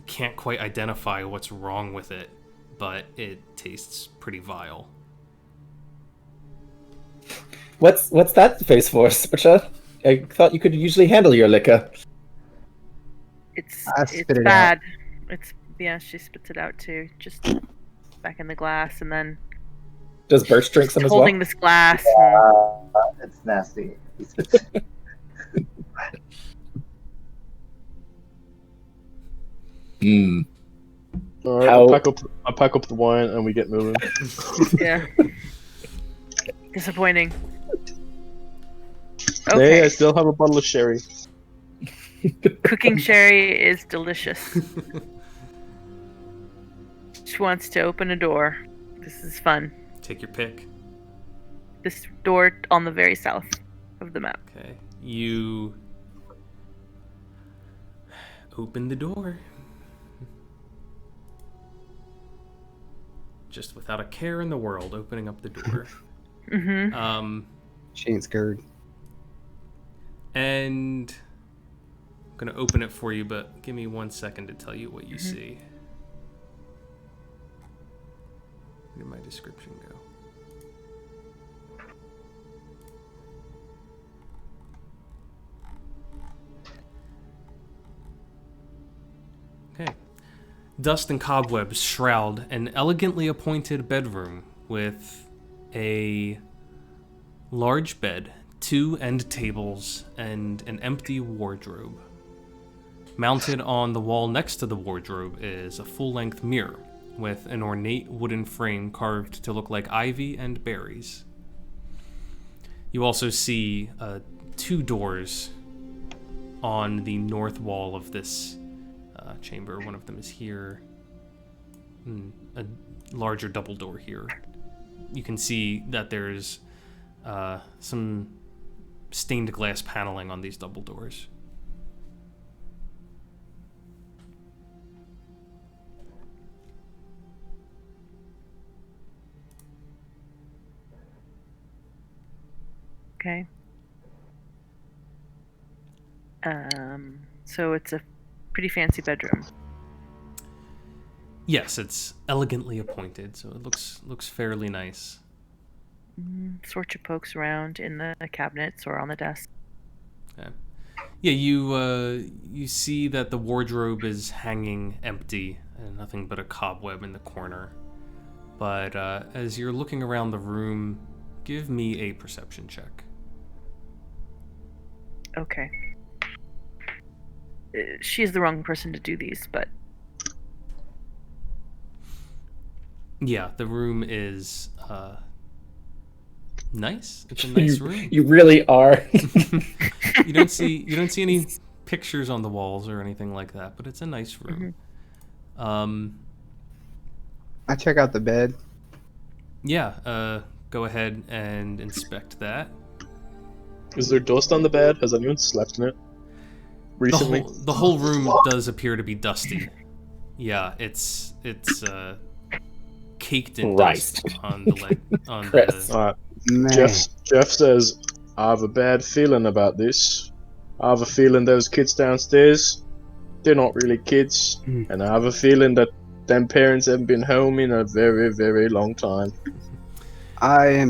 Can't quite identify what's wrong with it, but it tastes pretty vile. What's that face for, Sorcha? I thought you could usually handle your liquor. It's I it's spit it bad. She spits it out too. Just back in the glass, and then Does Birch drink some as well? holding this glass. It's nasty. Hmm. All right, How- I pack up the wine and we get moving. Yeah. Disappointing. Hey, Okay. I still have a bottle of sherry. Cooking sherry is delicious. She wants to open a door. This is fun. Take your pick. This door on the very south of the map. Okay. You open the door. Just without a care in the world, opening up the door. Mm-hmm. She ain't scared. And I'm gonna open it for you, but give me 1 second to tell you what you see. Where did my description go? Okay. Dust and cobwebs shroud an elegantly appointed bedroom with a large bed, 2 end tables, and an empty wardrobe. Mounted on the wall next to the wardrobe is a full-length mirror with an ornate wooden frame carved to look like ivy and berries. You also see 2 doors on the north wall of this chamber. One of them is here. A larger double door here. You can see that there's some stained glass paneling on these double doors. Okay. So it's a pretty fancy bedroom. Yes, it's elegantly appointed, so it looks fairly nice. Sorcha pokes around in the cabinets or on the desk. Okay. Yeah, you see that the wardrobe is hanging empty and nothing but a cobweb in the corner. But as you're looking around the room, give me a perception check. Okay. She's the wrong person to do these, but Yeah, the room is nice. It's a nice room. You really are. You don't see any pictures on the walls or anything like that, but it's a nice room. I check out the bed. Yeah, go ahead and inspect that. Is there dust on the bed? Has anyone slept in it recently? The whole room does appear to be dusty. Yeah, it's caked in Christ. dust on the leg on Chris. the. Alright. Man. Jeff says, I have a bad feeling about this. I have a feeling those kids downstairs, they're not really kids. Mm. And I have a feeling that them parents haven't been home in a very, very long time. I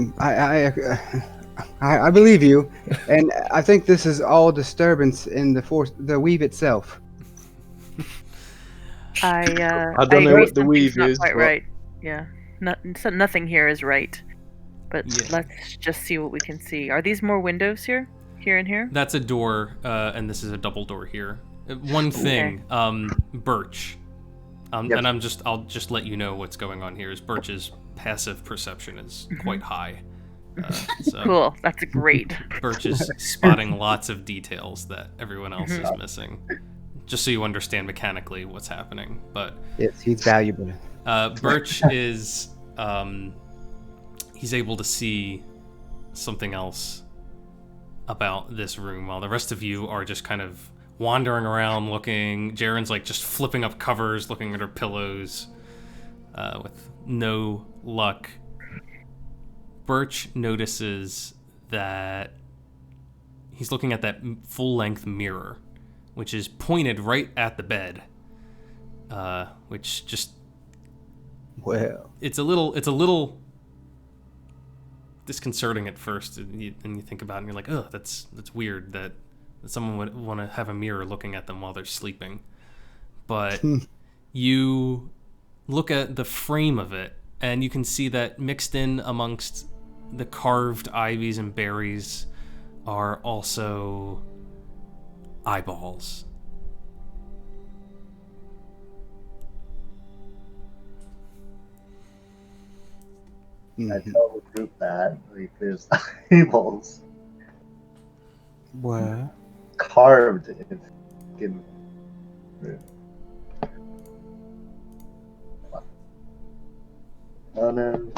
believe you, and I think this is all disturbance in the weave itself. I I don't know agree what the something's weave not is, quite but- right. Yeah, nothing here is right. But Yeah. let's just see what we can see. Are these more windows here? Here and here? That's a door, and this is a double door here. One thing, Birch, Yep. and I'll just let you know what's going on here. Is Birch's passive perception is quite high. So Cool. That's great. Birch is spotting lots of details that everyone else is missing. Just so you understand mechanically what's happening, but Yes, he's valuable. Birch is he's able to see something else about this room while the rest of you are just kind of wandering around looking. Jaren's like just flipping up covers, looking at her pillows with no luck. Birch notices that he's looking at that full-length mirror, which is pointed right at the bed, which just Well, it's a little disconcerting at first, and you think about it and you're like, oh, that's weird that someone would want to have a mirror looking at them while they're sleeping. But you look at the frame of it and you can see that mixed in amongst the carved ivies and berries are also eyeballs. I mhm. tell the group that like there's eyeballs Well, carved in skin. Oh no.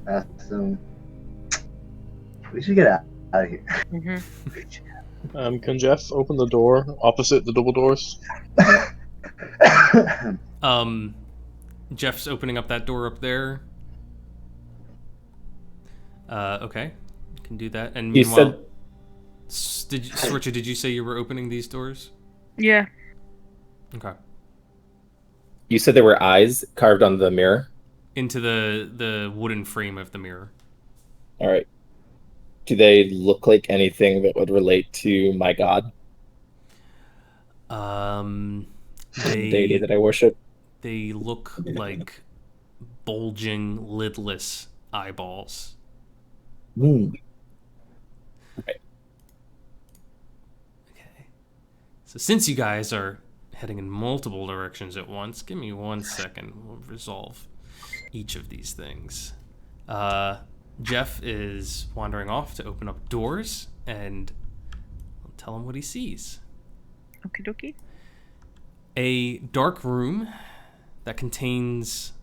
Awesome. We should get out of here. Mm-hmm. Can Jeff open the door opposite the double doors? Jeff's opening up that door up there. Okay, can do that. And You meanwhile, said Sorcha, did you say you were opening these doors? Yeah. Okay. there were eyes carved on the mirror. Into the wooden frame of the mirror. All right. Do they look like anything that would relate to my god, the deity that I worship? They look like bulging, lidless eyeballs. Hmm. Okay. So since you guys are heading in multiple directions at once, give me 1 second. We'll resolve each of these things. Jeff is wandering off to open up doors, and I'll tell him what he sees. Okie dokie. A dark room that contains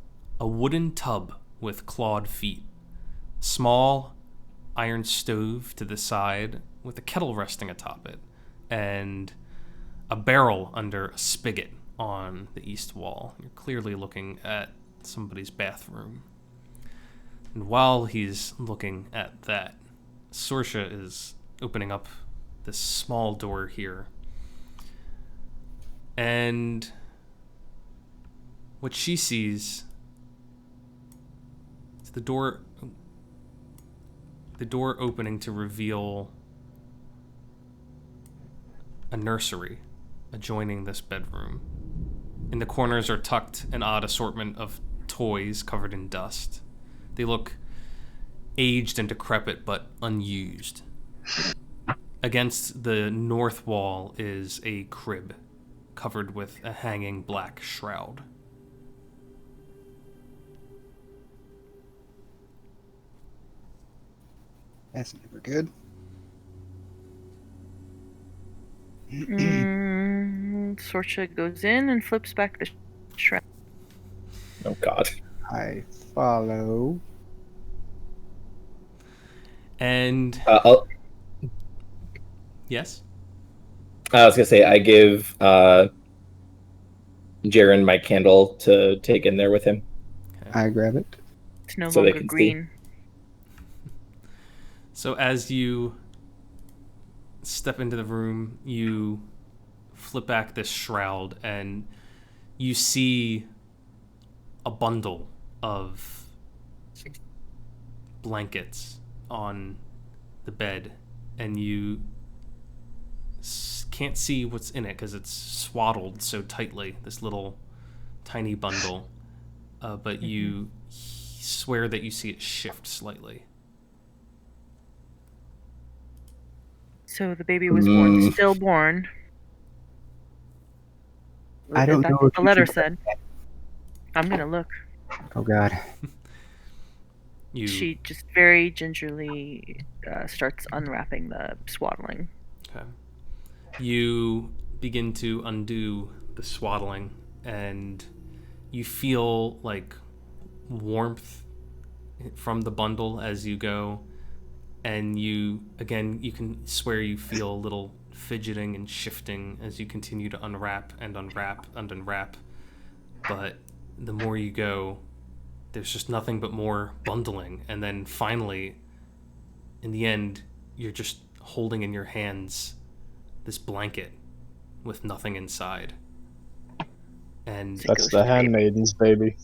a wooden tub with clawed feet, small iron stove to the side with a kettle resting atop it, and a barrel under a spigot on the east wall. You're clearly looking at somebody's bathroom. And while he's looking at that, Sorcha is opening up this small door here. And what she sees is the door opening to reveal a nursery adjoining this bedroom. In the corners are tucked an odd assortment of toys covered in dust. They look aged and decrepit, but unused. Against the north wall is a crib covered with a hanging black shroud. that's never good. Sorcha goes in and flips back the Shred. Oh God. I follow. And I'll, yes, I was gonna say I give Jaren my candle to take in there with him. I grab it. It's no So they longer can see. green. so as you step into the room, you flip back this shroud and you see a bundle of blankets on the bed, and you can't see what's in it because it's swaddled so tightly, this little tiny bundle, but you swear that you see it shift slightly. So the baby was born, stillborn. I don't That's know what if the you letter should- said. I'm gonna look. Oh God. You She just very gingerly starts unwrapping the swaddling. Okay. You begin to undo the swaddling, and you feel like warmth from the bundle as you go. And you can swear you feel a little fidgeting and shifting as you continue to unwrap and unwrap and unwrap. But the more you go, there's just nothing but more bundling. And then finally, in the end, you're just holding in your hands this blanket with nothing inside. And That's the handmaiden's baby.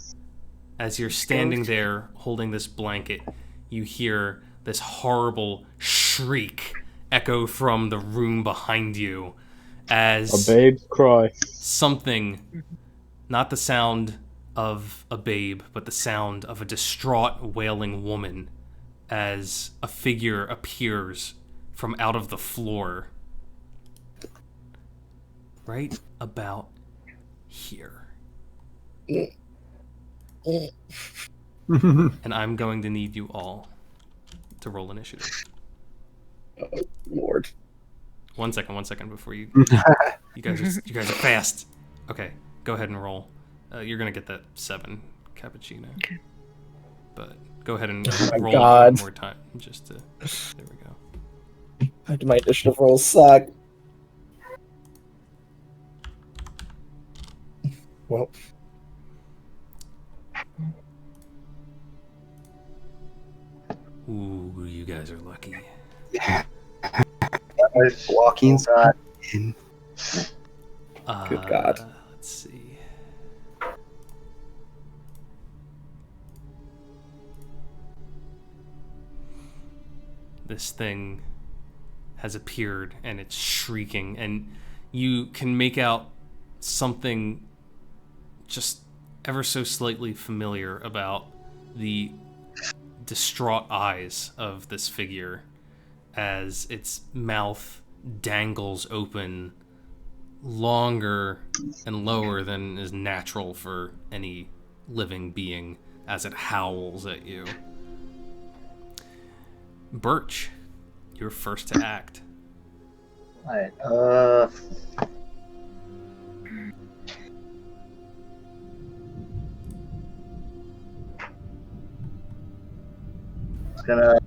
as you're standing there holding this blanket, you hear this horrible shriek echo from the room behind you as A babe cry. something, not the sound of a babe, but the sound of a distraught, wailing woman, as a figure appears from out of the floor right about here. And I'm going to need you all to roll initiative. Lord. One second before you you guys are fast. Okay, go ahead and roll. You're gonna get that 7 cappuccino. Okay. But go ahead and Oh my roll God. it one more time, just to. There we go. My initiative rolls suck. Well, Ooh, you guys are lucky. Walking God. in. Good God. Let's see. This thing has appeared and it's shrieking, and you can make out something just ever so slightly familiar about the distraught eyes of this figure as its mouth dangles open longer and lower than is natural for any living being as it howls at you. Birch, you're first to act. Alright, it's gonna.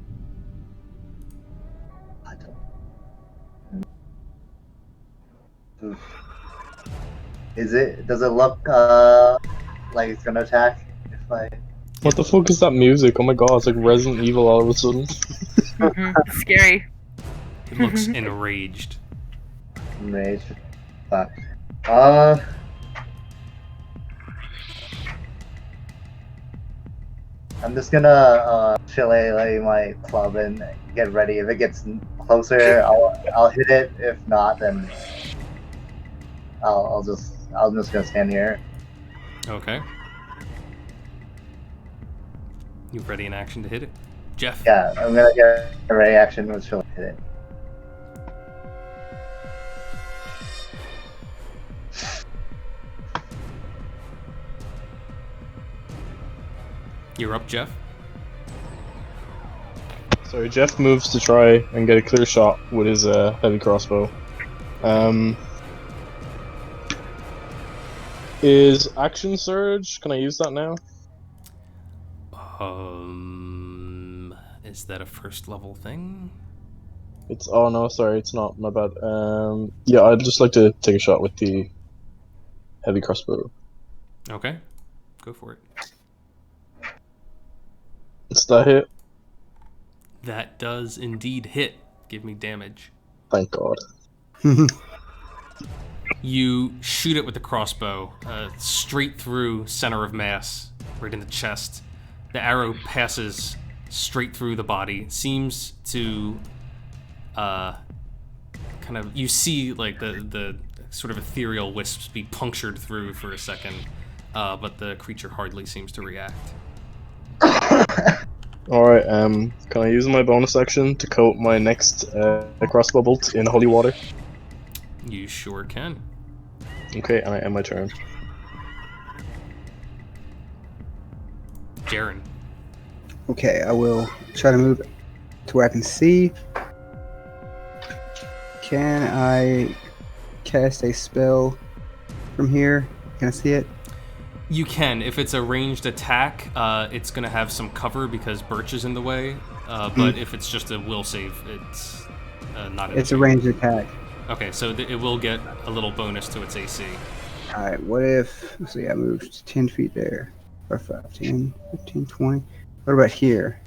Does it look like it's gonna attack if I? What the fuck is that music? Oh my god, it's like Resident Evil all of a sudden. It's scary. It looks enraged. Rage. Fuck. I'm just gonna shillelagh my club and get ready. If it gets closer, I'll hit it. If not, then I'm just gonna stand here. Okay. You ready in action to hit it? Jeff? Yeah, I'm gonna get a ready action with shillelagh hit it. You're up, Jeff. So Jeff moves to try and get a clear shot with his heavy crossbow. Is action surge? Can I use that now? Is that a first level thing? It's oh no, sorry, it's not. My bad. Yeah, I'd just like to take a shot with the heavy crossbow. Okay, go for it. It's that hit. That does indeed hit. Give me damage. Thank God. You shoot it with the crossbow, straight through center of mass, right in the chest. The arrow passes straight through the body. Seems to, kind of, you see like the sort of ethereal wisps be punctured through for a second, but the creature hardly seems to react. Alright, can I use my bonus action to coat my next crossbow bolt in holy water? You sure can. Okay, and I end my turn. Jaren. Okay, I will try to move to where I can see. Can I cast a spell from here? Can I see it? You can. If it's a ranged attack, it's going to have some cover because Birch is in the way. But if it's just a will save, it's not an It's a issue. ranged attack. Okay, so it will get a little bonus to its AC. Alright, what if... Let's see, I moved 10 feet there. Or 5, 10, 15, 20. What about here?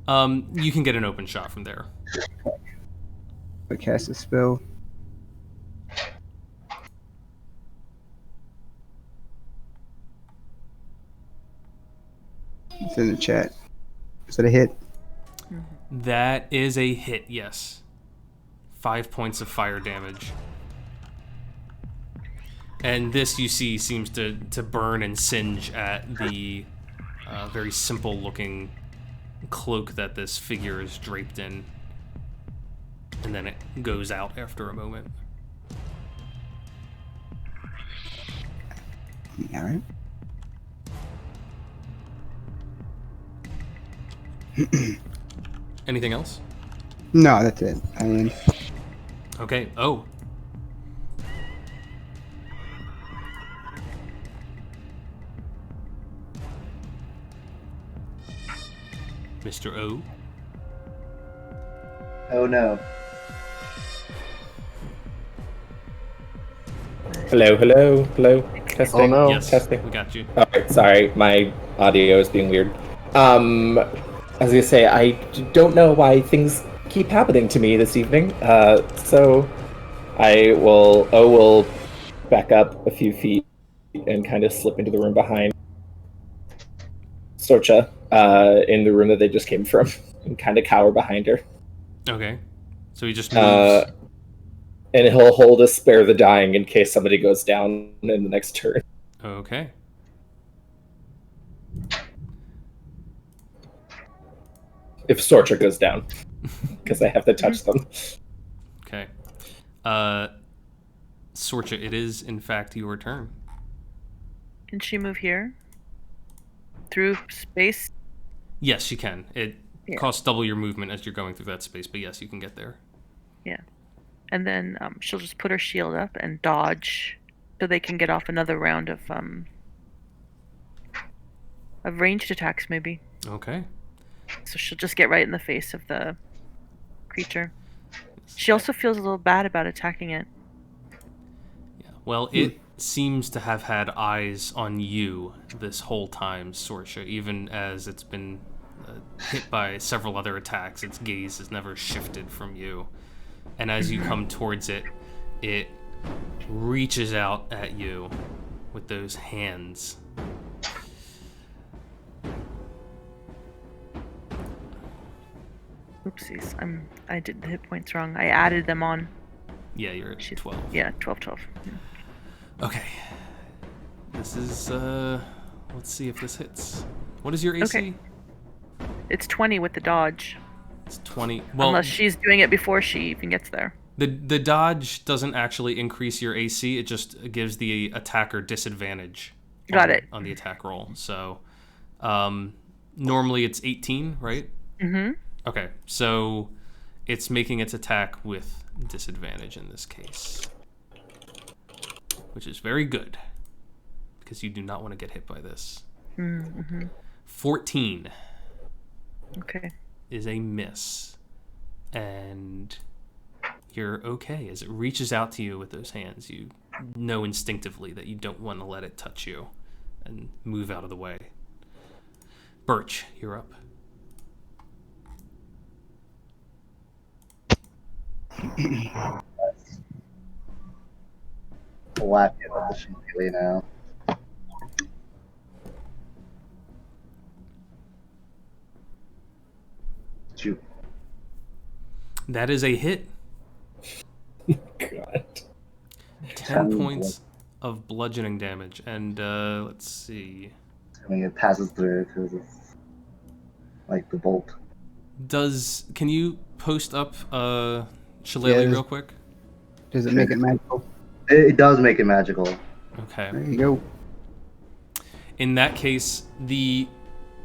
You can get an open shot from there. I cast a spell. It's in the chat. Is that a hit? That is a hit, yes. 5 points of fire damage. And this, you see, seems to burn and singe at the very simple-looking cloak that this figure is draped in. And then it goes out after a moment. Alright. Anything else? No, that's it. I mean, Okay. Oh. Mr. O. Oh no. Hello. Testing. Oh no. Yes, Testing. we got you. Alright, sorry, my audio is being weird. As I say, I don't know why things keep happening to me this evening. So will back up a few feet and kind of slip into the room behind Sorcha, in the room that they just came from, and kind of cower behind her. Okay. So he just moves. And he'll hold a spare the dying in case somebody goes down in the next turn. Okay. If Sorcha goes down, because I have to touch them. Okay. Sorcha, it is in fact your turn. Can she move here? Through space? Yes, she can. It Yeah. costs double your movement as you're going through that space, but yes, you can get there. Yeah. And then she'll just put her shield up and dodge so they can get off another round of ranged attacks, maybe. Okay. So she'll just get right in the face of the creature. She also feels a little bad about attacking it. Yeah. Well, it seems to have had eyes on you this whole time, Sorcha, even as it's been hit by several other attacks. Its gaze has never shifted from you. And as you come towards it, it reaches out at you with those hands. Oopsies. I did the hit points wrong. I added them on. Yeah, you're at 12. Yeah, 12. Okay. This is, let's see if this hits. What is your AC? Okay. It's 20 with the dodge. It's 20. Well, Unless she's doing it before she even gets there. the dodge doesn't actually increase your AC. It just gives the attacker disadvantage. Got it. On the attack roll. So, normally it's 18, right? Mm-hmm. Okay, so it's making its attack with disadvantage in this case, which is very good because you do not want to get hit by this. Mm-hmm. 14 Okay. is a miss. And you're okay. As it reaches out to you with those hands, you know instinctively that you don't want to let it touch you and move out of the way. Birch, you're up. Whack it with the shillelagh now. Shoot. That is a hit. God. 10 points of bludgeoning damage. And let's see. I mean, it passes through because it's like the bolt. Can you post up Shillelagh Yes. real quick? Does it make it magical? It does make it magical. Okay. There you go. In that case, the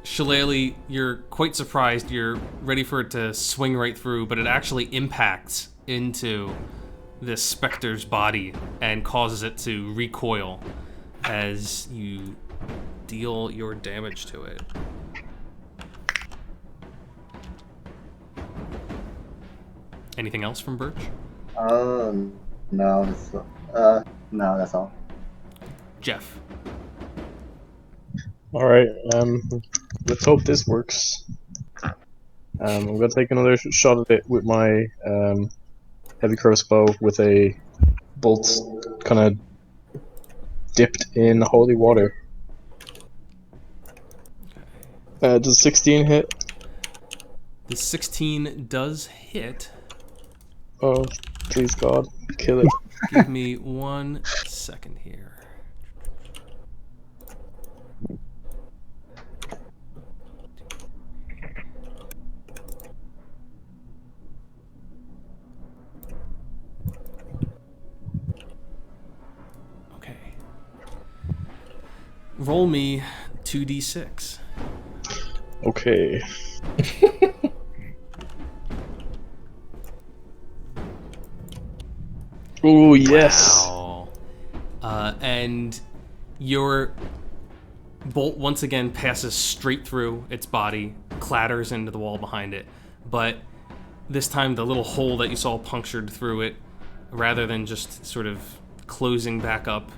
Shillelagh, you're quite surprised. You're ready for it to swing right through, but it actually impacts into this specter's body and causes it to recoil as you deal your damage to it. Anything else from Birch? No, no, that's all. Jeff. All right. Let's hope this works. I'm gonna take another shot at it with my heavy crossbow with a bolt kind of dipped in holy water. Does 16 hit? The 16 does hit. Oh, please God, kill it. Give me 1 second here. Okay. Roll me 2d6. Okay. Oh yes. Wow. And your bolt once again passes straight through its body, clatters into the wall behind it, but this time the little hole that you saw punctured through it, rather than just sort of closing back up,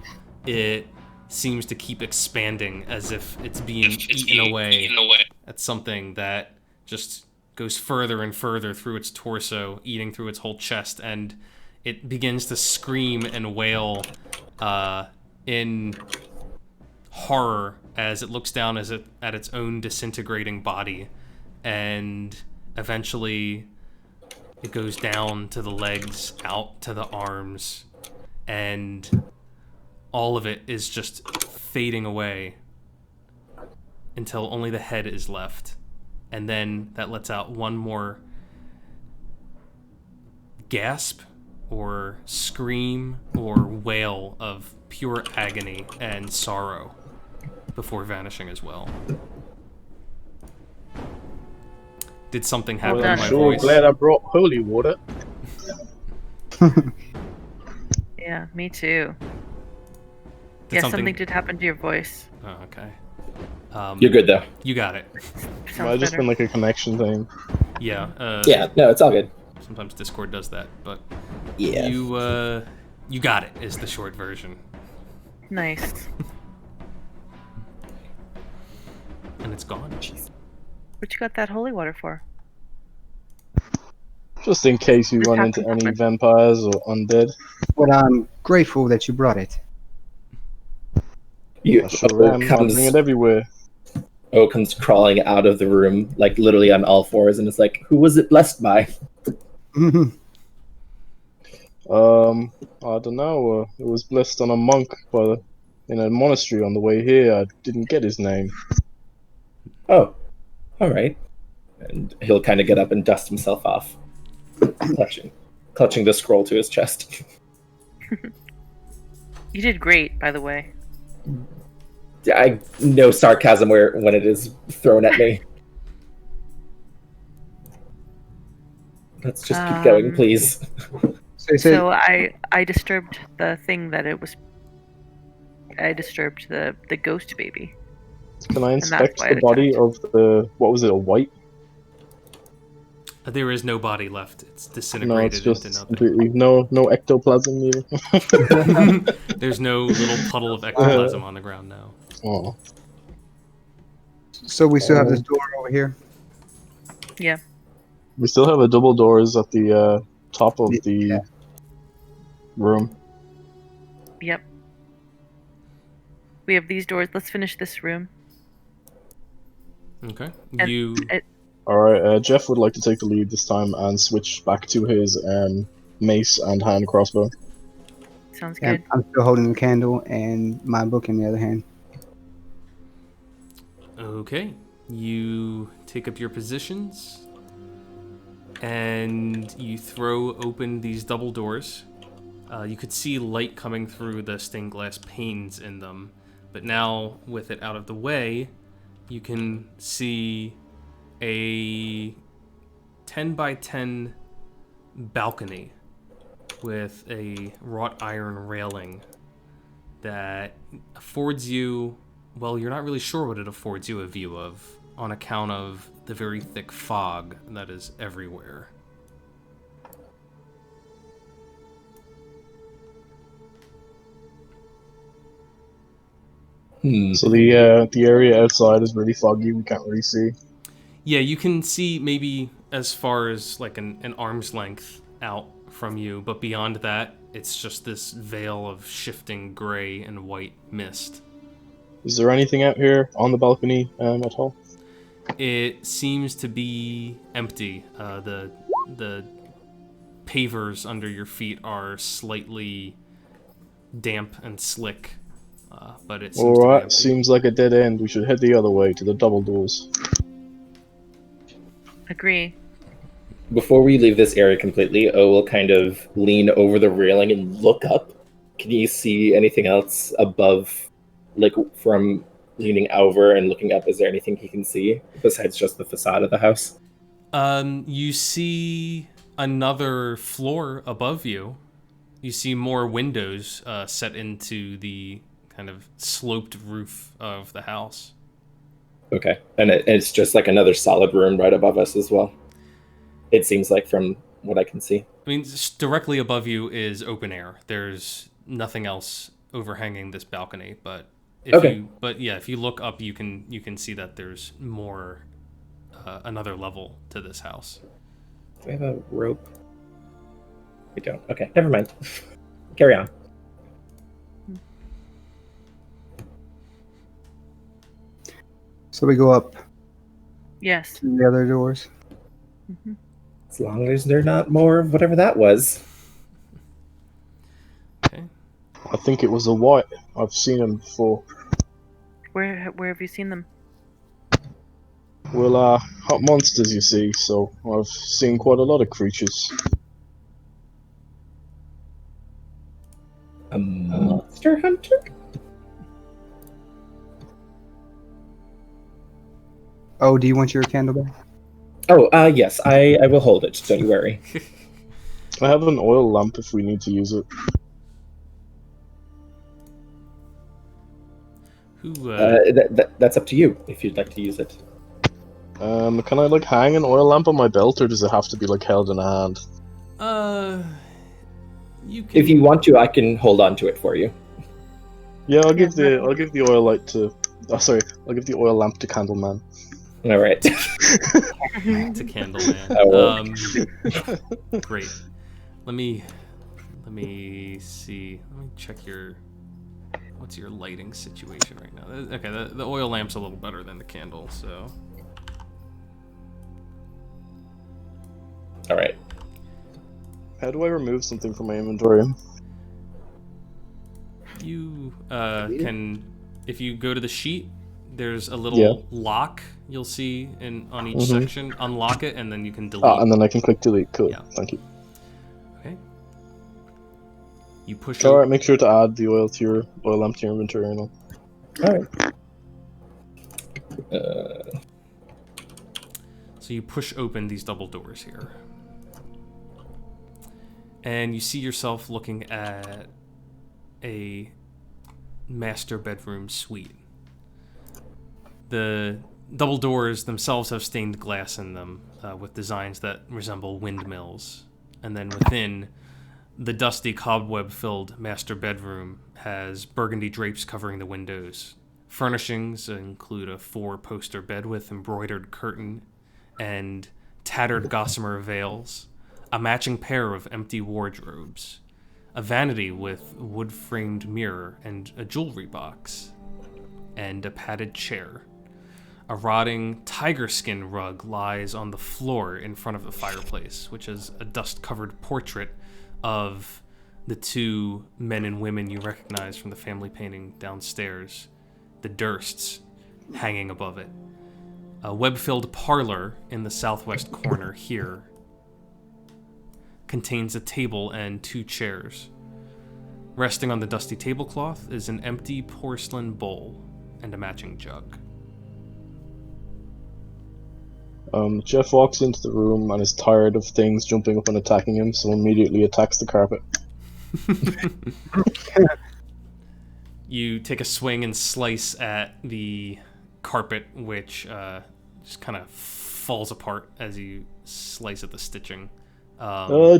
it seems to keep expanding as if it's being eaten away at something that just goes further and further through its torso, eating through its whole chest, and it begins to scream and wail in horror as it looks down at its own disintegrating body, and eventually it goes down to the legs, out to the arms, and all of it is just fading away until only the head is left. And then that lets out one more gasp or scream or wail of pure agony and sorrow before vanishing as well. Did something happen Well, to I'm my sure voice? glad I brought holy water. Yeah, me too. Did Yeah, something did happen to your voice. Oh, okay. You're good though. You got it. Sounds Might have just better. been like a connection thing. Yeah. Yeah, no, it's all good. Sometimes Discord does that, but Yeah. you got it is the short version. Nice. And it's gone. What you got that holy water for? Just in case you Just run happened into to any happen. vampires or undead. Well, I'm grateful that you brought it. You I sure am. I bring it everywhere. comes crawling out of the room, like literally on all fours, and it's like, who was it blessed by? I don't know. It was blessed on a monk in a monastery on the way here. I didn't get his name. Oh, all right. And he'll kind of get up and dust himself off, clutching the scroll to his chest. You did great, by the way. I no sarcasm when it is thrown at me. Let's just keep going, please. So So I disturbed the thing that it was I disturbed the ghost baby. Can I that's inspect why the it body attacked. of the, what was it, a white? There is no body left. It's No, disintegrated it's just into nothing. completely, no ectoplasm either. There's no little puddle of ectoplasm on the ground now. Oh. So we still have this door over here. Yeah. We still have a double doors at the top of the Yeah. room. Yep. We have these doors. Let's finish this room. Okay. And You Alright, Jeff would like to take the lead this time and switch back to his mace and hand crossbow. Sounds Yeah, good. I'm still holding the candle and my book in the other hand. okay? You take up your positions, and you throw open these double doors. You could see light coming through the stained glass panes in them, but now with it out of the way, you can see a 10 by 10 balcony with a wrought iron railing that affords you, well, you're not really sure what it affords you a view of on account of the very thick fog that is everywhere. So the area outside is really foggy, we can't really see. Yeah, you can see maybe as far as like an arm's length out from you, but beyond that, it's just this veil of shifting gray and white mist. Is there anything out here on the balcony at all? It seems to be empty. The pavers under your feet are slightly damp and slick, but it seems to be Alright, empty. seems like a dead end. We should head the other way to the double doors. Agree. Before we leave this area completely, O will kind of lean over the railing and look up. Can you see anything else above, like from leaning over and looking up? Is there anything he can see besides just the facade of the house? You see another floor above you. You see more windows set into the kind of sloped roof of the house. Okay, and it's just like another solid room right above us as well. It seems like from what I can see. I mean, just directly above you is open air. There's nothing else overhanging this balcony, but if you look up, you can see that there's more, another level to this house. Do we have a rope? We don't. Okay, never mind. Carry on. So we go up Yes. to the other doors. Hmm. As long as they're not more of whatever that was. Okay. I think it was a white. I've seen him before. Where have you seen them? Well, hot monsters, you see, so I've seen quite a lot of creatures. A monster hunter? Oh, do you want your candle back? Oh, yes, I will hold it, don't you worry. I have an oil lamp if we need to use it. Who? That's up to you, if you'd like to use it. Can I, like, hang an oil lamp on my belt, or does it have to be, like, held in a hand? You can. If you want to, I can hold on to it for you. Yeah, I'll give the oil light to. Oh, sorry, I'll give the oil lamp to Candleman. All right. to Candleman. Great. Let me see. Let me check what's your lighting situation right now. Okay, the oil lamp's a little better than the candle, so. All right. How do I remove something from my inventory? You can, if you go to the sheet, there's a little lock you'll see on each section. Unlock it, and then you can delete. Ah, and then I can click delete. Cool. Yeah. Thank you. Okay. You push. All right. Make sure to add the oil to your oil lamp to your inventory. And all. All right. So you push open these double doors here, and you see yourself looking at a master bedroom suite. The double doors themselves have stained glass in them, with designs that resemble windmills. And then within, the dusty cobweb-filled master bedroom has burgundy drapes covering the windows. Furnishings include a 4-poster bed with embroidered curtain and tattered gossamer veils, a matching pair of empty wardrobes, a vanity with wood-framed mirror and a jewelry box, and a padded chair. A rotting tiger skin rug lies on the floor in front of the fireplace, which is a dust-covered portrait of the 2 men and women you recognize from the family painting downstairs, the Dursts, hanging above it. A web-filled parlor in the southwest corner here contains a table and 2 chairs. Resting on the dusty tablecloth is an empty porcelain bowl and a matching jug. Jeff walks into the room and is tired of things jumping up and attacking him, so immediately attacks the carpet. You take a swing and slice at the carpet, which just kind of falls apart as you slice at the stitching.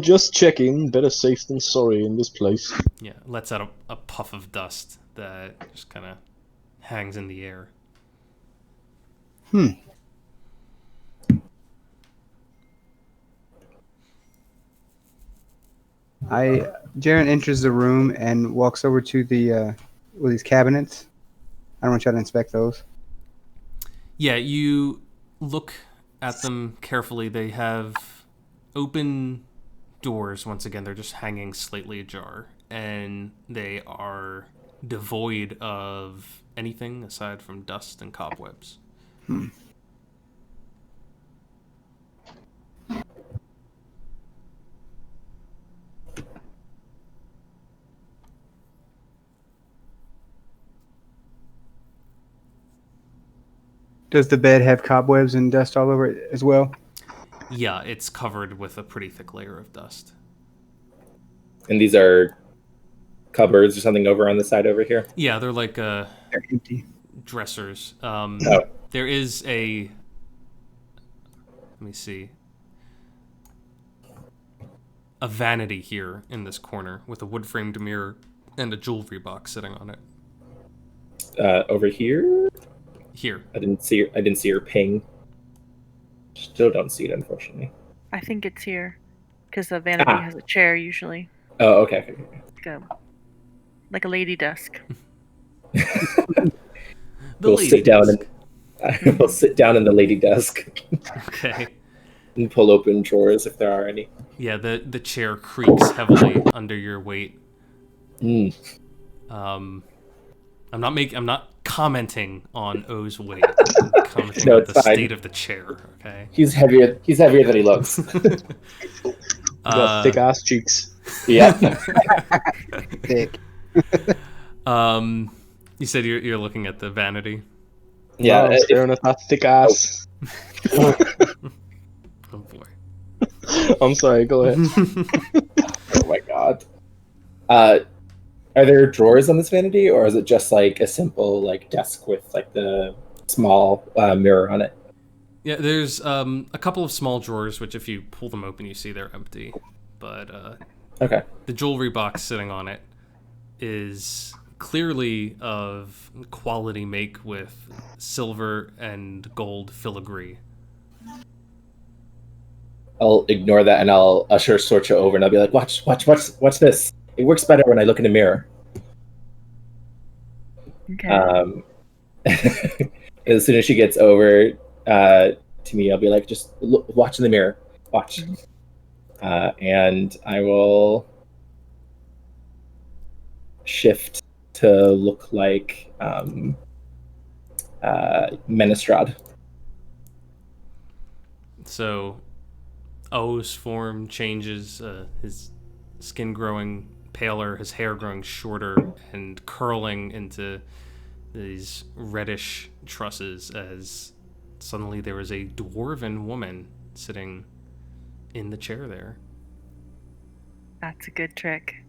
Just checking. Better safe than sorry in this place. Yeah, lets out a puff of dust that just kind of hangs in the air. Jaren enters the room and walks over to the these cabinets. I don't want to try to inspect those. Yeah, you look at them carefully. They have open doors. Once again, they're just hanging slightly ajar, and they are devoid of anything aside from dust and cobwebs. Does the bed have cobwebs and dust all over it as well? Yeah, it's covered with a pretty thick layer of dust. And these are cupboards or something over on the side over here? Yeah, they're like They're empty. dressers. Oh. There is a... Let me see. A vanity here in this corner with a wood-framed mirror and a jewelry box sitting on it. Over here? Here. I didn't see her ping. Still don't see it, unfortunately. I think it's here, because the vanity has a chair usually, Oh, okay. like a lady desk. We'll sit down and we'll sit down in the lady desk Okay. and pull open drawers if there are any. Yeah, the chair creaks heavily under your weight. Mm. I'm not commenting on O's weight. I'm commenting No, on it's the fine. state of the chair. Okay. He's heavier than he looks. Got thick ass cheeks. Yeah. Thick. You said you're looking at the vanity. Yeah. Wow, staring at that thick ass. Oh boy. I'm sorry. Go ahead. Oh my god. Are there drawers on this vanity, or is it just like a simple like desk with like the small mirror on it? Yeah, there's a couple of small drawers, which if you pull them open, you see they're empty. But Okay. the jewelry box sitting on it is clearly of quality make with silver and gold filigree. I'll ignore that and I'll usher Sorcha over and I'll be like, watch this. It works better when I look in a mirror. Okay. As soon as she gets over to me, I'll be like, just watch in the mirror. Watch. And I will shift to look like Strahd. So O's form changes, his skin growing paler, his hair growing shorter and curling into these reddish trusses as suddenly there is a dwarven woman sitting in the chair there. That's a good trick.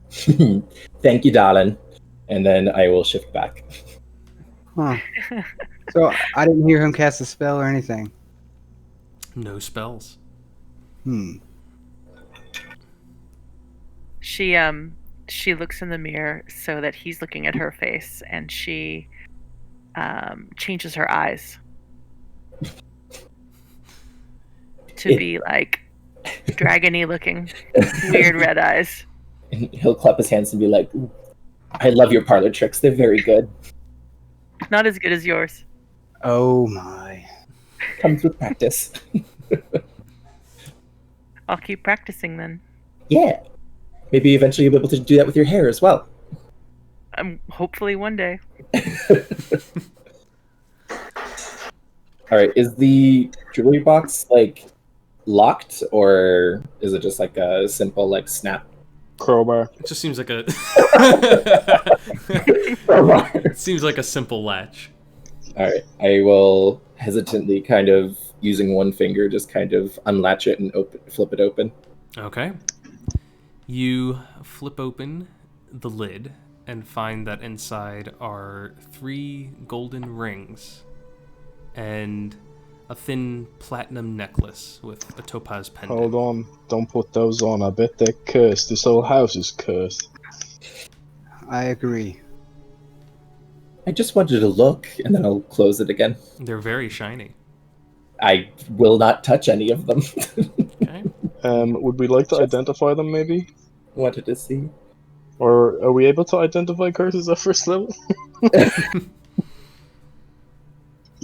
Thank you, darling. and then I will shift back. Huh. So I didn't hear him cast a spell or anything. No spells. She looks in the mirror so that he's looking at her face, and she changes her eyes to be like dragony looking, weird red eyes. And he'll clap his hands and be like, I love your parlor tricks. They're very good. Not as good as yours. Oh my. Comes with practice. I'll keep practicing then. Yeah. Maybe eventually you'll be able to do that with your hair as well. Hopefully one day. All right. Is the jewelry box like locked, or is it just like a simple like snap? Crowbar. It just seems like a. Crowbar. It seems like a simple latch. All right. I will hesitantly, kind of using one finger, just kind of unlatch it and flip it open. Okay. You flip open the lid and find that inside are 3 golden rings and a thin platinum necklace with a topaz pendant. Hold on. Don't put those on. I bet they're cursed. This whole house is cursed. I agree. I just wanted to look, and then I'll close it again. They're very shiny. I will not touch any of them. Okay. Would we like to identify them, maybe? Wanted to see. Or are we able to identify curses at first level?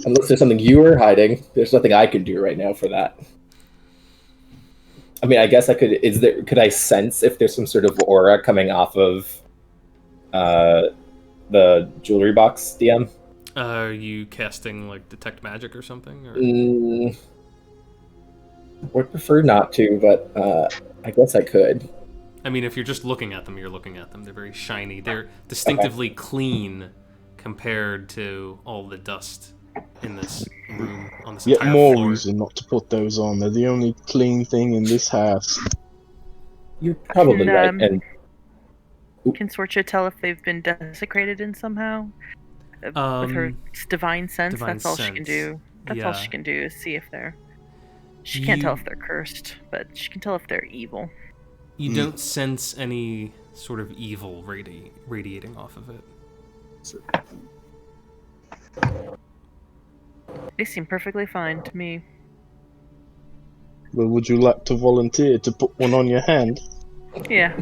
Unless there's something you were hiding, there's nothing I can do right now for that. I mean, I guess I could. Could I sense if there's some sort of aura coming off of the jewelry box, DM? Are you casting like detect magic or something? Or? Would prefer not to, but I guess I could. I mean, if you're just looking at them, you're looking at them. They're very shiny. They're distinctively clean compared to all the dust in this room on this Yet entire more floor. reason not to put those on. They're the only clean thing in this house. You're probably right. And Can Sorcha tell if they've been desecrated in somehow? With her divine sense, that's all she can do. That's all she can do is see if they're... She can't tell if they're cursed, but she can tell if they're evil. You don't sense any sort of evil radiating off of it. They seem perfectly fine to me. Well, would you like to volunteer to put one on your hand? Yeah,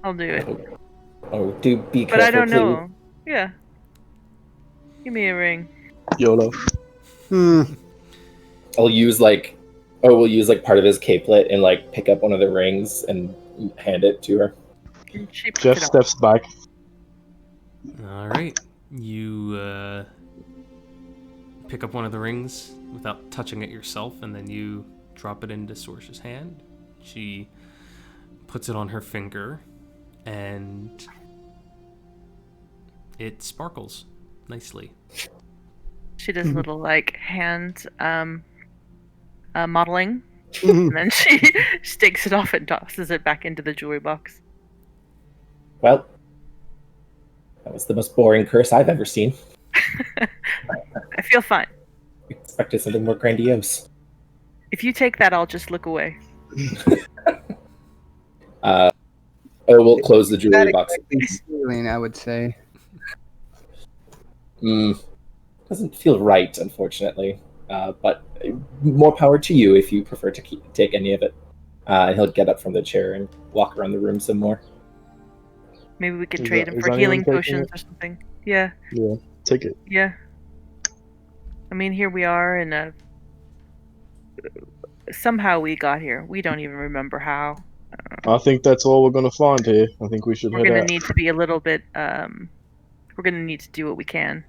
I'll do it. Oh, do be careful, But I don't please. know. Yeah. Give me a ring. YOLO. We'll use like part of his capelet and like pick up one of the rings and hand it to her. And she puts Jeff it on. steps back. All right. You pick up one of the rings without touching it yourself, and then you drop it into Sorcha's hand. She puts it on her finger, and it sparkles nicely. She does a little like hand modeling, and then she takes it off and tosses it back into the jewelry box. Well, that was the most boring curse I've ever seen. I feel fine. Expected something more grandiose. If you take that, I'll just look away. We'll close the jewelry box. Stealing, I would say. Doesn't feel right, unfortunately. But more power to you if you prefer to take any of it. And he'll get up from the chair and walk around the room some more. Maybe we could Is trade that- him is for anyone healing taking potions it? or something. Yeah, Yeah, take it. yeah. I mean, here we are in a... Somehow we got here. We don't even remember how. I think that's all we're gonna find here. I think we should We're head gonna out. need to be a little bit, we're gonna need to do what we can.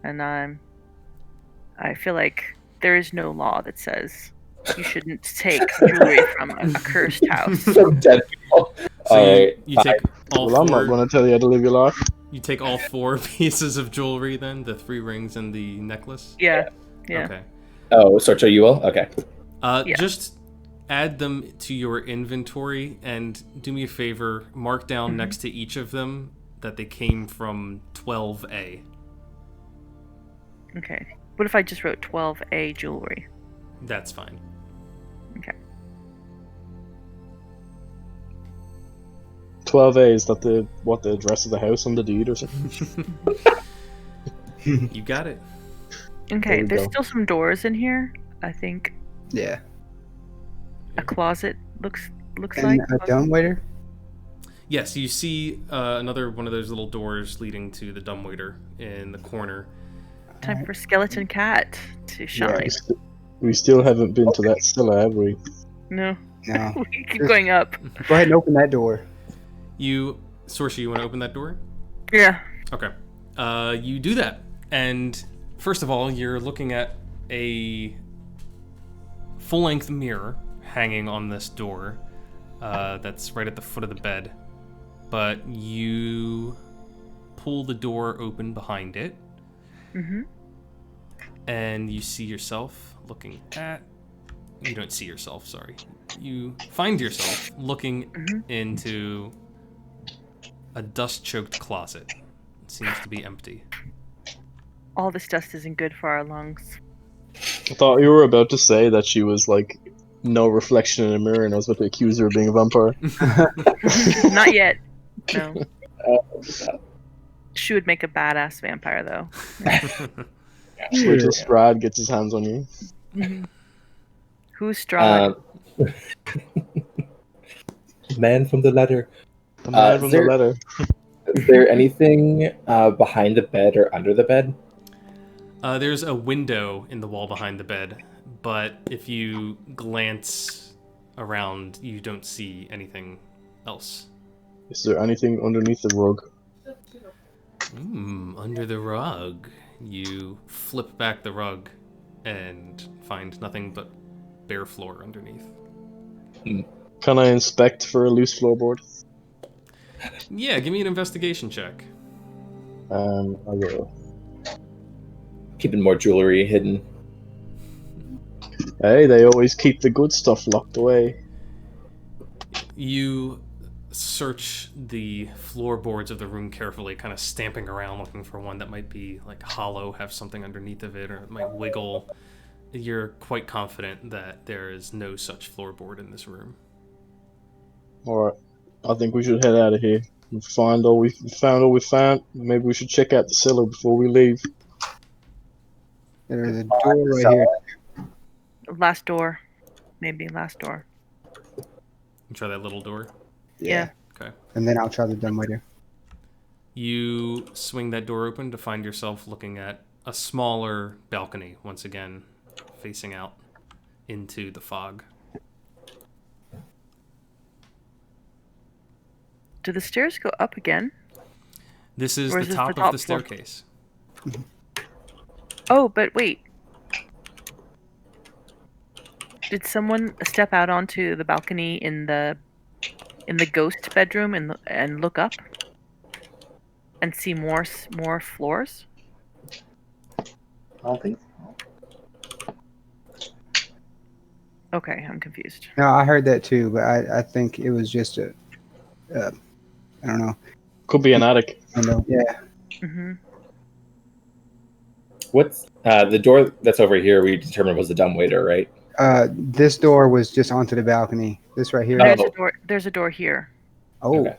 And I feel like there is no law that says you shouldn't take jewelry from a cursed house. Some dead people. So you take all Well, I'm not four. gonna tell you how to live your life. You take all 4 pieces of jewelry, then the 3 rings and the necklace. Yeah, yeah. Okay. Oh, Sorcha, you will? Okay. Yeah. Just add them to your inventory and do me a favor. Mark down next to each of them that they came from 12A. Okay. What if I just wrote 12A jewelry? That's fine. Okay. 12A, is that the address of the house on the deed or something? You got it. Okay, we there's go. still some doors in here, I think. Yeah. A closet looks And like. a dumbwaiter? Yes, you see another one of those little doors leading to the dumbwaiter in the corner. Time for Skeleton Cat to shine. We still haven't been to that cellar, have we? No. No. We keep going up. Go ahead and open that door. Sorcerer, you want to open that door? Yeah. Okay. You do that. And first of all, you're looking at a full-length mirror hanging on this door that's right at the foot of the bed. But you pull the door open behind it. Mm-hmm. And you see yourself looking at... You don't see yourself, sorry. You find yourself looking into a dust-choked closet. It seems to be empty. All this dust isn't good for our lungs. I thought you were about to say that she was like no reflection in a mirror, and I was about to accuse her of being a vampire. Not yet. No. She would make a badass vampire, though. Wait till Strahd gets his hands on you. Who's Strahd? Man from the letter. The man from the there- letter. Is there anything behind the bed or under the bed? There's a window in the wall behind the bed, but if you glance around, you don't see anything else. Is there anything underneath the rug? Under the rug. You flip back the rug and find nothing but bare floor underneath. Can I inspect for a loose floorboard? Yeah, give me an investigation check. I will. Keeping more jewelry hidden. Hey, they always keep the good stuff locked away. You search the floorboards of the room carefully, kind of stamping around looking for one that might be like hollow, have something underneath of it, or it might wiggle. You're quite confident that there is no such floorboard in this room. Alright, I think we should head out of here. We found all we found. Maybe we should check out the cellar before we leave. There's a door right here. Last door. Maybe last door. You try that little door. Yeah. Okay. And then I'll try the dumbwaiter. You swing that door open to find yourself looking at a smaller balcony, once again, facing out into the fog. Do the stairs go up again? This is Or the is this top the of top the floor? staircase. Oh, but wait. Did someone step out onto the balcony in the ghost bedroom and look up and see more floors? I don't think so. Okay, I'm confused. No, I heard that too, but I think it was just I don't know. Could be an attic. I don't know. Yeah. Mm-hmm. What's the door that's over here? We determined was the dumbwaiter, right? This door was just onto the balcony. This right here. There's a door. There's a door here. Oh. Okay.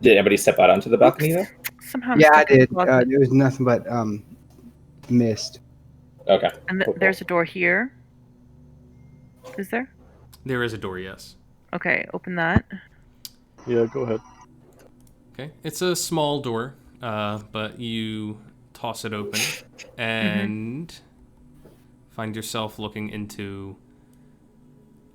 Did anybody step out onto the balcony though? Somehow. I'm Yeah, I stuck in the did. closet. There was nothing but mist. Okay. And Cool. there's a door here. Is there? There is a door, yes. Okay, open that. Yeah, go ahead. Okay. It's a small door, but you toss it open and find yourself looking into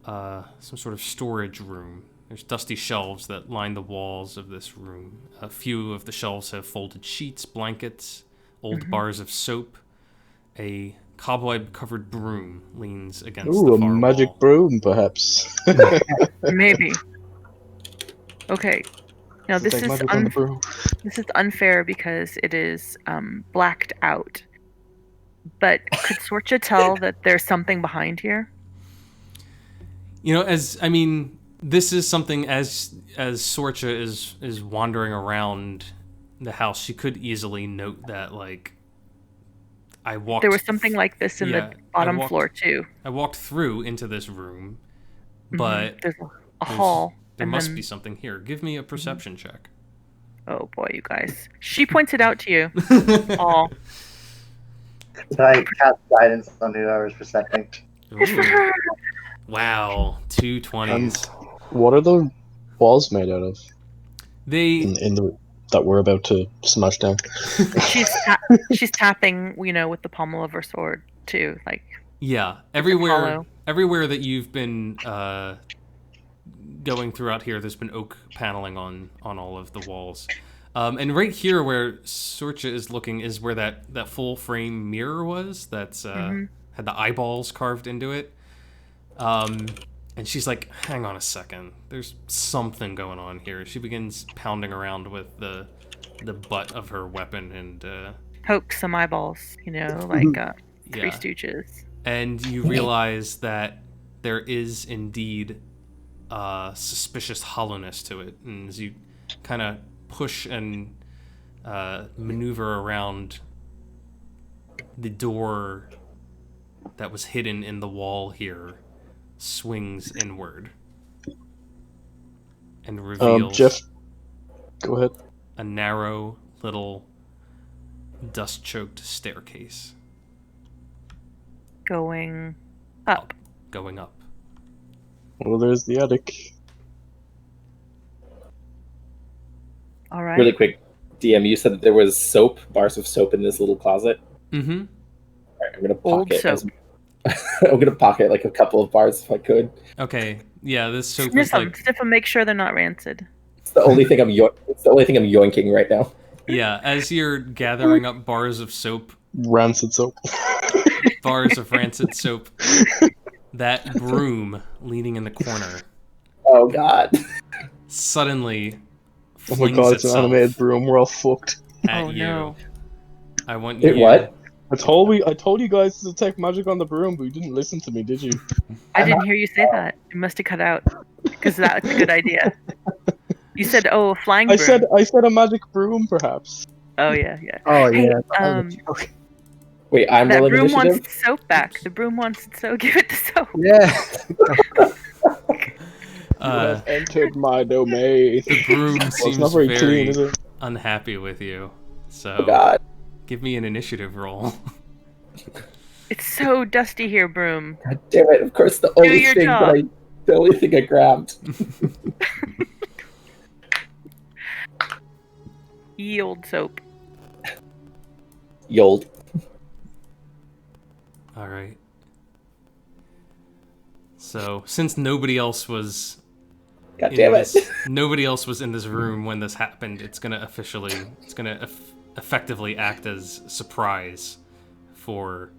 some sort of storage room. There's dusty shelves that line the walls of this room. A few of the shelves have folded sheets, blankets, old bars of soap. A cobweb-covered broom leans against Ooh, the a far magic wall. broom, perhaps. Maybe. Okay. Now this Take is magic on the broom. this is unfair because it is blacked out. But could Sorcha tell that there's something behind here? You know, This is something as Sorcha is wandering around the house, she could easily note that like I walked. There was something like this in the bottom floor too. I walked through into this room, but there's a hall. There must be something here. Give me a perception check. Oh boy, you guys. She points it out to you. Oh. Can I cast guidance on whoever's percepting? It's for her. Wow, 2 20s. What are the walls made out of? They that we're about to smash down. She's tapping, with the pommel of her sword too, like. Yeah, everywhere that you've been going throughout here, there's been oak paneling on all of the walls. And right here where Sorcha is looking is where that full frame mirror was that's had the eyeballs carved into it. And she's like, hang on a second, there's something going on here. She begins pounding around with the butt of her weapon and poke some eyeballs, like Three Stooges. And you realize that there is indeed suspicious hollowness to it. And as you kind of push and maneuver around the door that was hidden in the wall here, swings inward and reveals Jeff, go ahead. a narrow little dust-choked staircase going up. Well, there's the attic. All right. Really quick, DM, you said that there was bars of soap in this little closet. Mm-hmm. All right, I'm gonna Old pocket. soap. I'm gonna pocket like a couple of bars if I could. Okay. Yeah, this soap Sniff is them. like... Sniff them. Make sure they're not rancid. It's the only thing I'm yoinking right now. Yeah, as you're gathering up bars of soap, Rancid soap. bars of rancid soap, that broom leaning in the corner Oh god. suddenly Oh my flings god, it's an itself animated broom. We're all fucked. at Oh, you. no. I want Wait, you... what? I told you guys to detect magic on the broom, but you didn't listen to me, did you? I didn't hear you say that. You must have cut out because that's a good idea. You said, "Oh, a flying broom." I said a magic broom, perhaps. Oh yeah. Oh Hey, yeah. Wait, I'm that rolling broom initiative? wants its soap back. The broom wants its soap. Give it the soap. Yeah. You have entered my domain. The broom Well, seems it's not very clean, is it? unhappy with you. So Oh god. give me an initiative roll. It's so dusty here, broom. God damn it, of course the your job. only thing I grabbed. Yield soap. Yold. All right. So, since nobody else was God damn it. nobody else was in this room when this happened, it's gonna effectively act as surprise for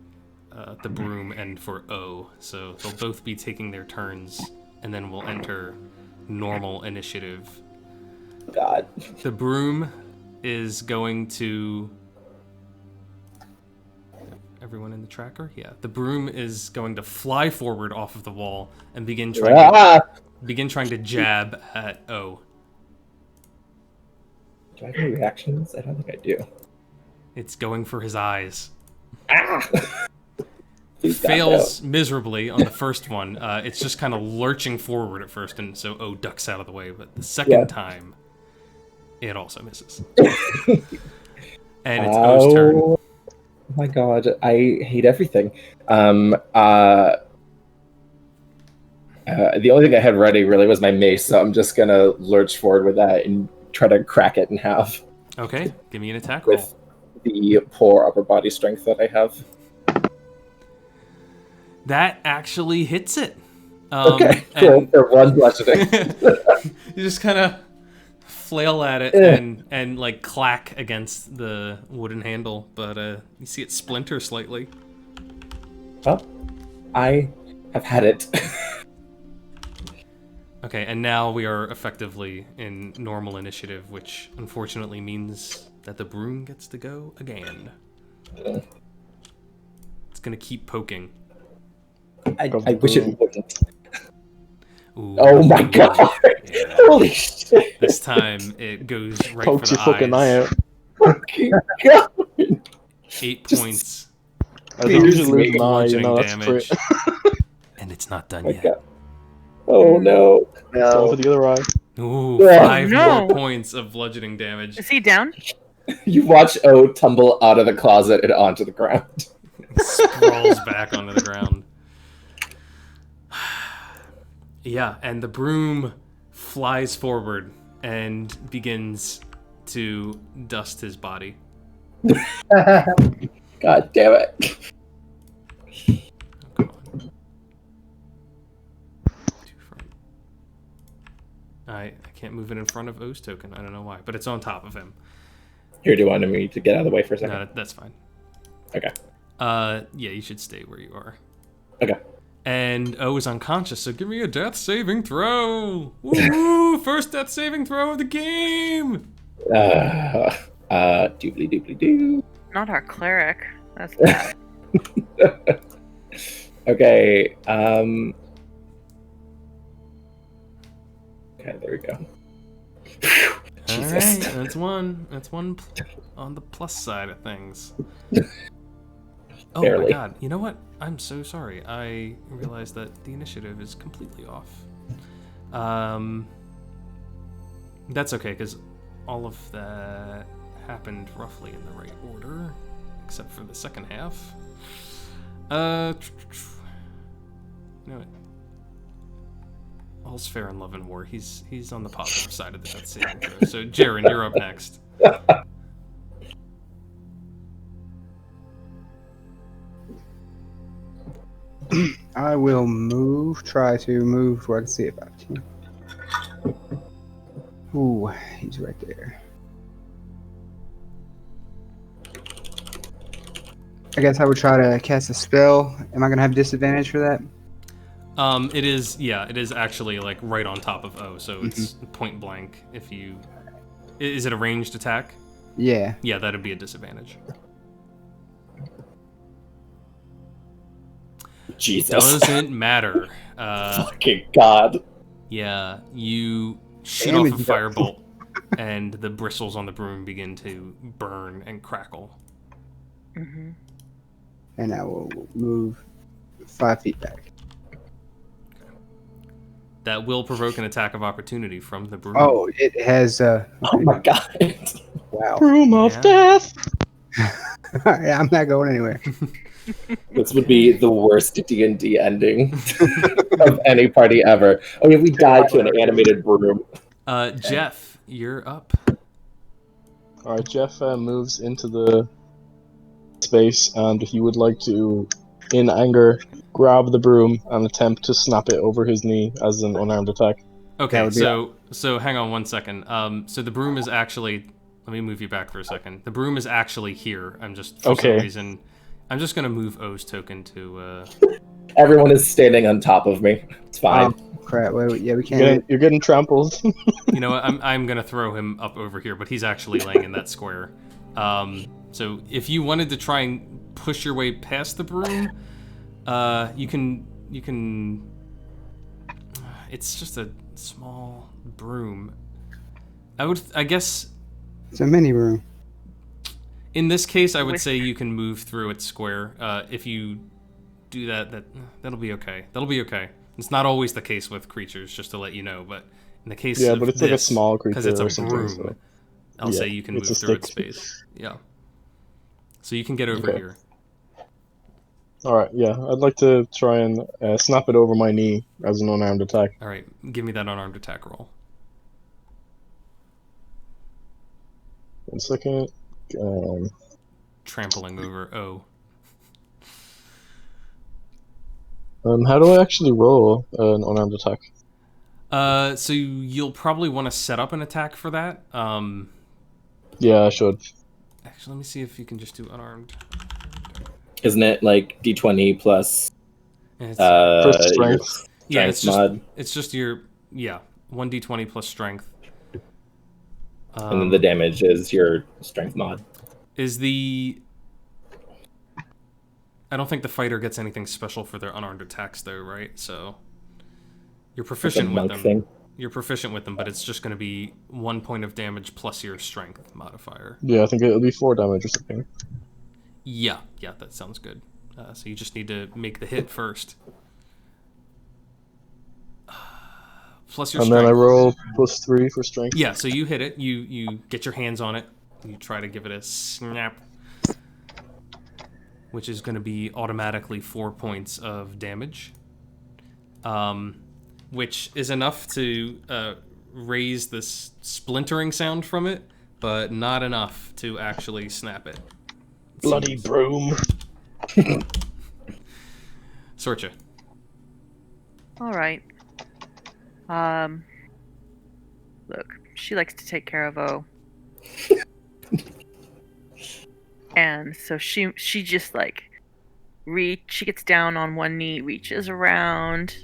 the broom and for O. So they'll both be taking their turns, and then we'll enter normal initiative. God. The broom is going to... Everyone in the tracker? Yeah. The broom is going to fly forward off of the wall and begin trying to jab at O. Do I have any reactions? I don't think I do. It's going for his eyes. Ah! Please, God, Fails miserably on the first one. It's just kind of lurching forward at first, and so O ducks out of the way. But the second time, it also misses. And it's O's turn. Oh my god, I hate everything. The only thing I had ready really was my mace, so I'm just gonna lurch forward with that and try to crack it in half. Okay, give me an attack roll. With the poor upper body strength that I have. That actually hits it. Okay, cool. For one bludgeoning. You just kind of flail at it and like clack against the wooden handle, but you see it splinter slightly. Well, I have had it. Okay, and now we are effectively in normal initiative, which unfortunately means that the broom gets to go again. It's gonna keep poking. I wish it wouldn't. Ooh, Oh my god! yeah. Holy shit! This time it goes right Pokes for your the fucking eyes. eye out. Fucking god! 8 Just- points. I think you should Excuse lose me. an eye, you Bludgeoning know, that's damage. pretty... And it's not done My yet. god. Oh no. It's going for No. the other eye. Ooh, Oh, 5 no. more points of bludgeoning damage. Is he down? You watch O tumble out of the closet and onto the ground. Sprawls back onto the ground. Yeah, and the broom flies forward and begins to dust his body. God damn it. Come on. Too front. I can't move it in front of O's token. I don't know why, but it's on top of him. Here, do you want me to get out of the way for a second? No, that's fine. Okay. Yeah, you should stay where you are. Okay. And O is unconscious, so give me a death saving throw. Woo! First death saving throw of the game. Doobly doobly doo. Not our cleric. That's bad. Okay. Okay, there we go. All Jesus. right, that's one. That's one on the plus side of things. Oh my Barely. god! You know what? I'm so sorry. I realized that the initiative is completely off. That's okay because all of that happened roughly in the right order, except for the second half. You know what? All's fair in love and war. He's on the positive side of the death saving throw. So, Jaren, you're up next. I will move. Try to move where I can see it. 15. Ooh, he's right there. I guess I would try to cast a spell. Am I gonna have disadvantage for that? It is actually like right on top of O, so it's point blank. If you, is it a ranged attack? Yeah. Yeah, that'd be a disadvantage. Jesus. Doesn't matter. Fucking god. Yeah, you shoot Damage off a does. firebolt, and the bristles on the broom begin to burn and crackle. Hmm. And I will move 5 feet back. That will provoke an attack of opportunity from the broom. Oh, it has. Oh my god. Wow. Room of Yeah. death! Alright, I'm not going anywhere. This would be the worst D&D ending of any party ever. Oh yeah, we died to an animated broom. Jeff, you're up. Alright, Jeff moves into the space and he would like to, in anger, grab the broom and attempt to snap it over his knee as an unarmed attack. Okay, would be so hang on one second. So the broom is actually. Let me move you back for a second. The broom is actually here. I'm just for some Okay. reason. I'm just gonna move O's token to. Everyone is standing on top of me. It's fine. Oh, crap. Wait, yeah, we can't. You're getting trampled. You know what? I'm gonna throw him up over here, but he's actually laying in that square. So if you wanted to try and push your way past the broom, you can. It's just a small broom. I guess. It's a mini room. In this case, I would say you can move through its square. If you do that'll be okay. That'll be okay. It's not always the case with creatures, just to let you know. But in the case Yeah, of but it's like a this, small because creature it's or a something, broom, so- I'll Yeah, say you can move it's a through its stick. space. Yeah. So you can get over Okay. here. Alright, yeah, I'd like to try and snap it over my knee as an unarmed attack. All right, give me that unarmed attack roll. 1 second. Trampling over O. How do I actually roll an unarmed attack? So you'll probably want to set up an attack for that. Yeah, I should. Actually, let me see if you can just do unarmed. Isn't it like D20 plus And it's, First your strength. yeah, it's just mod, it's just your 1d20 plus strength. and then the damage is your strength mod. Is the I don't think the fighter gets anything special for their unarmed attacks though, right? So You're proficient with monk them. thing. You're proficient with them, but it's just going to be 1 point of damage plus your strength modifier. Yeah, I think it'll be 4 damage or something. Yeah, that sounds good. So you just need to make the hit first. Plus your And strength. then I roll +3 for strength. Yeah, so you hit it. You get your hands on it. You try to give it a snap, which is going to be automatically 4 points of damage, which is enough to raise this splintering sound from it, but not enough to actually snap it. Bloody broom. Sorcha. All right. Look, she likes to take care of O. And so she just like she gets down on one knee, reaches around.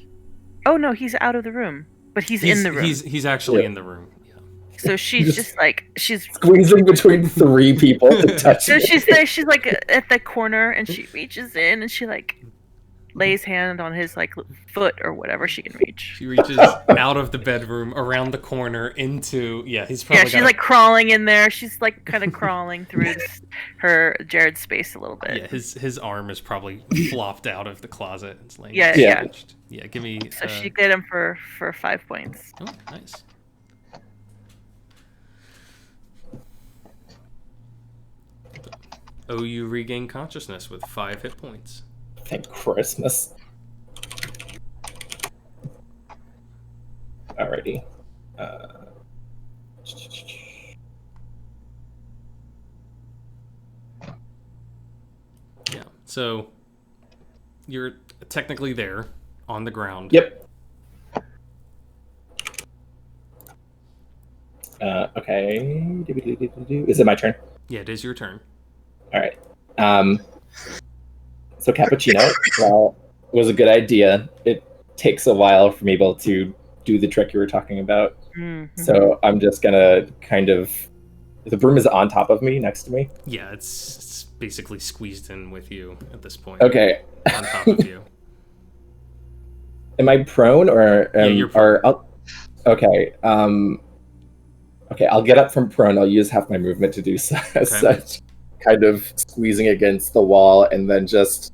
Oh no, he's out of the room. But he's in the room. He's actually in the room. Yeah. So she's just like she's Squeezing between 3 people to touch so it. she's there, she's like at the corner and she reaches in and she like lays hand on his like foot or whatever she can reach. She reaches out of the bedroom, around the corner, into he's probably she's like crawling in there. She's like kind of crawling through Jared's space a little bit. Yeah, his arm is probably flopped out of the closet. It's laying Yeah. Give me. So she get him for 5 points. Oh, nice. Oh, you regain consciousness with 5 hit points. Thank Christmas. Alrighty. Yeah. So you're technically there on the ground. Yep. Okay. Is it my turn? Yeah, it is your turn. All right. So cappuccino, well, was a good idea. It takes a while for me to do the trick you were talking about. Mm-hmm. So I'm just gonna kind of. The broom is on top of me, next to me. Yeah, it's basically squeezed in with you at this point. Okay. On top of you. Am I prone or you're prone. Okay. Okay, I'll get up from prone. I'll use half my movement to do such, kind of squeezing against the wall, and then just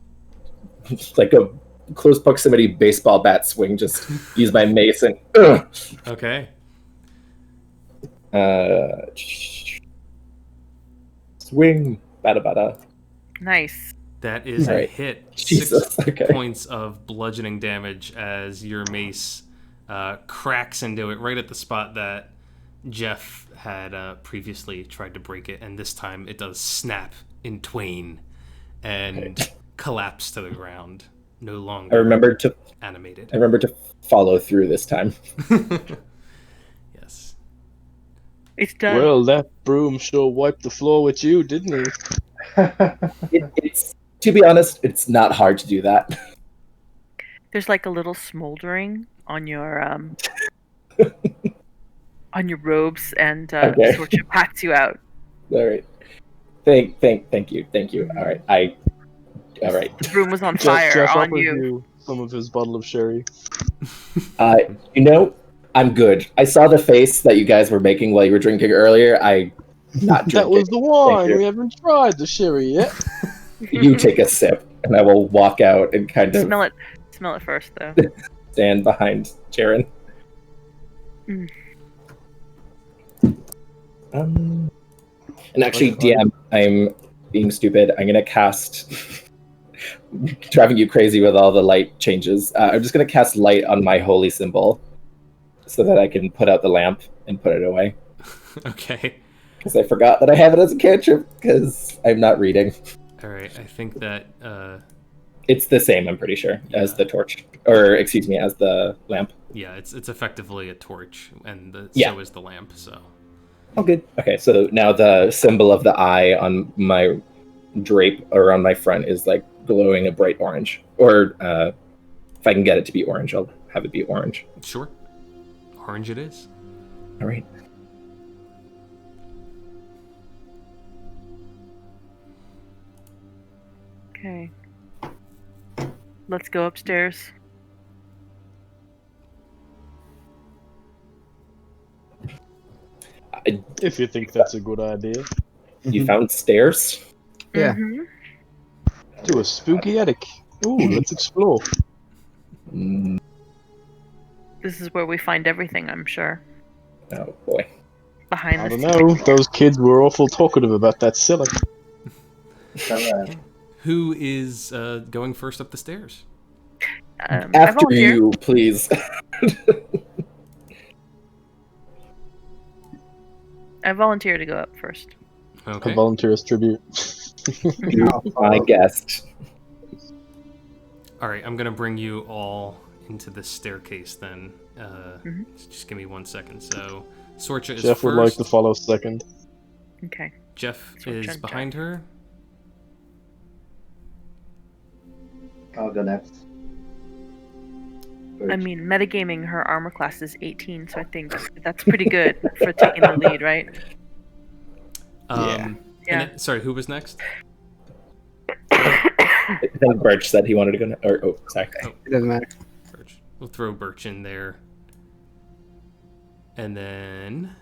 like a close proximity baseball bat swing. Just use my mace and. Okay. Swing, bada bada. Nice. That is a Right. hit. Jesus, 6 okay. points of bludgeoning damage as your mace cracks into it right at the spot that Jeff had previously tried to break it, and this time it does snap in twain and collapse to the ground. No longer I remembered to animated. follow through this time. Yes. It's done. Well, that broom sure wiped the floor with you, didn't he? It's to be honest, it's not hard to do that. There's like a little smoldering on your on your robes, and Okay. sort of pats you out. All right. Thank you. All right. All right. The room was on fire Jeff on offers you. some of his bottle of sherry. I'm good. I saw the face that you guys were making while you were drinking earlier. I'm not drinking. That was the Thank wine. you. We haven't tried the sherry yet. You take a sip, and I will walk out and kind of Smell it first, though. stand behind Jaren. Mm. And actually, DM, I'm being stupid. I'm gonna cast, driving you crazy with all the light changes. I'm just gonna cast light on my holy symbol, so that I can put out the lamp and put it away. Okay. Because I forgot that I have it as a cantrip. Because I'm not reading. All right. I think that It's the same, I'm pretty sure, as the torch, or excuse me, as the lamp. yeah, it's effectively a torch, and Yeah. so is the lamp. So. Oh, good. Okay, so now the symbol of the eye on my drape or on my front is like glowing a bright orange. Or if I can get it to be orange, I'll have it be orange. Sure. Orange it is. All right. Okay. Let's go upstairs. If you think that's a good idea. You found stairs? Yeah. Mhm. To a spooky attic. Ooh, let's explore. Mm, This is where we find everything, I'm sure. oh boy. Behind I the don't scenes. know. Those kids were awful talkative about that cellar. Who is going first up the stairs? I After volunteer. you, please. I volunteer to go up first. Okay. A volunteer as tribute. My guest. All right, I'm gonna bring you all into the staircase then. Mhm. Just give me 1 second. So, Sorcha is Jeff first. would like to follow second. Okay. Jeff Sorcha is and behind Jeff. her. I'll go next. I mean, metagaming, her armor class is 18, so I think that's pretty good for taking the lead, right? Yeah. And Yeah. then- sorry, who was next? I think Birch said he wanted to go. Sorry. It doesn't matter. Birch. We'll throw Birch in there. And then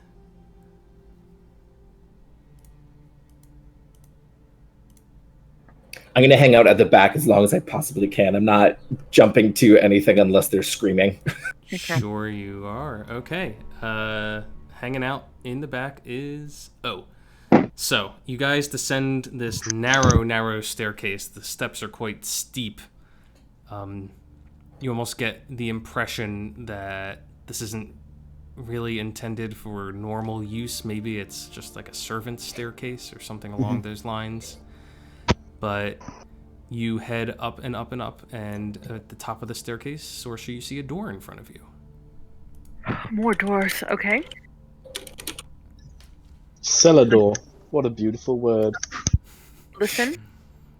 I'm gonna hang out at the back as long as I possibly can. I'm not jumping to anything unless they're screaming. sure you are. Okay. Hanging out in the back is So, you guys descend this narrow staircase. The steps are quite steep. You almost get the impression that this isn't really intended for normal use. Maybe it's just like a servant's staircase or something along those lines. But you head up and up and up, and at the top of the staircase, Sorcha, you see a door in front of you. More doors. Okay. Cellar door. What a beautiful word. Listen.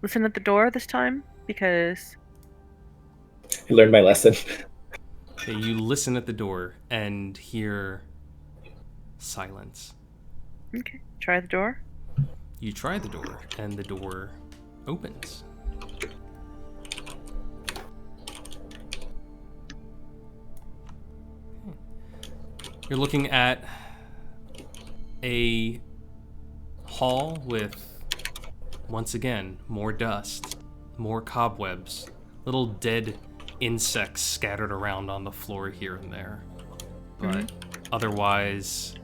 Listen at the door this time, because I learned my lesson. Okay, you listen at the door and hear silence. okay, try the door. You try the door, and the door opens. You're looking at a hall with, once again, more dust, more cobwebs, little dead insects scattered around on the floor here and there. But otherwise,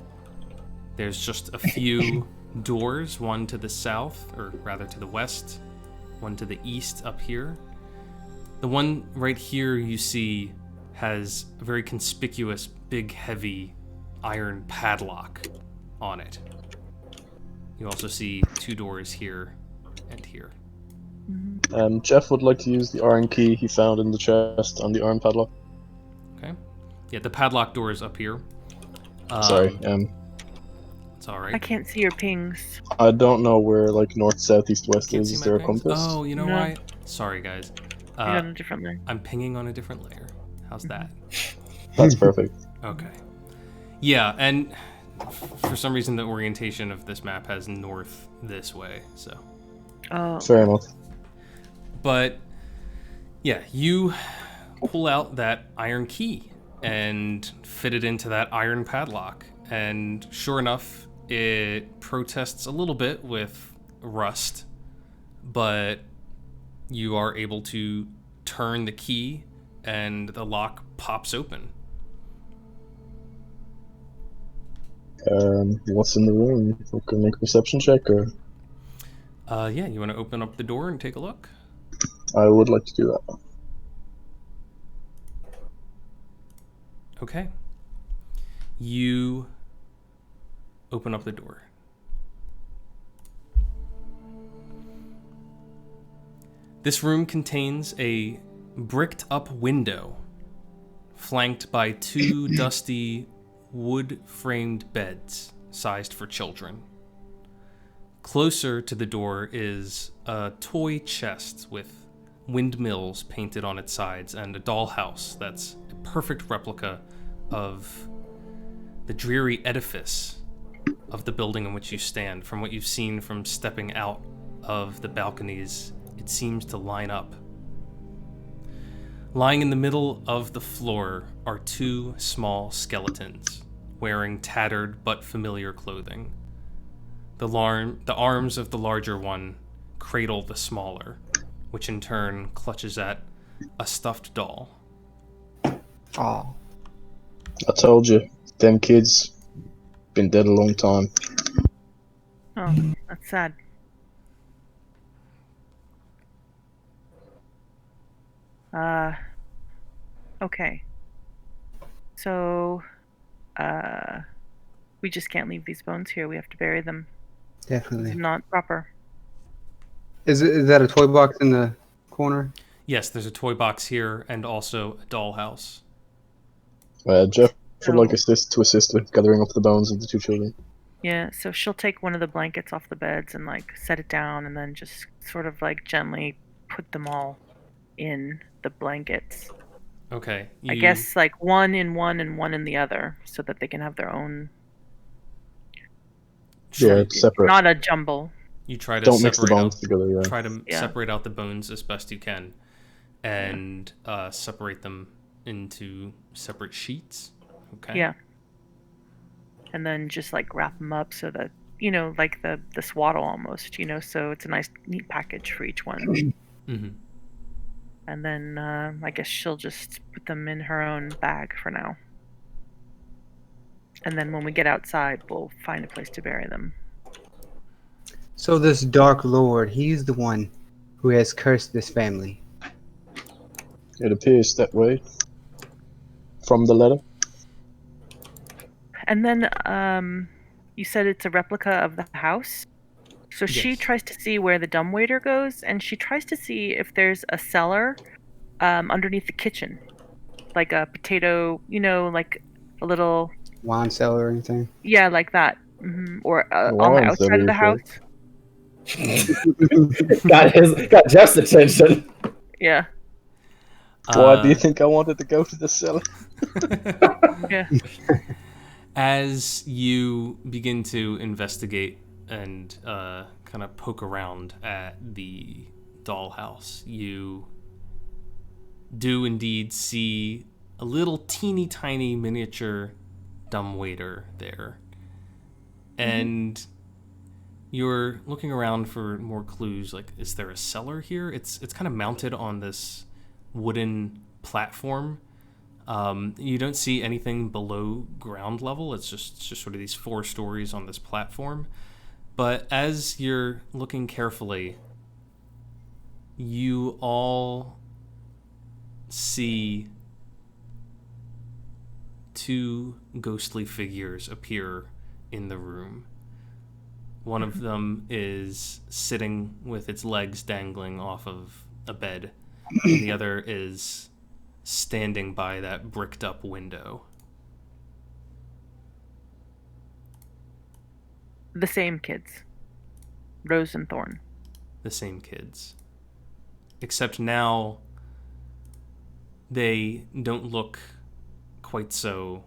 there's just a few doors, one to the south, or rather to the west, one to the east up here. The one right here you see has a very conspicuous, big, heavy iron padlock on it. You also see two doors here and here. Jeff would like to use the iron key he found in the chest on the iron padlock. Okay. Yeah, the padlock door is up here. Sorry, It's all I right. can't see your pings. I don't know where like north, south, east, west Can't is. see Is my there a pings? compass? Oh, you know No. why? Sorry, guys. You're on a different line. I'm pinging on a different layer. How's that? That's perfect. Okay. Yeah, and for some reason the orientation of this map has north this way, so. Oh, Fair enough. But yeah, you pull out that iron key and fit it into that iron padlock, and sure enough, it protests a little bit with rust, but you are able to turn the key and the lock pops open. What's in the room? We can make a perception check, or Yeah, you want to open up the door and take a look? I would like to do that. Okay. You open up the door. This room contains a bricked up window flanked by two dusty wood framed beds sized for children. Closer to the door is a toy chest with windmills painted on its sides and a dollhouse that's a perfect replica of the dreary edifice of the building in which you stand. From what you've seen from stepping out of the balconies, it seems to line up. Lying in the middle of the floor are two small skeletons, wearing tattered but familiar clothing. The arms of the larger one cradle the smaller, which in turn clutches at a stuffed doll. Oh. I told you, them kids been dead a long time. Oh, that's sad. Okay. So, we just can't leave these bones here. We have to bury them. Definitely. It's not proper. Is that a toy box in the corner? Yes, there's a toy box here and also a dollhouse. Jeff would like So- assist with gathering up the bones of the two children. Yeah, so she'll take one of the blankets off the beds and like set it down and then just sort of like gently put them all in the blankets. Okay. I guess like one in one and one in the other so that they can have their own. Yeah, it's separate. Not a jumble. You try to Don't mix the separate bones out, together, yeah. try to Yeah. separate out the bones as best you can, and separate them into separate sheets. Okay. Yeah. And then just like wrap them up so that, like the swaddle almost, so it's a nice, neat package for each one. Mm-hmm. And then I guess she'll just put them in her own bag for now. And then when we get outside, we'll find a place to bury them. So this Dark Lord, he's the one who has cursed this family. It appears that way. From the letter. And then you said it's a replica of the house. So she Yes. tries to see where the dumbwaiter goes, and she tries to see if there's a cellar underneath the kitchen. Like a potato, like a little... Wine cellar or anything? Yeah, like that. Or on the Wine outside of the cellar, house. got Jeff's attention. Yeah. Why do you think I wanted to go to the cellar? Yeah. As you begin to investigate and kind of poke around at the dollhouse, you do indeed see a little teeny tiny miniature dumbwaiter there. And you're looking around for more clues, like, is there a cellar here? It's kind of mounted on this wooden platform. You don't see anything below ground level. It's just sort of these 4 stories on this platform. But as you're looking carefully, you all see 2 ghostly figures appear in the room. One of them is sitting with its legs dangling off of a bed, and the other is standing by that bricked up window. The same kids. Rose and Thorn. The same kids. Except now they don't look quite so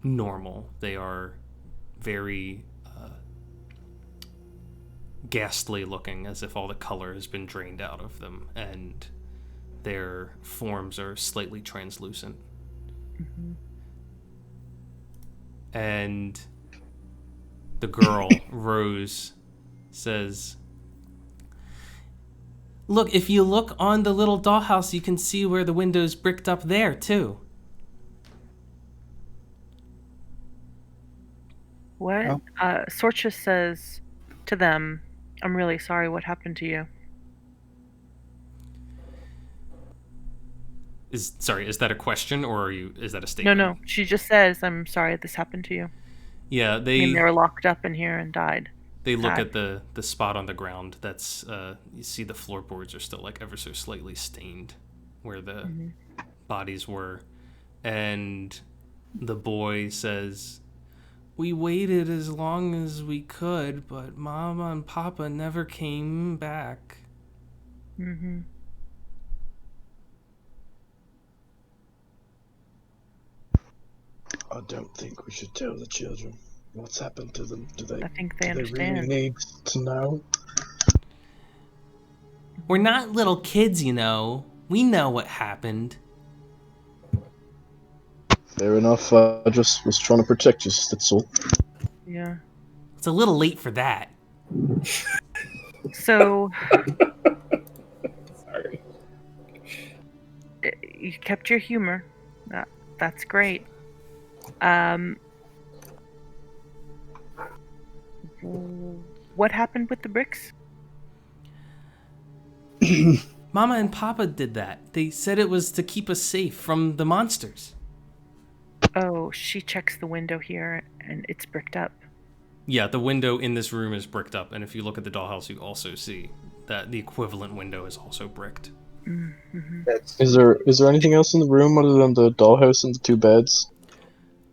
normal. They are very ghastly looking, as if all the color has been drained out of them, and their forms are slightly translucent. And the girl, Rose, says, "Look, if you look on the little dollhouse, you can see where the window's bricked up there, too." What? Oh. Sorcha says to them, "I'm really sorry what happened to you." Is that a question, or is that a statement? No. She just says, "I'm sorry this happened to you." Yeah, I mean, they were locked up in here and died. They look Sad. at the spot on the ground. That's you see the floorboards are still like ever so slightly stained where the bodies were, and the boy says, "We waited as long as we could, but Mama and Papa never came back." Mm-hmm. I don't think we should tell the children what's happened to them. I think they do they really understand. need to know? We're not little kids, you know. We know what happened. Fair enough. I just was trying to protect you, that's all. Yeah. It's a little late for that. So Sorry. you kept your humor. That's great. What happened with the bricks? Mama and Papa did that. They said it was to keep us safe from the monsters. Oh, she checks the window here, and it's bricked up. Yeah, the window in this room is bricked up, and if you look at the dollhouse, you also see that the equivalent window is also bricked. Mm-hmm. Is there anything else in the room other than the dollhouse and the 2 beds?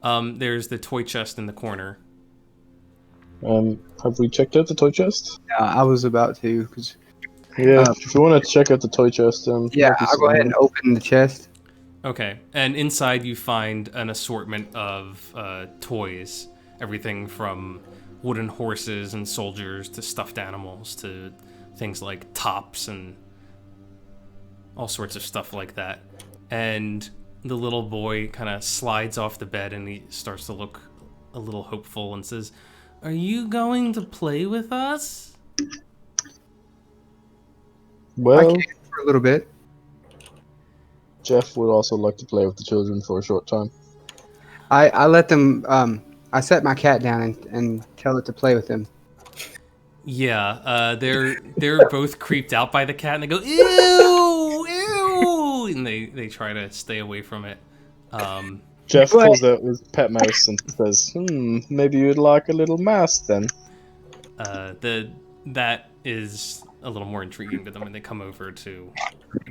There's the toy chest in the corner. Have we checked out the toy chest? Yeah, I was about to. Cause, Yeah, if you want to check out the toy chest, yeah, I'll go ahead and open the chest. Okay, and inside you find an assortment of toys. Everything from wooden horses and soldiers to stuffed animals to things like tops and all sorts of stuff like that. And the little boy kind of slides off the bed and he starts to look a little hopeful and says, "Are you going to play with us?" I Well, can for a little bit. Jeff would also like to play with the children for a short time. I let them. I set my cat down and tell it to play with him. Yeah, they're both creeped out by the cat and they go, "Ew, ew," and they try to stay away from it. Jeff pulls out his pet mouse and says, maybe you'd like a little mouse then. That is a little more intriguing to them, and they come over to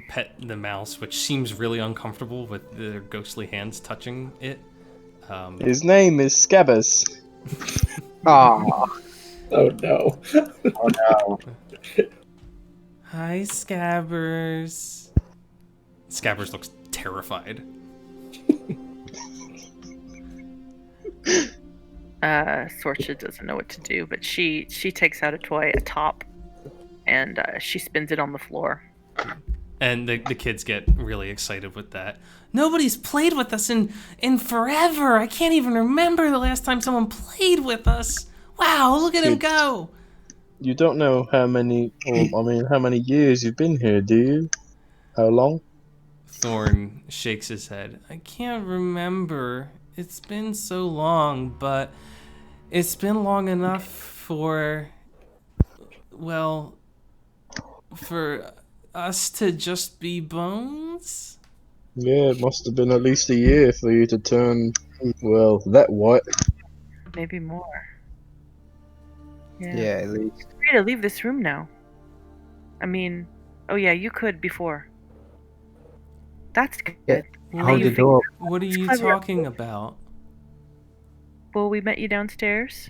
pet the mouse, which seems really uncomfortable with their ghostly hands touching it. His name is Scabbers. Aww. Oh no. Oh no. Hi, Scabbers. Scabbers looks terrified. Sorcha doesn't know what to do, but she takes out a toy, a top, and she spins it on the floor. And the kids get really excited with that. Nobody's played with us in forever. I can't even remember the last time someone played with us. Wow, look at him go. You don't know how many years you've been here, do you? How long? Thorn shakes his head. I can't remember. It's been so long, but it's been long enough for us to just be bones? Yeah, it must have been at least a year for you to turn, that white. Maybe more. Yeah, at least. Free to leave this room now. I mean, oh yeah, you could before. That's good. Yeah. Now Hold you the door. What are you clever. talking about? Well, we met you downstairs.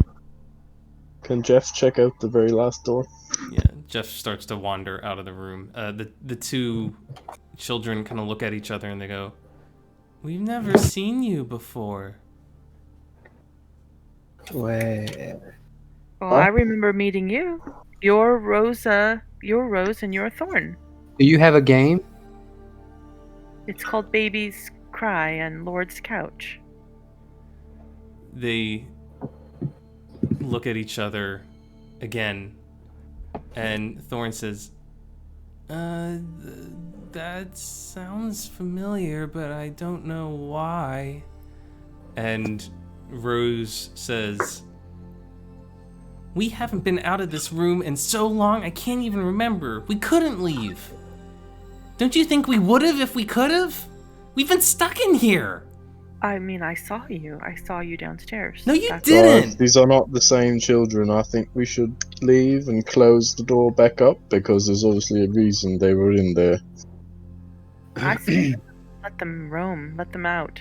Can Jeff check out the very last door? Yeah, Jeff starts to wander out of the room. The two children kind of look at each other and they go, "We've never seen you before." Where? Well, I remember meeting you. You're Rosa. You're Rose and you're Thorn. Do you have a game? It's called Baby's Cry on Lord's Couch. They look at each other again, and Thorn says, that sounds familiar, but I don't know why." And Rose says, "We haven't been out of this room in so long, I can't even remember. We couldn't leave. Don't you think we would have if we could have? We've been stuck in here." I mean, I saw you. I saw you downstairs. No, you That's- didn't. These are not the same children. I think we should leave and close the door back up because there's obviously a reason they were in there. I see. Let them roam. Let them out.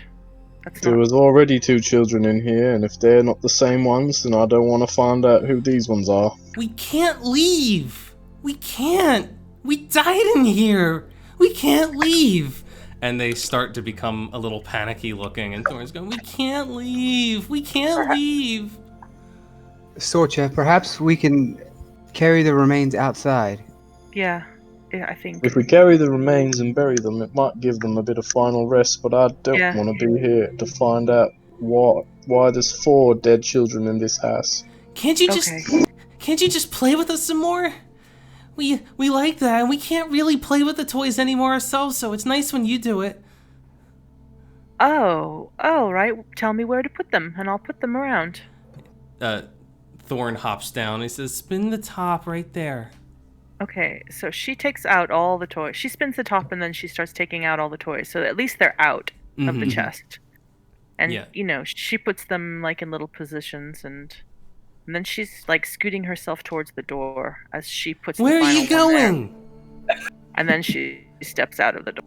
That's There not. was already 2 children in here, and if they're not the same ones, then I don't want to find out who these ones are. We can't leave. We can't. We died in here. We can't leave. And they start to become a little panicky looking, and Thorn's going, "We can't leave. We can't leave." Sorcha, perhaps we can carry the remains outside. Yeah. I think. If we carry the remains and bury them, it might give them a bit of final rest, but I don't Yeah. want to be here to find out why there's 4 dead children in this house. Can't you Okay. just play with us some more? We like that, and we can't really play with the toys anymore ourselves, so it's nice when you do it. Oh, right. Tell me where to put them, and I'll put them around. Thorn hops down. He says, "Spin the top right there." Okay, so she takes out all the toys. She spins the top, and then she starts taking out all the toys. So at least they're out of the Mhm. chest. And Yeah. she puts them like in little positions, and then she's like scooting herself towards the door as she puts Where the are final you one there. going? And then she steps out of the door.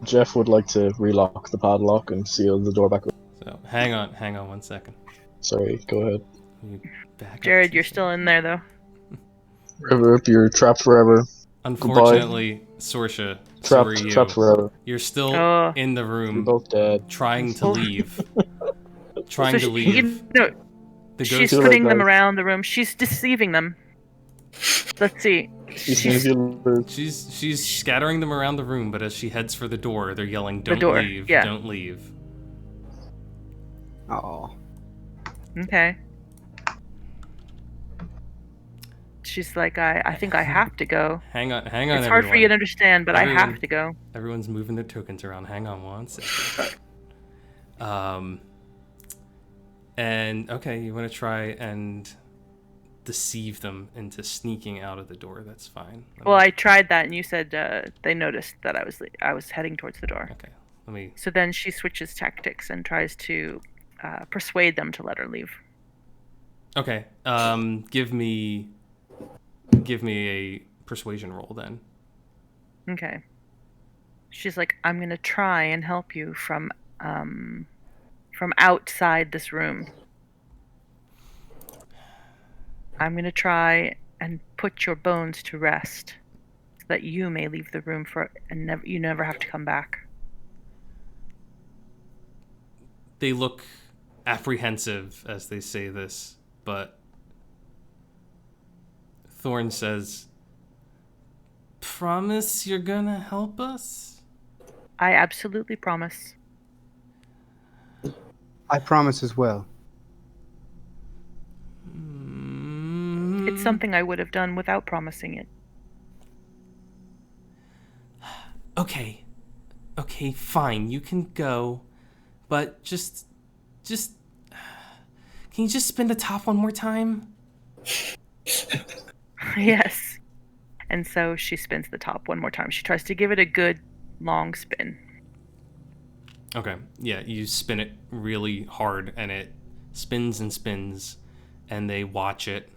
Jeff would like to relock the padlock and seal the door back. So hang on 1 second. Sorry, go ahead. You back up Jared, 2 you're still in there though. Forever, you're trapped forever. Unfortunately, Sorsha, so are you. Trapped forever. You're still Oh. in the You're room, both dead. trying to leave. Trying So to she, leave. she's ghost. Too late, putting them guys. around the room. She's deceiving them. Let's see. You snooze, you lose. She's scattering them around the room, but as she heads for the door, they're yelling, "Don't door, leave! yeah. Don't leave!" Oh. Okay. She's like, I think I have to go. Hang on, It's everyone. hard for you to understand, but I Everyone- have to go. Everyone's moving their tokens around. Hang on 1 second. And okay, you want to try and deceive them into sneaking out of the door. That's fine. Well, I tried that, and you said they noticed that I was heading towards the door. Okay, let me. So then she switches tactics and tries to persuade them to let her leave. Okay, give me a persuasion roll then. Okay. She's like, I'm gonna try and help you from outside this room. I'm gonna try and put your bones to rest, so that you may leave the room and you never have to come back. They look apprehensive as they say this, but Thorn says, "Promise you're gonna help us?" I absolutely promise. I promise as well. It's something I would have done without promising it. Okay, fine. You can go, but just, can you just spin the top one more time? Yes. And so she spins the top one more time. She tries to give it a good long spin. Okay, yeah, you spin it really hard, and it spins and spins, and they watch it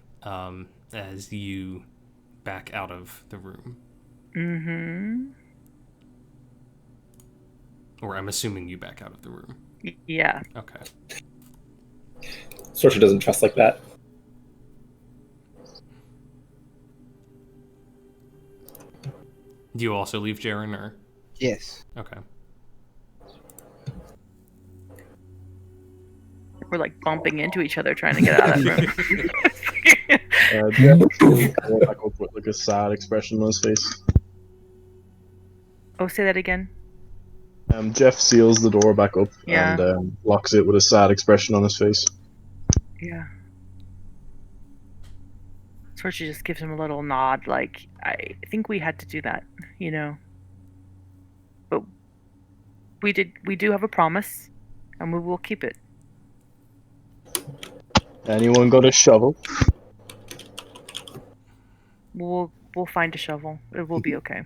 as you back out of the room. Mm-hmm. Or I'm assuming you back out of the room. Yeah. Okay. Sorcha doesn't trust like that. Do you also leave Jaren, or? Yes. Okay. We're like bumping into each other trying to get out of that room. Jeff will back up with like a sad expression on his face. Oh, say that again. Jeff seals the door back up Yeah. and locks it with a sad expression on his face. Yeah. Sorcha just gives him a little nod, like, I think we had to do that, you know. But we do have a promise, and we will keep it. Anyone got a shovel? We'll find a shovel. It will be okay.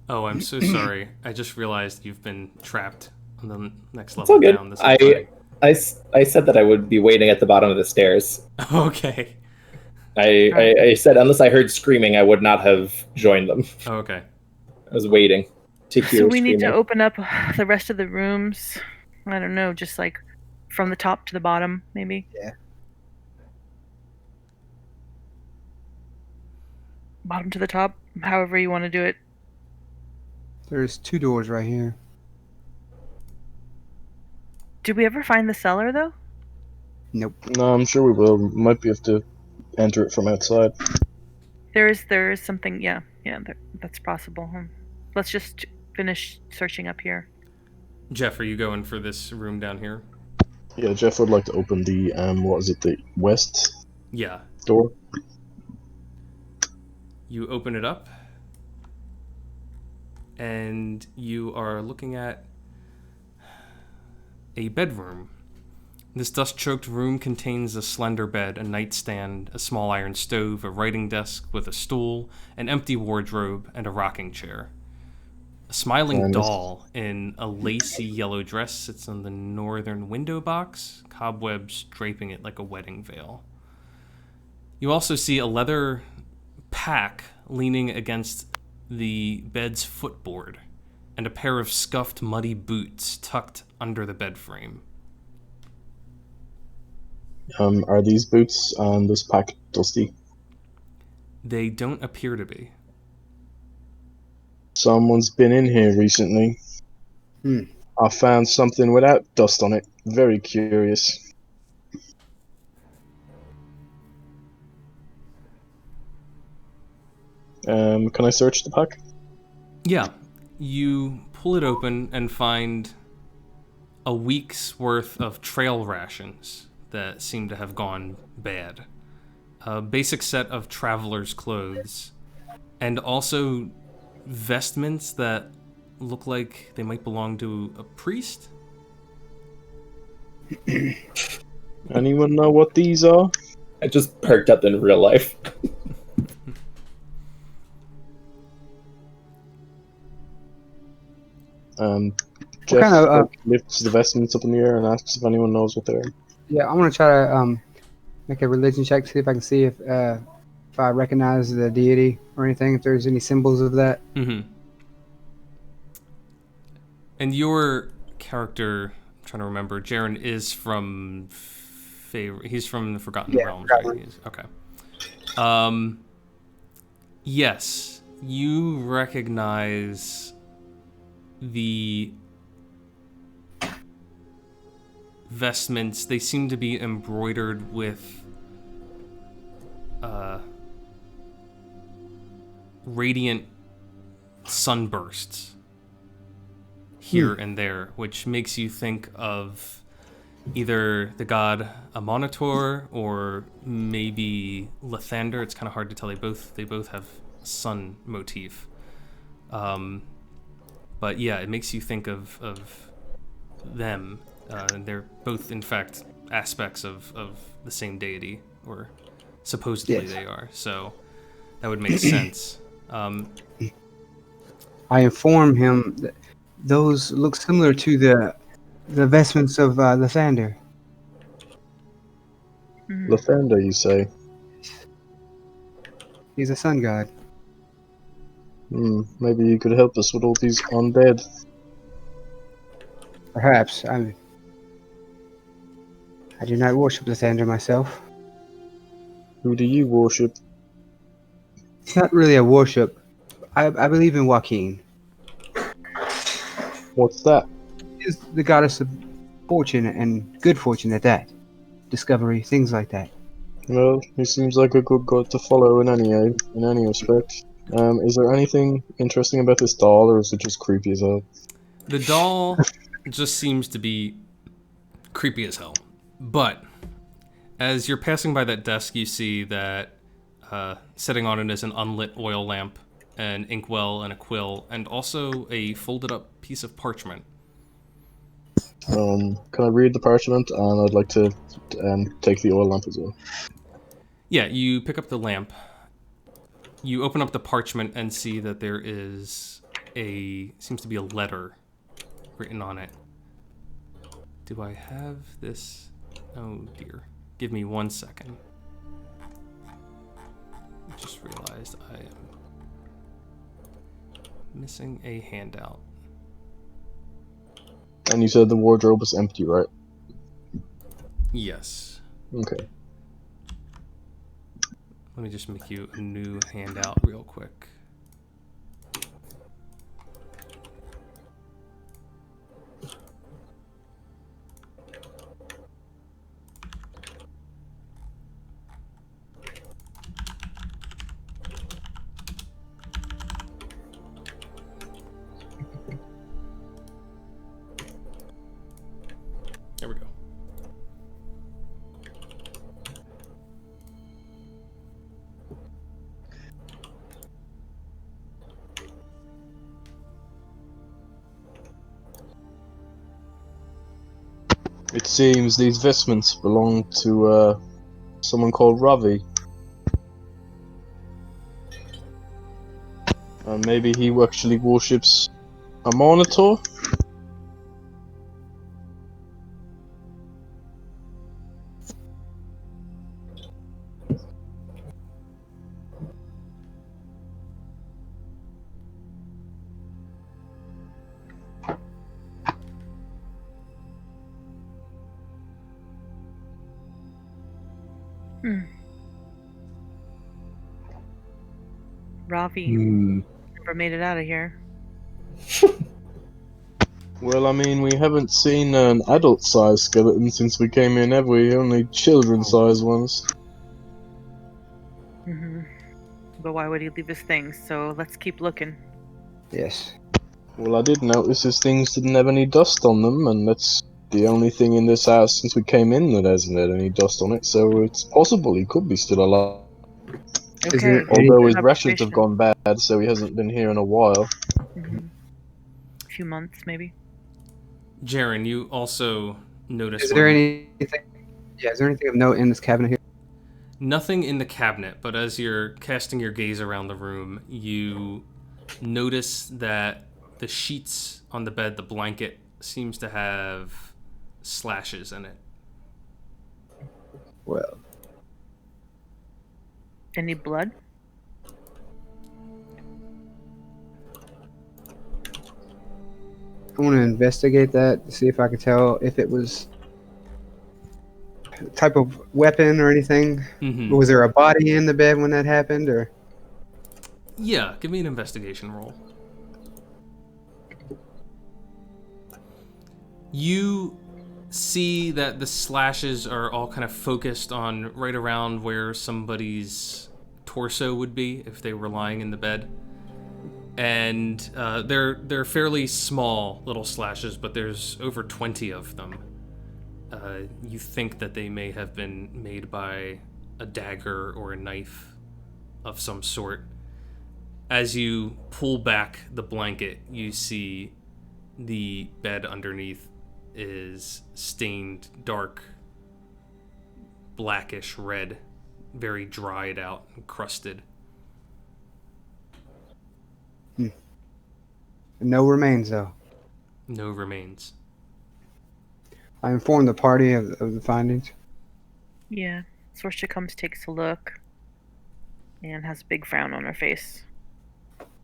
Oh, I'm so sorry. I just realized you've been trapped on the next It's all level good. down. This whole time. I said that I would be waiting at the bottom of the stairs. Okay. I said unless I heard screaming, I would not have joined them. Okay. I was waiting to hear So we need to screaming. open up the rest of the rooms. I don't know, just like from the top to the bottom, maybe. Yeah. Bottom to the top, however you want to do it. There's 2 doors right here. Did we ever find the cellar though? Nope. No, I'm sure we will. Might be able to enter it from outside. There is something. Yeah, that's possible. Let's just finish searching up here. Jeff, are you going for this room down here? Yeah, Jeff would like to open the what is it, the west Yeah. door? You open it up, and you are looking at a bedroom. This dust-choked room contains a slender bed, a nightstand, a small iron stove, a writing desk with a stool, an empty wardrobe, and a rocking chair. A smiling And doll in a lacy yellow dress sits on the northern window box, cobwebs draping it like a wedding veil. You also see a leather pack leaning against the bed's footboard, and a pair of scuffed, muddy boots tucked under the bed frame. Are these boots on this pack dusty? They don't appear to be. Someone's been in here recently. I found something without dust on it. Very curious. Can I search the pack? Yeah. You pull it open and find a week's worth of trail rations that seem to have gone bad. A basic set of traveler's clothes, and also vestments that look like they might belong to a priest. Anyone know what these are? I just perked up in real life. Jeff kind of, lifts the vestments up in the air and asks if anyone knows what they are. Yeah, I'm gonna try to make a religion check to see if I can see if I recognize the deity or anything. If there's any symbols of that. Mm-hmm. And your character, I'm trying to remember, Jaren is from he's from the Forgotten Realms, right? Okay. Yes, you recognize the vestments. They seem to be embroidered with radiant sunbursts here and there, which makes you think of either the god Amonitor or maybe Lathander. It's kind of hard to tell. They both have sun motif. But yeah, it makes you think of them. They're both, in fact, aspects of the same deity, or supposedly Yes. they are. So that would make sense. I inform him that those look similar to the vestments of Lathander. Lathander, you say? He's a sun god. Maybe you could help us with all these undead. Perhaps. I do not worship Lathander myself. Who do you worship? It's not really a worship. I believe in Joaquin. What's that? She's the goddess of fortune and good fortune at that. Discovery, things like that. Well, he seems like a good god to follow in any respect. Is there anything interesting about this doll, or is it just creepy as hell? The doll just seems to be creepy as hell. But as you're passing by that desk, you see that sitting on it is an unlit oil lamp, an inkwell, and a quill, and also a folded up piece of parchment. Can I read the parchment? And I'd like to take the oil lamp as well. Yeah, you pick up the lamp. You open up the parchment and see that there is seems to be a letter written on it. Do I have this? Oh dear. Give me 1 second. I just realized I am missing a handout. And you said the wardrobe was empty, right? Yes. Okay. Let me just make you a new handout real quick. It seems these vestments belong to someone called Ravi. Maybe he actually worships a monitor? Ravi Hmm. never made it out of here. Well, I mean, we haven't seen an adult-sized skeleton since we came in, have we? Only children-sized ones. Hmm. But why would he leave his things? So let's keep looking. Yes. Well, I did notice his things didn't have any dust on them, and that's the only thing in this house since we came in that hasn't had any dust on it, so it's possible he could be still alive. Is there Okay. any? Although his rashes have Observation. gone bad, so he hasn't been here in a while. Hmm. A few months, maybe. Jaren, you also notice Is there when anything? Yeah. Is there anything of note in this cabinet here? nothing in the cabinet, but as you're casting your gaze around the room, you notice that the sheets on the bed, the blanket, seems to have slashes in it. Well, Any blood? I want to investigate that to see if I can tell if it was a type of weapon or anything. Mm-hmm. Was there a body in the bed when that happened, or? Yeah, give me an investigation roll. You see that the slashes are all kind of focused on right around where somebody's torso would be if they were lying in the bed. And they're fairly small little slashes, but there's over 20 of them. You think that they may have been made by a dagger or a knife of some sort. As you pull back the blanket, you see the bed underneath is stained dark, blackish red, very dried out and crusted. No remains, though. No remains. I informed the party of the findings. Yeah. Sorsha comes, takes a look, and has a big frown on her face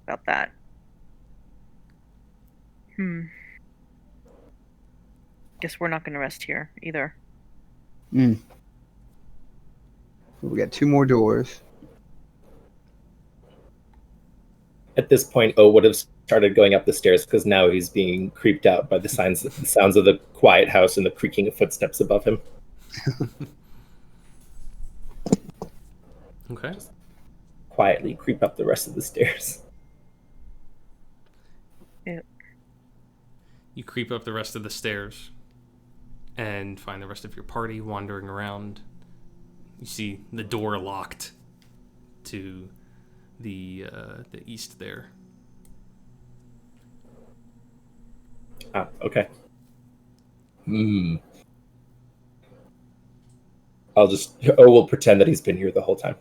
about that. Guess we're not going to rest here either. We got 2 more doors. At this point, O would have started going up the stairs because now he's being creeped out by the sounds of the quiet house and the creaking of footsteps above him. Okay. Quietly creep up the rest of the stairs. Yep. You creep up the rest of the stairs and find the rest of your party wandering around. You see the door locked to the east there. Ah, okay. We'll pretend that he's been here the whole time.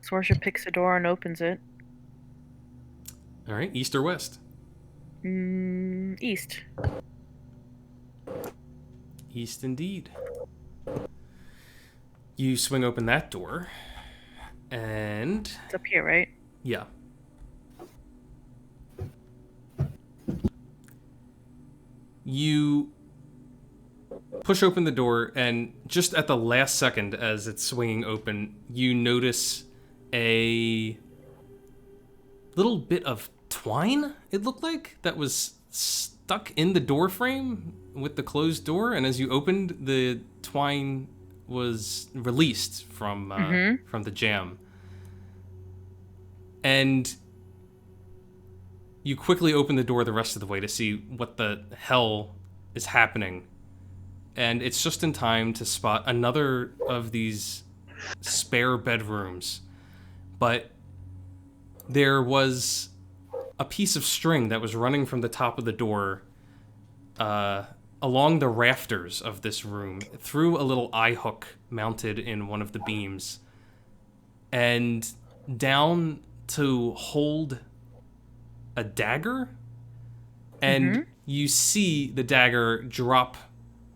Sorsha picks a door and opens it. All right, east or west? East. East indeed. You swing open that door, and It's up here, right? yeah. You push open the door, and just at the last second as it's swinging open, you notice a little bit of twine, it looked like, that was stuck in the door frame with the closed door, and as you opened, the twine was released from the jam. And you quickly open the door the rest of the way to see what the hell is happening. And it's just in time to spot another of these spare bedrooms. But there was a piece of string that was running from the top of the door along the rafters of this room, through a little eye hook mounted in one of the beams, and down to hold a dagger. And you see the dagger drop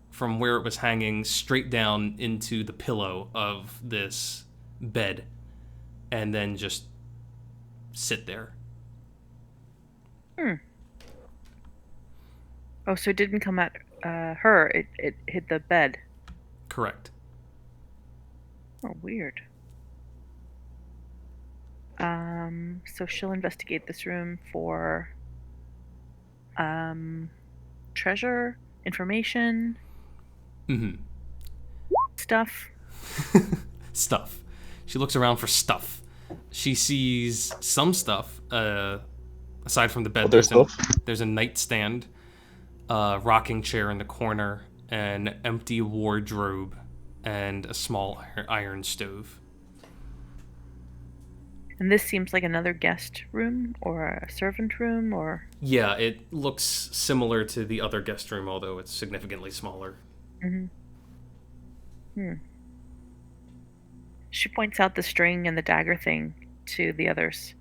from where it was hanging straight down into the pillow of this bed, and then just sit there. Oh, so it didn't come at her. It hit the bed. Correct. Oh, weird. So she'll investigate this room for treasure, information, stuff. Stuff. She looks around for stuff. She sees some stuff. Aside from the bed, there's a nightstand, a rocking chair in the corner, an empty wardrobe, and a small iron stove. And this seems like another guest room or a servant room, or... Yeah, it looks similar to the other guest room, although it's significantly smaller. She points out the string and the dagger thing to the others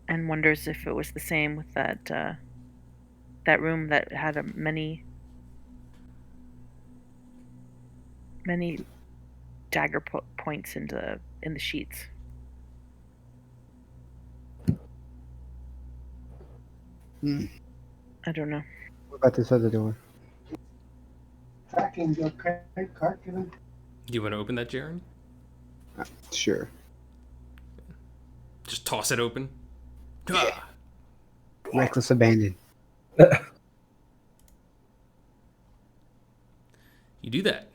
and wonders if it was the same with that room that had many dagger points in the sheets. I don't know. What about this other door? Tracking your credit card, Do you want to open that, Jaren? Sure. Just toss it open. Yeah. Reckless abandon. You do that.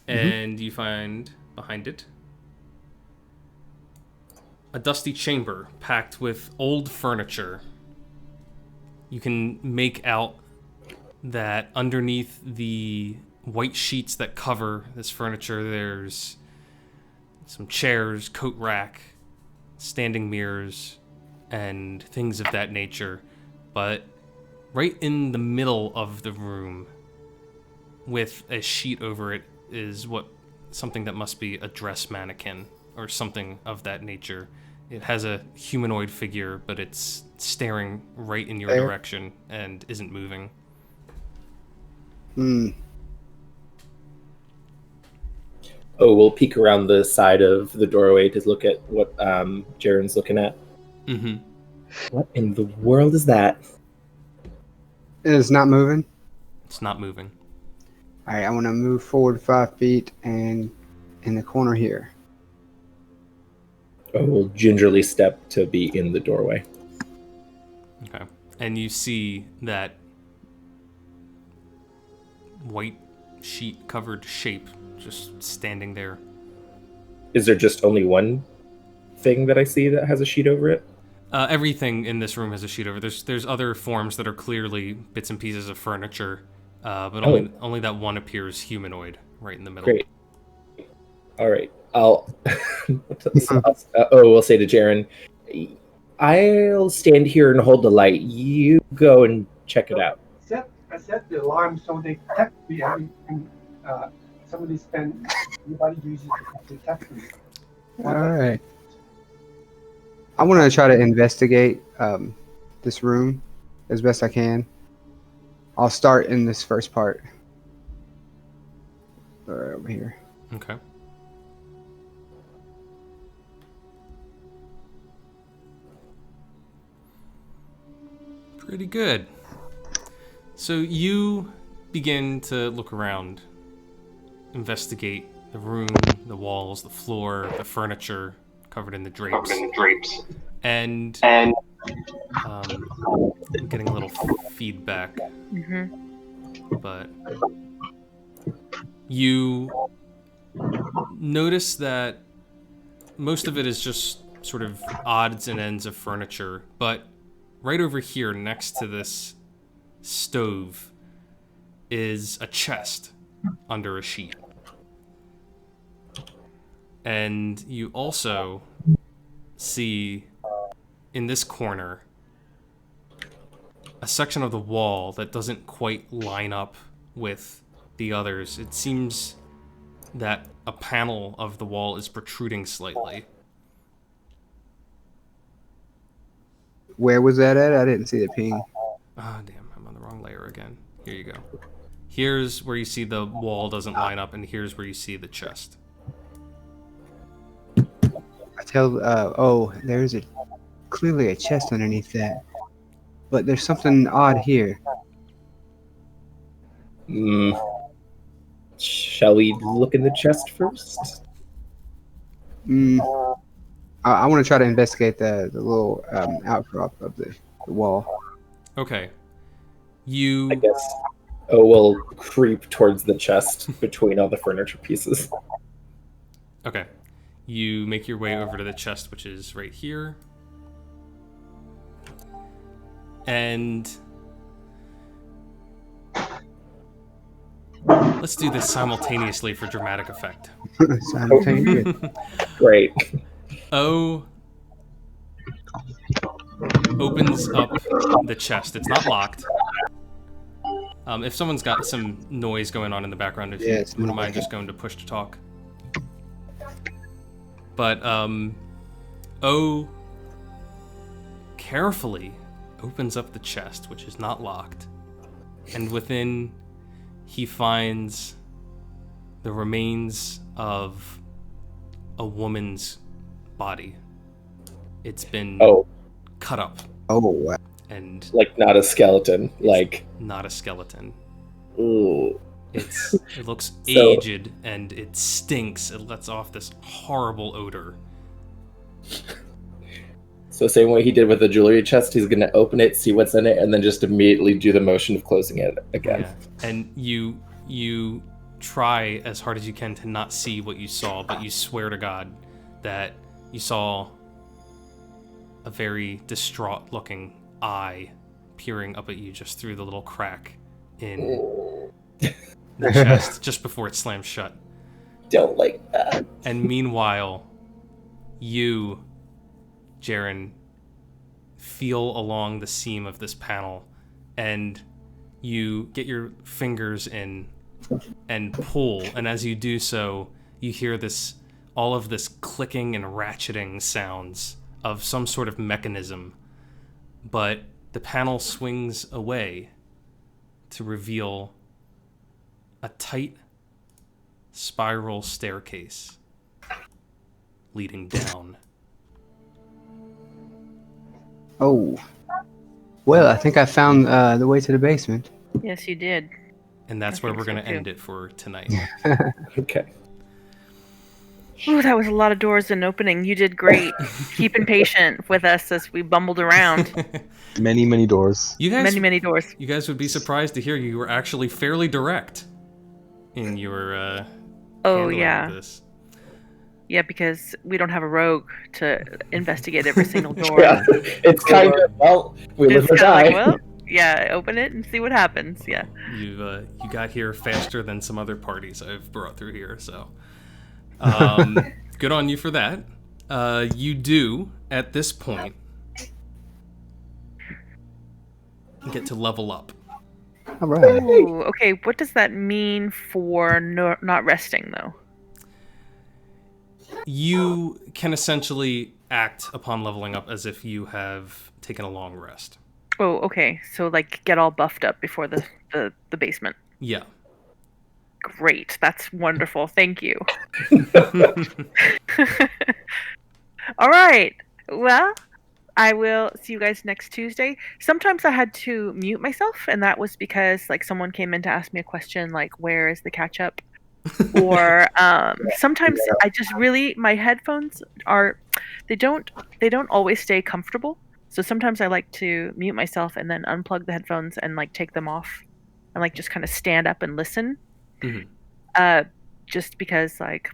And you find behind it a dusty chamber packed with old furniture. You can make out that underneath the white sheets that cover this furniture, there's some chairs, coat rack, standing mirrors, and things of that nature. But right in the middle of the room, with a sheet over it, is something that must be a dress mannequin or something of that nature. It has a humanoid figure, but it's staring right in your direction and isn't moving. Oh, we'll peek around the side of the doorway to look at what Jaren's looking at. What in the world is that? It is not moving. It's not moving. All right, I want to move forward 5 feet and in the corner here. Oh, we'll gingerly step to be in the doorway. Okay. And you see that white sheet covered shape just standing there. Is there just only one thing that I see that has a sheet over it? Everything in this room has a sheet over. There's other forms that are clearly bits and pieces of furniture, but only that one appears humanoid right in the middle. Great. All right. I'll we'll say to Jaren, I'll stand here and hold the light. You go and check it out. I set the alarm so they text me everything. Anybody uses it to text me. All right. I want to try to investigate this room as best I can. I'll start in this first part. Right over here. Okay. Pretty good. So you begin to look around, investigate the room, the walls, the floor, the furniture covered in the drapes. And I'm getting a little feedback. But you notice that most of it is just sort of odds and ends of furniture, but right over here next to this stove is a chest under a sheet. And you also see in this corner a section of the wall that doesn't quite line up with the others. It seems that a panel of the wall is protruding slightly. Where was that at? I didn't see the ping. Ah, damn, I'm on the wrong layer again. Here you go. Here's where you see the wall doesn't line up, and here's where you see the chest. I tell. There's clearly a chest underneath that, but there's something odd here. Shall we look in the chest first? I want to try to investigate the little outcrop of the wall. Okay. I guess we'll creep towards the chest between all the furniture pieces. Okay. You make your way over to the chest, which is right here. And let's do this simultaneously for dramatic effect. Simultaneous. Great. O opens up the chest. It's not locked. If someone's got some noise going on in the background, if you wouldn't mind just going to push to talk. But O carefully opens up the chest, which is not locked, and within he finds the remains of a woman's body. It's been cut up. Oh, wow. And like not a skeleton, like not a skeleton. Ooh. It looks aged and it stinks. It lets off this horrible odor. So same way he did with the jewelry chest, he's gonna open it, see what's in it, and then just immediately do the motion of closing it again. Yeah. And you try as hard as you can to not see what you saw, but you swear to God that you saw a very distraught looking eye peering up at you just through the little crack in the chest just before it slams shut. Don't like that. And meanwhile, you, Jaren, feel along the seam of this panel and you get your fingers in and pull, and as you do so, you hear all of this clicking and ratcheting sounds of some sort of mechanism, but the panel swings away to reveal a tight spiral staircase leading down. Oh. Well, I think I found the way to the basement. Yes, you did. And that's where we're going to end it for tonight. Okay. Ooh, that was a lot of doors and opening. You did great. Keeping patient with us as we bumbled around. Many, many doors. You guys, many doors. You guys would be surprised to hear you were actually fairly direct in your handling of this. Yeah, because we don't have a rogue to investigate every single door. Yeah, it's kind of, well, we live or die. Like, well, yeah, open it and see what happens. Yeah. You got here faster than some other parties I've brought through here, so good on you for that. You do, at this point, get to level up. All right. Ooh, okay, what does that mean for not resting, though? You can essentially act upon leveling up as if you have taken a long rest. Oh, okay. So, like, get all buffed up before the basement. Yeah. Great. That's wonderful. Thank you. All right. Well, I will see you guys next Tuesday. Sometimes I had to mute myself, and that was because, like, someone came in to ask me a question, like, where is the catch-up? Or sometimes I just really, my headphones they don't always stay comfortable. So sometimes I like to mute myself and then unplug the headphones and like take them off and like just kind of stand up and listen. Mm-hmm. Just because like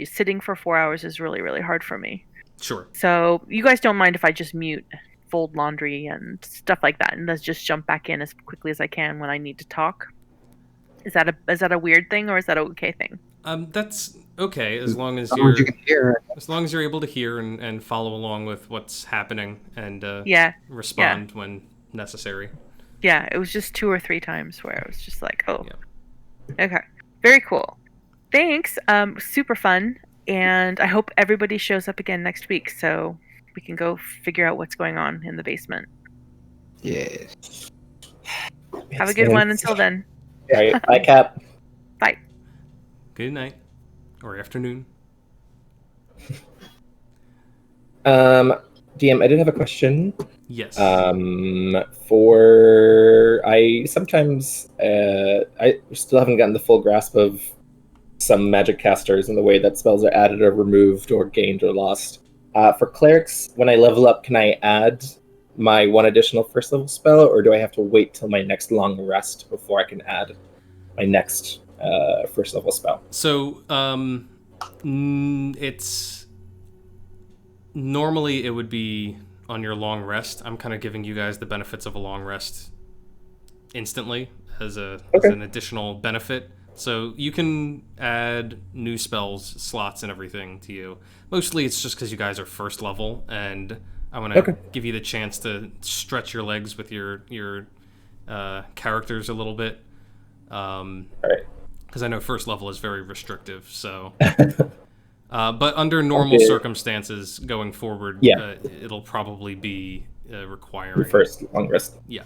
sitting for 4 hours is really, really hard for me. Sure. So you guys don't mind if I just mute, fold laundry and stuff like that, and let's just jump back in as quickly as I can when I need to talk. Is that a weird thing or is that an okay thing? That's okay as long as you can hear. As long as you're able to hear and follow along with what's happening and respond when necessary. Yeah, it was just 2 or 3 times where I was just like, oh. Yeah. Okay. Very cool. Thanks. Super fun. And I hope everybody shows up again next week so we can go figure out what's going on in the basement. Yes. Have a good one until then. All right, bye, Cap. Bye. Good night or afternoon. DM, I did have a question. Yes. For I sometimes I still haven't gotten the full grasp of some magic casters and the way that spells are added or removed or gained or lost. For clerics, when I level up, can I add my 1 additional first level spell, or do I have to wait till my next long rest before I can add my next first level spell? So it's normally it would be on your long rest. I'm kind of giving you guys the benefits of a long rest instantly as an additional benefit. So you can add new spells, slots, and everything to you. Mostly it's just because you guys are first level, and I want to give you the chance to stretch your legs with your characters a little bit. Alright. Because I know first level is very restrictive, so... but under normal circumstances going forward, it'll probably be requiring... First long rest. Yeah.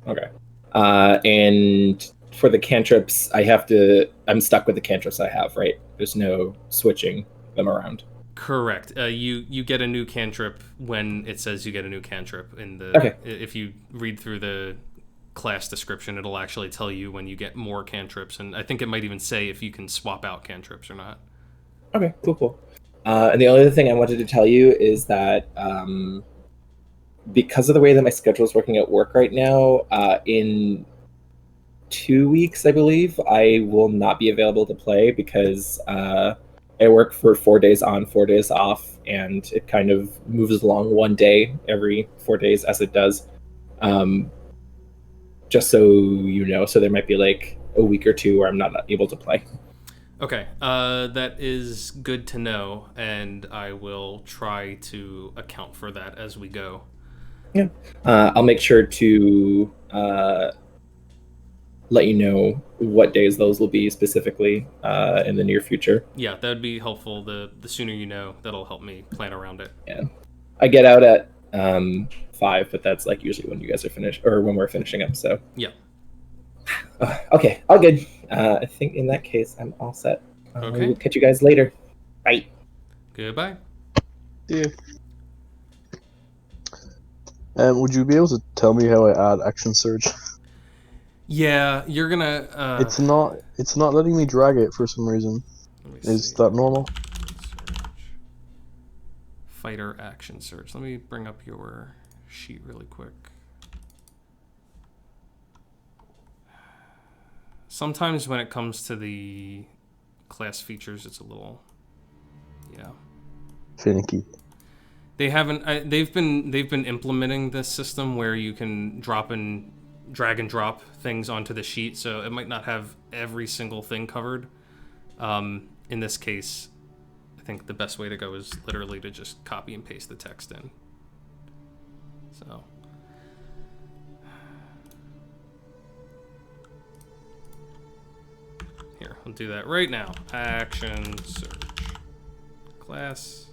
Okay. And for the cantrips, I'm stuck with the cantrips I have, right? There's no switching them around. Correct. You get a new cantrip when it says you get a new cantrip. If you read through the class description, it'll actually tell you when you get more cantrips, and I think it might even say if you can swap out cantrips or not. Okay, cool. And the only other thing I wanted to tell you is that because of the way that my schedule is working at work right now, in 2 weeks, I believe, I will not be available to play because I work for 4 days on, 4 days off, and it kind of moves along 1 day every 4 days as it does. Just so you know, so there might be like a week or 2 where I'm not able to play. Okay, that is good to know, and I will try to account for that as we go. Yeah. I'll make sure to let you know what days those will be specifically in the near future. Yeah, that would be helpful. The sooner you know, that'll help me plan around it. Yeah. I get out at 5, but that's like usually when you guys are finished, or when we're finishing up, so. Yeah. Okay, all good. I think in that case, I'm all set. Okay. We'll catch you guys later. Bye. Goodbye. Yeah. Would you be able to tell me how I add action surge? Yeah, you're gonna. It's not letting me drag it for some reason. Is that normal? Fighter action surge. Let me bring up your sheet really quick. Sometimes when it comes to the class features, it's a little, finicky. They haven't. They've been implementing this system where you can drag and drop things onto the sheet, so it might not have every single thing covered. In this case, I think the best way to go is literally to just copy and paste the text in. So. Here, I'll do that right now. Action search. Class.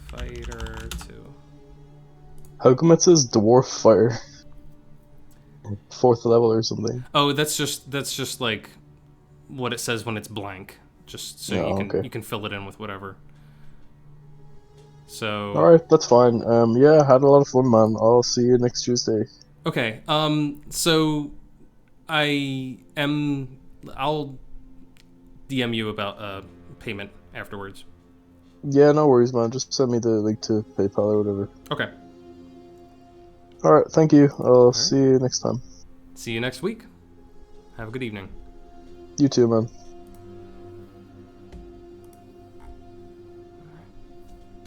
Fighter 2. How come it says dwarf fighter? 4th level or something. Oh, that's just like what it says when it's blank. Just so you can fill it in with whatever. So. All right, that's fine. Yeah, I had a lot of fun, man. I'll see you next Tuesday. Okay. So I'll DM you about payment afterwards. Yeah, no worries, man. Just send me the link to PayPal or whatever. Okay. Alright, thank you. I'll see you next time. See you next week. Have a good evening. You too, man.